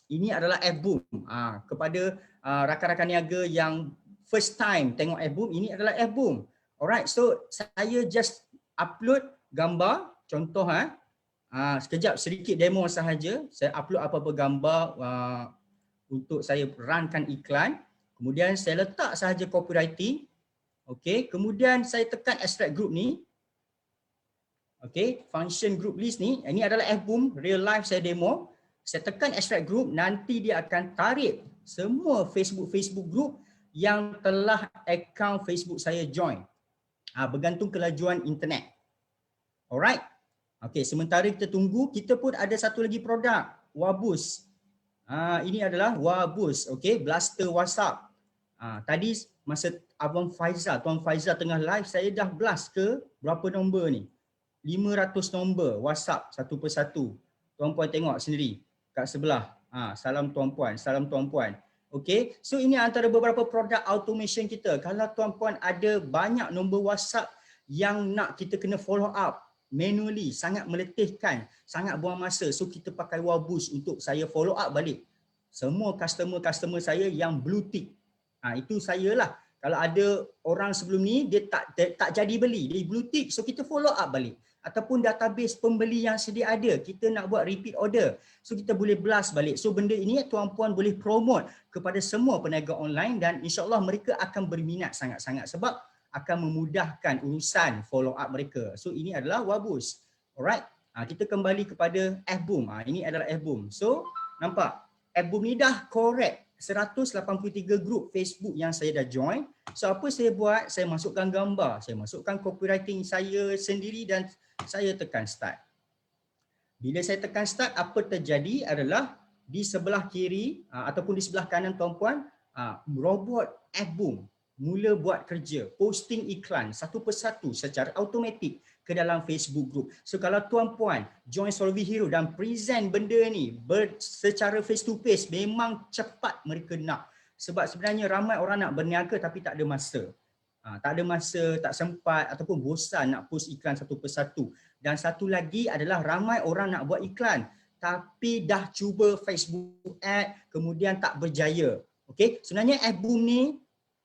Ini adalah F-Boom. Kepada rakan-rakan niaga yang first time tengok F-Boom, ini adalah F-Boom. Alright, so saya just upload gambar, contoh sekejap sedikit demo sahaja. Saya upload apa-apa gambar untuk saya runkan iklan. Kemudian saya letak sahaja copywriting. Okey, kemudian saya tekan extract group ni. Okey, function group list ni. Ini adalah F-Boom, real life saya demo. Saya tekan extract group, nanti dia akan tarik semua Facebook group yang telah akaun Facebook saya join. Bergantung kelajuan internet. Alright. Okey, sementara kita tunggu, kita pun ada satu lagi produk, Wabus. Ini adalah Wabus, okey, blaster WhatsApp. Tadi masa Abang Faizal, Tuan Faizal tengah live, saya dah blast ke berapa nombor ni? 500 nombor WhatsApp satu persatu. Tuan-puan tengok sendiri kat sebelah. Salam tuan-puan, salam tuan-puan. Okey, so ini antara beberapa produk automation kita. Kalau tuan-puan ada banyak nombor WhatsApp yang nak kita kena follow up manually, sangat meletihkan, sangat buang masa. So kita pakai Wabus untuk saya follow up balik semua customer saya yang blue tick. Itu saya lah. Kalau ada orang sebelum ni dia tak jadi beli, dia blue tick, so kita follow up balik. Ataupun database pembeli yang sedia ada, kita nak buat repeat order, so kita boleh blast balik. So benda ini tuan-puan boleh promote kepada semua peniaga online dan insya-Allah mereka akan berminat sangat-sangat sebab akan memudahkan urusan follow up mereka. So ini adalah Wabus. Alright. Kita kembali kepada FBoom. Ini adalah FBoom. So, nampak FBoom ni dah correct 183 grup Facebook yang saya dah join. So apa saya buat? Saya masukkan gambar, saya masukkan copywriting saya sendiri dan saya tekan start. Bila saya tekan start, apa terjadi adalah di sebelah kiri ataupun di sebelah kanan tuan-puan, robot FBoom mula buat kerja, posting iklan satu persatu secara automatik ke dalam Facebook group. So kalau tuan-puan join Solvi Hero dan present benda ni secara face to face, memang cepat mereka nak. Sebab sebenarnya ramai orang nak berniaga tapi tak ada masa. Tak ada masa, tak sempat ataupun bosan nak post iklan satu persatu. Dan satu lagi adalah ramai orang nak buat iklan tapi dah cuba Facebook ad kemudian tak berjaya. Okey, sebenarnya FBoom ni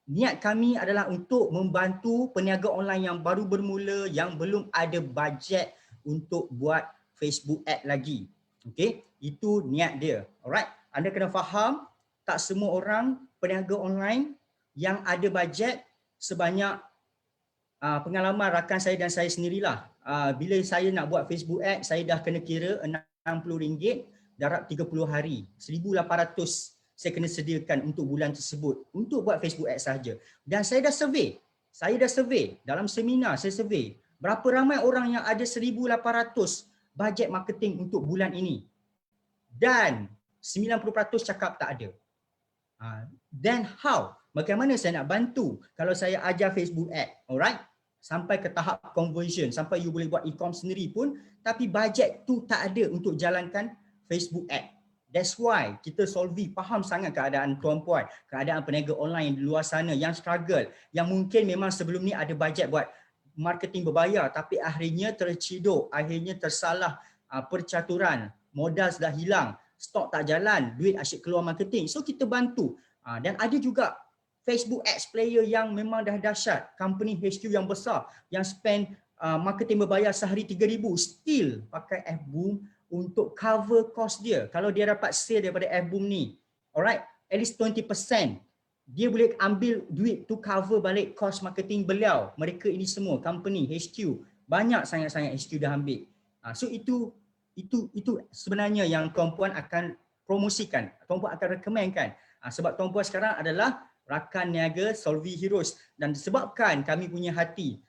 niat kami adalah untuk membantu peniaga online yang baru bermula, yang belum ada bajet untuk buat Facebook ad lagi. Okey, itu niat dia. Alright, anda kena faham tak semua orang peniaga online yang ada bajet sebanyak pengalaman rakan saya dan saya sendirilah. Bila saya nak buat Facebook ad, saya dah kena kira RM60 darab 30 hari, 1,800 saya kena sediakan untuk bulan tersebut untuk buat Facebook ad sahaja. Dan saya dah survey dalam seminar, saya survey berapa ramai orang yang ada 1,800 bajet marketing untuk bulan ini. Dan 90% cakap tak ada. Then how? Bagaimana saya nak bantu kalau saya ajar Facebook ad? Alright? Sampai ke tahap conversion, sampai you boleh buat e-com sendiri pun, tapi bajet tu tak ada untuk jalankan Facebook ad. That's why kita Solvi faham sangat keadaan tuan-puan, keadaan peniaga online di luar sana yang struggle, yang mungkin memang sebelum ni ada bajet buat marketing berbayar tapi akhirnya terciduk, akhirnya tersalah percaturan, modal sudah hilang, stok tak jalan, duit asyik keluar marketing. So kita bantu. Dan ada juga Facebook Ads player yang memang dah dahsyat, company HQ yang besar yang spend marketing berbayar sehari 3,000 still pakai FBoom untuk cover cost dia. Kalau dia dapat sale daripada FBoom ni, alright, at least 20%, dia boleh ambil duit to cover balik cost marketing beliau. Mereka ini semua company HQ, banyak sangat-sangat HQ dah ambil. So itu sebenarnya yang tuan-puan akan promosikan, tuan-puan akan rekomenkan. Sebab tuan-puan sekarang adalah rakan niaga Solvi Heroes dan disebabkan kami punya hati,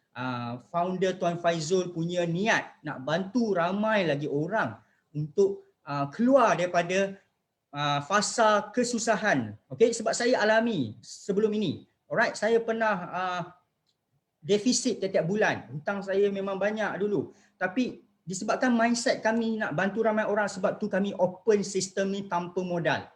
founder Tuan Faizul punya niat nak bantu ramai lagi orang untuk keluar daripada fasa kesusahan. Okey, sebab saya alami sebelum ini. Alright, saya pernah defisit setiap bulan. Hutang saya memang banyak dulu. Tapi disebabkan mindset kami nak bantu ramai orang, sebab tu kami open sistem ni tanpa modal.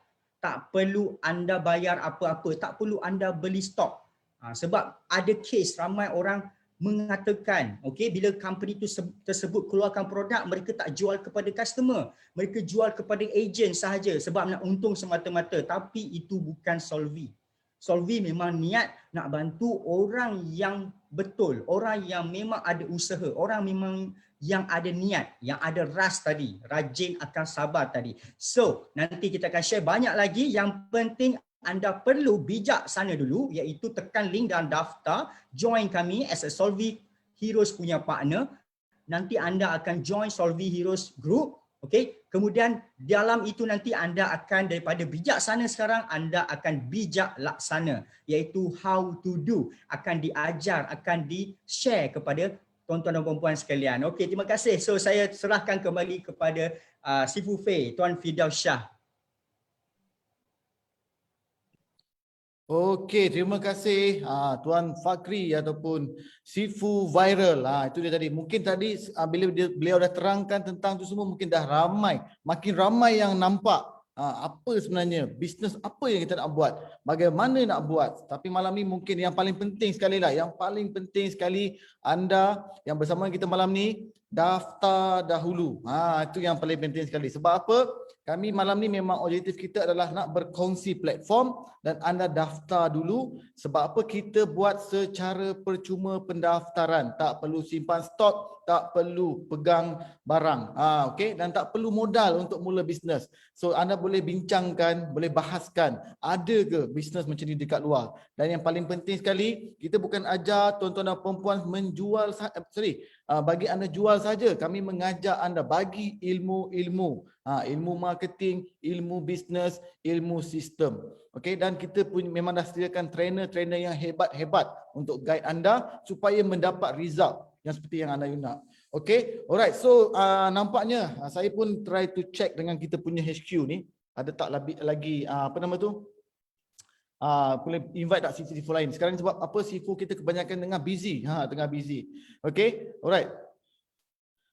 Tak perlu anda bayar apa-apa, tak perlu anda beli stok. Sebab ada case ramai orang mengatakan, okey, bila company tu tersebut keluarkan produk, mereka tak jual kepada customer, mereka jual kepada agent sahaja sebab nak untung semata-mata. Tapi itu bukan Solvi. Solvi memang niat nak bantu orang yang betul, orang yang memang ada usaha, orang memang yang ada niat, yang ada ras tadi, rajin akan sabar tadi. So, nanti kita akan share banyak lagi. Yang penting anda perlu bijaksana dulu, iaitu tekan link dan daftar, join kami as a Solvi Heroes punya partner. Nanti anda akan join Solvi Heroes group, okey. Kemudian dalam itu nanti anda akan daripada bijaksana sekarang, anda akan bijak laksana, iaitu how to do, akan diajar, akan di-share kepada tuan-tuan dan puan-puan sekalian. Okey, terima kasih. So saya serahkan kembali kepada Sifu Fei, Tuan Firdaus Shah. Okey, terima kasih Tuan Fakri ataupun Sifu Viral. Itu dia tadi. Mungkin tadi bila beliau dah terangkan tentang tu semua, mungkin dah ramai, makin ramai yang nampak apa sebenarnya bisnes apa yang kita nak buat, bagaimana nak buat. Tapi malam ni mungkin yang paling penting sekali lah, yang paling penting sekali anda yang bersama kita malam ni daftar dahulu. Itu yang paling penting sekali. Sebab apa? Kami malam ni memang objektif kita adalah nak berkongsi platform dan anda daftar dulu. Sebab apa? Kita buat secara percuma pendaftaran. Tak perlu simpan stok, tak perlu pegang barang. Okey, dan tak perlu modal untuk mula bisnes. So anda boleh bincangkan, boleh bahaskan ada ke bisnes macam ni dekat luar. Dan yang paling penting sekali, kita bukan ajar tuan-tuan dan puan-puan menjual bagi anda jual saja. Kami mengajak anda bagi ilmu-ilmu, ilmu marketing, ilmu bisnes, ilmu sistem. Okey, dan kita pun memang dah sediakan trainer-trainer yang hebat-hebat untuk guide anda supaya mendapat result yang seperti yang anda nak. Okey, alright. So nampaknya saya pun try to check dengan kita punya HQ ni, ada tak lagi apa nama tu? Boleh invite tak sifu-sifu lain. Sekarang sebab apa sifu kita kebanyakan tengah busy. Tengah busy. Okay, alright.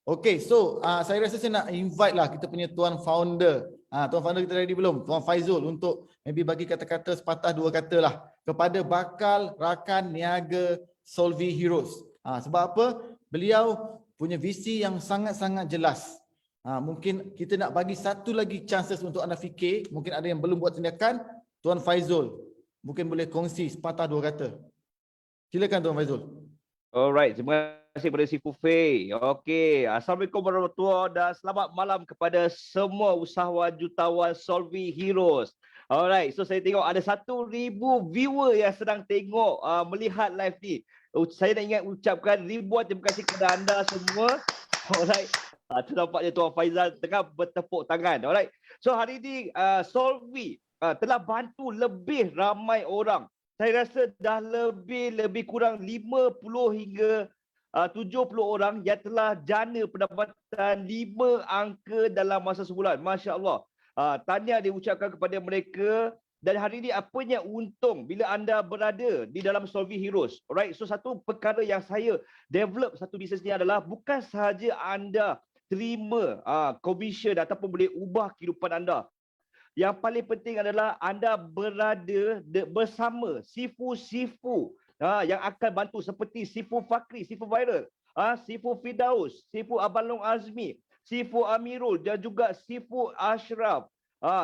Okay, so saya rasa saya nak invite lah kita punya tuan founder. Tuan founder kita ready belum? Tuan Faizul untuk maybe bagi kata-kata sepatah dua kata lah kepada bakal rakan niaga Solvi Heroes. Sebab apa? Beliau punya visi yang sangat-sangat jelas. Mungkin kita nak bagi satu lagi chances untuk anda fikir. Mungkin ada yang belum buat tindakan. Tuan Faizul mungkin boleh kongsi sepatah dua kata. Silakan Tuan Faizul. Alright, terima kasih kepada Sifu Fei. Okey, Assalamualaikum warahmatullahi wabarakatuh dan selamat malam kepada semua usahawan jutawan Solvi Heroes. Alright, so saya tengok ada 1,000 viewer yang sedang tengok melihat live ni. Saya nak ingat ucapkan ribuan terima kasih kepada anda semua. Alright. Tu nampaknya Tuan Faizal tengah bertepuk tangan. Alright. So hari ini Solvi telah bantu lebih ramai orang. Saya rasa dah lebih kurang 50 hingga 70 orang yang telah jana pendapatan 5 angka dalam masa sebulan. Masya Allah. Tahniah diucapkan kepada mereka. Dan hari ini apanya untung bila anda berada di dalam Solvi Heroes. Alright. So satu perkara yang saya develop satu bisnes ni adalah bukan sahaja anda terima komisen ataupun boleh ubah kehidupan anda. Yang paling penting adalah anda berada bersama sifu-sifu yang akan bantu seperti Sifu Fakri, Sifu Viral, Sifu Firdaus, Sifu Abang Long Azmi, Sifu Amirul dan juga Sifu Ashraf.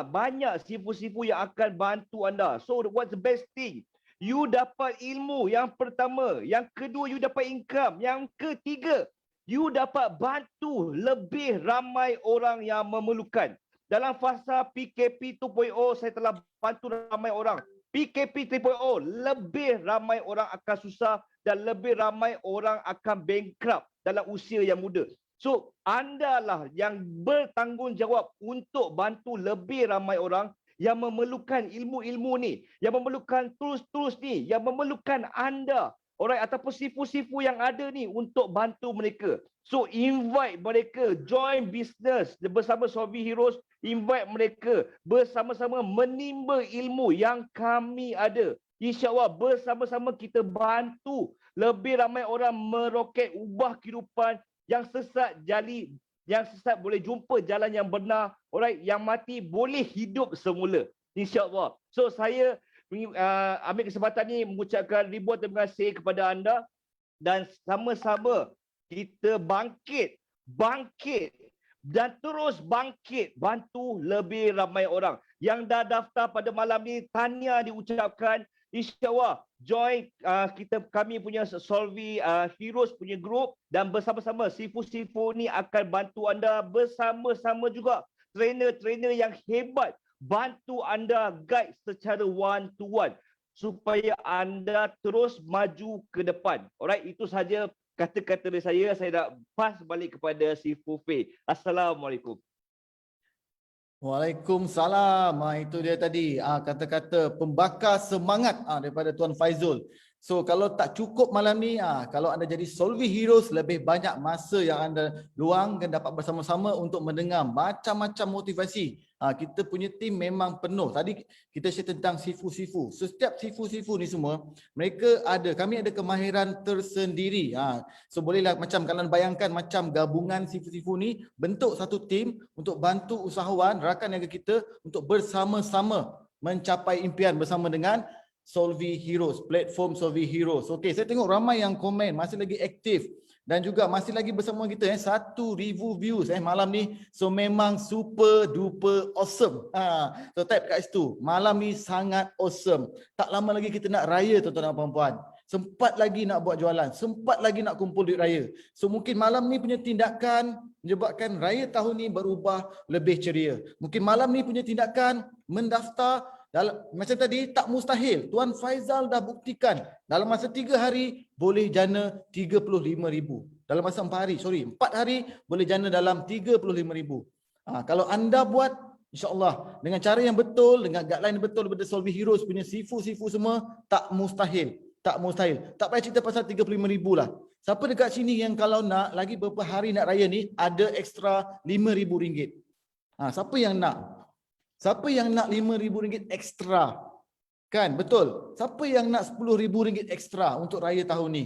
Banyak sifu-sifu yang akan bantu anda. So what's the best thing? You dapat ilmu yang pertama. Yang kedua, you dapat income. Yang ketiga, you dapat bantu lebih ramai orang yang memerlukan. Dalam fasa PKP 2.0, saya telah bantu ramai orang. PKP 3.0, lebih ramai orang akan susah dan lebih ramai orang akan bankrupt dalam usia yang muda. So, anda lah yang bertanggungjawab untuk bantu lebih ramai orang yang memerlukan ilmu-ilmu ni, yang memerlukan tools-tools ni, yang memerlukan anda, alright, ataupun sifu-sifu yang ada ni untuk bantu mereka. So, invite mereka join business bersama Solvi Heroes, invite mereka bersama-sama menimba ilmu yang kami ada. InsyaAllah bersama-sama kita bantu lebih ramai orang meroket ubah kehidupan yang sesat boleh jumpa jalan yang benar, alright, yang mati boleh hidup semula. InsyaAllah. So saya ambil kesempatan ni mengucapkan ribuan terima kasih kepada anda dan sama-sama kita bangkit dan terus bangkit bantu lebih ramai orang. Yang dah daftar pada malam ni, tahniah diucapkan. InsyaAllah join kami punya Solvi Heroes punya group dan bersama-sama sifu-sifu ni akan bantu anda, bersama-sama juga trainer-trainer yang hebat bantu anda guide secara one to one supaya anda terus maju ke depan. Alright, itu saja kata-kata dari saya. Saya nak pass balik kepada Sifu Fei. Assalamualaikum. Waalaikumsalam. Itu dia tadi kata-kata pembakar semangat daripada Tuan Faizul. So kalau tak cukup malam ni, kalau anda jadi Solvi Heroes, lebih banyak masa yang anda luangkan dapat bersama-sama untuk mendengar macam-macam motivasi. Kita punya tim memang penuh. Tadi kita share tentang sifu-sifu. So setiap sifu-sifu ni semua, kami ada kemahiran tersendiri. So bolehlah macam kalian bayangkan macam gabungan sifu-sifu ni bentuk satu tim untuk bantu usahawan, rakan niaga kita untuk bersama-sama mencapai impian bersama dengan Solvi Heroes, platform Solvi Heroes. Okey, saya tengok ramai yang komen, masih lagi aktif dan juga masih lagi bersama kita 1,000 views malam ni. So memang super duper awesome. So type kat situ. Malam ni sangat awesome. Tak lama lagi kita nak raya tuan-tuan dan puan-puan. Sempat lagi nak buat jualan, sempat lagi nak kumpul duit raya. So mungkin malam ni punya tindakan menyebabkan raya tahun ni berubah lebih ceria. Mungkin malam ni punya tindakan mendaftar macam tadi tak mustahil. Tuan Faizal dah buktikan dalam masa 3 hari boleh jana 35,000. Dalam masa 4 hari, 4 hari boleh jana dalam 35,000. Kalau anda buat, insya-Allah dengan cara yang betul, dengan guideline yang betul daripada Solvi Heroes punya sifu-sifu semua, tak mustahil. Tak mustahil. Tak payah cerita pasal 35,000 lah. Siapa dekat sini yang kalau nak lagi beberapa hari nak raya ni ada ekstra RM5,000? Siapa yang nak? Siapa yang nak RM5,000 ekstra? Kan, betul. Siapa yang nak RM10,000 ekstra untuk raya tahun ni?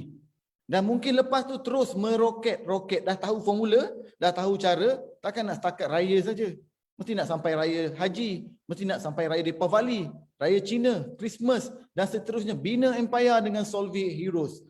Dan mungkin lepas tu terus meroket. Dah tahu formula, dah tahu cara, takkan nak setakat raya saja. Mesti nak sampai raya haji, mesti nak sampai raya Deepavali, raya Cina, Christmas dan seterusnya. Bina empire dengan Solvi Heroes.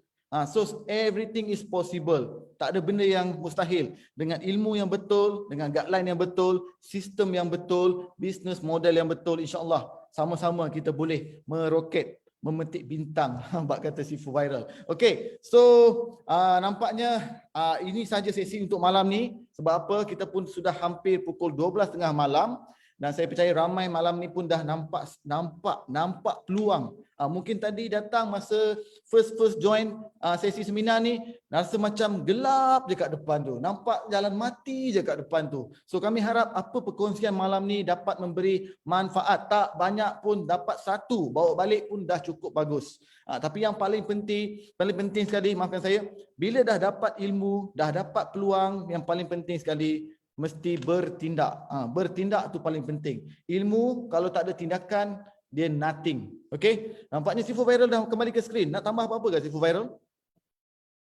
So everything is possible. Tak ada benda yang mustahil. Dengan ilmu yang betul, dengan guideline yang betul, sistem yang betul, business model yang betul, insya-Allah sama-sama kita boleh meroket, memetik bintang. Bak kata Sifu Viral. Okay, so nampaknya ini saja sesi untuk malam ni. Sebab apa? Kita pun sudah hampir pukul 12.30 malam. Dan saya percaya ramai malam ni pun dah nampak peluang. Mungkin tadi datang masa first join sesi seminar ni, rasa macam gelap je kat depan tu. Nampak jalan mati je kat depan tu. So kami harap apa perkongsian malam ni dapat memberi manfaat. Tak banyak pun dapat satu, bawa balik pun dah cukup bagus. Tapi yang paling penting sekali, maafkan saya, bila dah dapat ilmu, dah dapat peluang, yang paling penting sekali, mesti bertindak. Bertindak tu paling penting. Ilmu kalau tak ada tindakan, dia nothing. Okay? Nampaknya Sifu Viral dah kembali ke skrin. Nak tambah apa-apa ke Sifu Viral?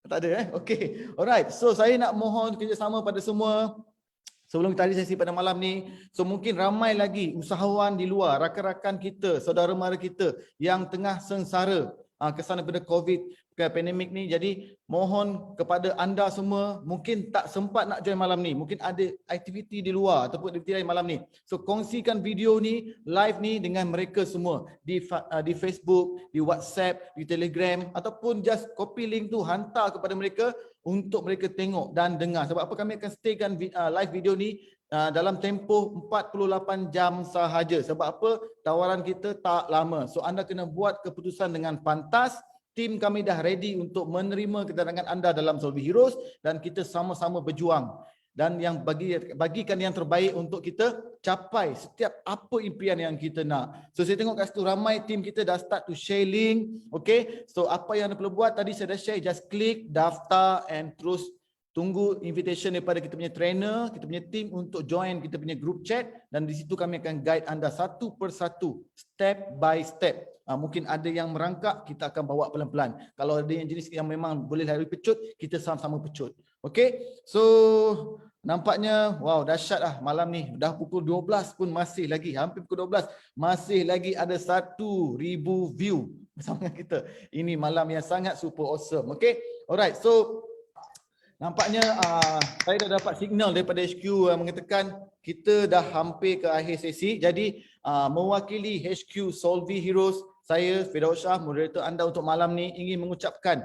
Tak ada Okay. Alright. So saya nak mohon kerjasama pada semua. Sebelum kita hari sesi pada malam ni, so mungkin ramai lagi usahawan di luar, rakan-rakan kita, saudara mara kita yang tengah sengsara kesan daripada COVID ke pandemik ni. Jadi mohon kepada anda semua, mungkin tak sempat nak join malam ni, mungkin ada aktiviti di luar ataupun aktiviti lain malam ni. So kongsikan video ni, live ni dengan mereka semua di Facebook, di WhatsApp, di Telegram, ataupun just copy link tu hantar kepada mereka untuk mereka tengok dan dengar. Sebab apa kami akan staykan live video ni dalam tempoh 48 jam sahaja. Sebab apa? Tawaran kita tak lama. So anda kena buat keputusan dengan pantas. Tim kami dah ready untuk menerima kedatangan anda dalam Solvi Heroes dan kita sama-sama berjuang. Dan yang bagikan yang terbaik untuk kita capai setiap apa impian yang kita nak. So saya tengok kat situ ramai tim kita dah start to share link. Okay. So apa yang anda perlu buat tadi saya dah share. Just klik daftar and terus tunggu invitation daripada kita punya trainer, kita punya team untuk join kita punya group chat dan di situ kami akan guide anda satu persatu, step by step. Mungkin ada yang merangkak, kita akan bawa pelan-pelan. Kalau ada yang jenis yang memang boleh lari pecut, kita sama-sama pecut. Okay, so nampaknya wow dahsyat lah malam ni. Dah pukul 12 pun masih lagi, hampir pukul 12, masih lagi ada 1,000 view bersama dengan kita. Ini malam yang sangat super awesome. Okay, alright, so nampaknya saya dah dapat signal daripada HQ yang mengatakan kita dah hampir ke akhir sesi. Jadi mewakili HQ Solvi Heroes, saya Firdaus Shah, moderator anda untuk malam ni, ingin mengucapkan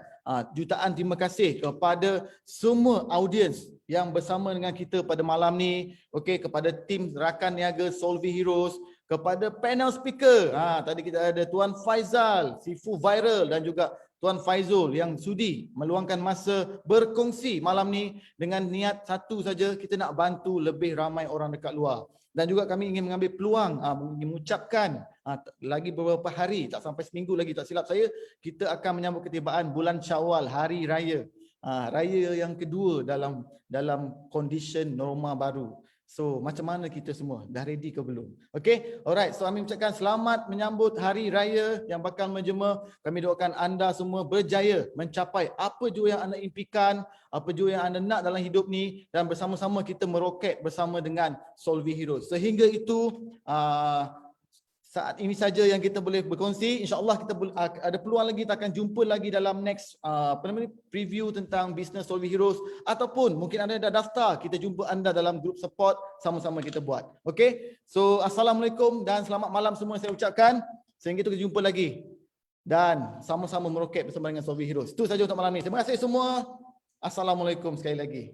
jutaan terima kasih kepada semua audiens yang bersama dengan kita pada malam ni. Okey, kepada tim rakan niaga Solvi Heroes, kepada panel speaker. Tadi kita ada Tuan Faizal, Sifu Viral dan juga Tuan Faizul yang sudi meluangkan masa berkongsi malam ni dengan niat satu saja, kita nak bantu lebih ramai orang dekat luar. Dan juga kami ingin mengambil peluang mengucapkan lagi beberapa hari, tak sampai seminggu lagi tak silap saya, kita akan menyambut ketibaan bulan Syawal, hari raya. Raya yang kedua dalam kondisi norma baru. So macam mana kita semua? Dah ready ke belum? Okay, alright. So kami ucapkan selamat menyambut hari raya yang bakal menjema. Kami doakan anda semua berjaya mencapai apa jua yang anda impikan, apa jua yang anda nak dalam hidup ni, dan bersama-sama kita meroket bersama dengan Solvi Heroes. Sehingga itu saat ini saja yang kita boleh berkongsi. InsyaAllah kita ada peluang lagi, kita akan jumpa lagi dalam next preview tentang bisnes Solvi Heroes, ataupun mungkin anda dah daftar, kita jumpa anda dalam group support, sama-sama kita buat. Okay, so Assalamualaikum dan selamat malam semua saya ucapkan. Sehingga kita jumpa lagi dan sama-sama meroket bersama dengan Solvi Heroes. Itu saja untuk malam ini. Terima kasih semua. Assalamualaikum sekali lagi.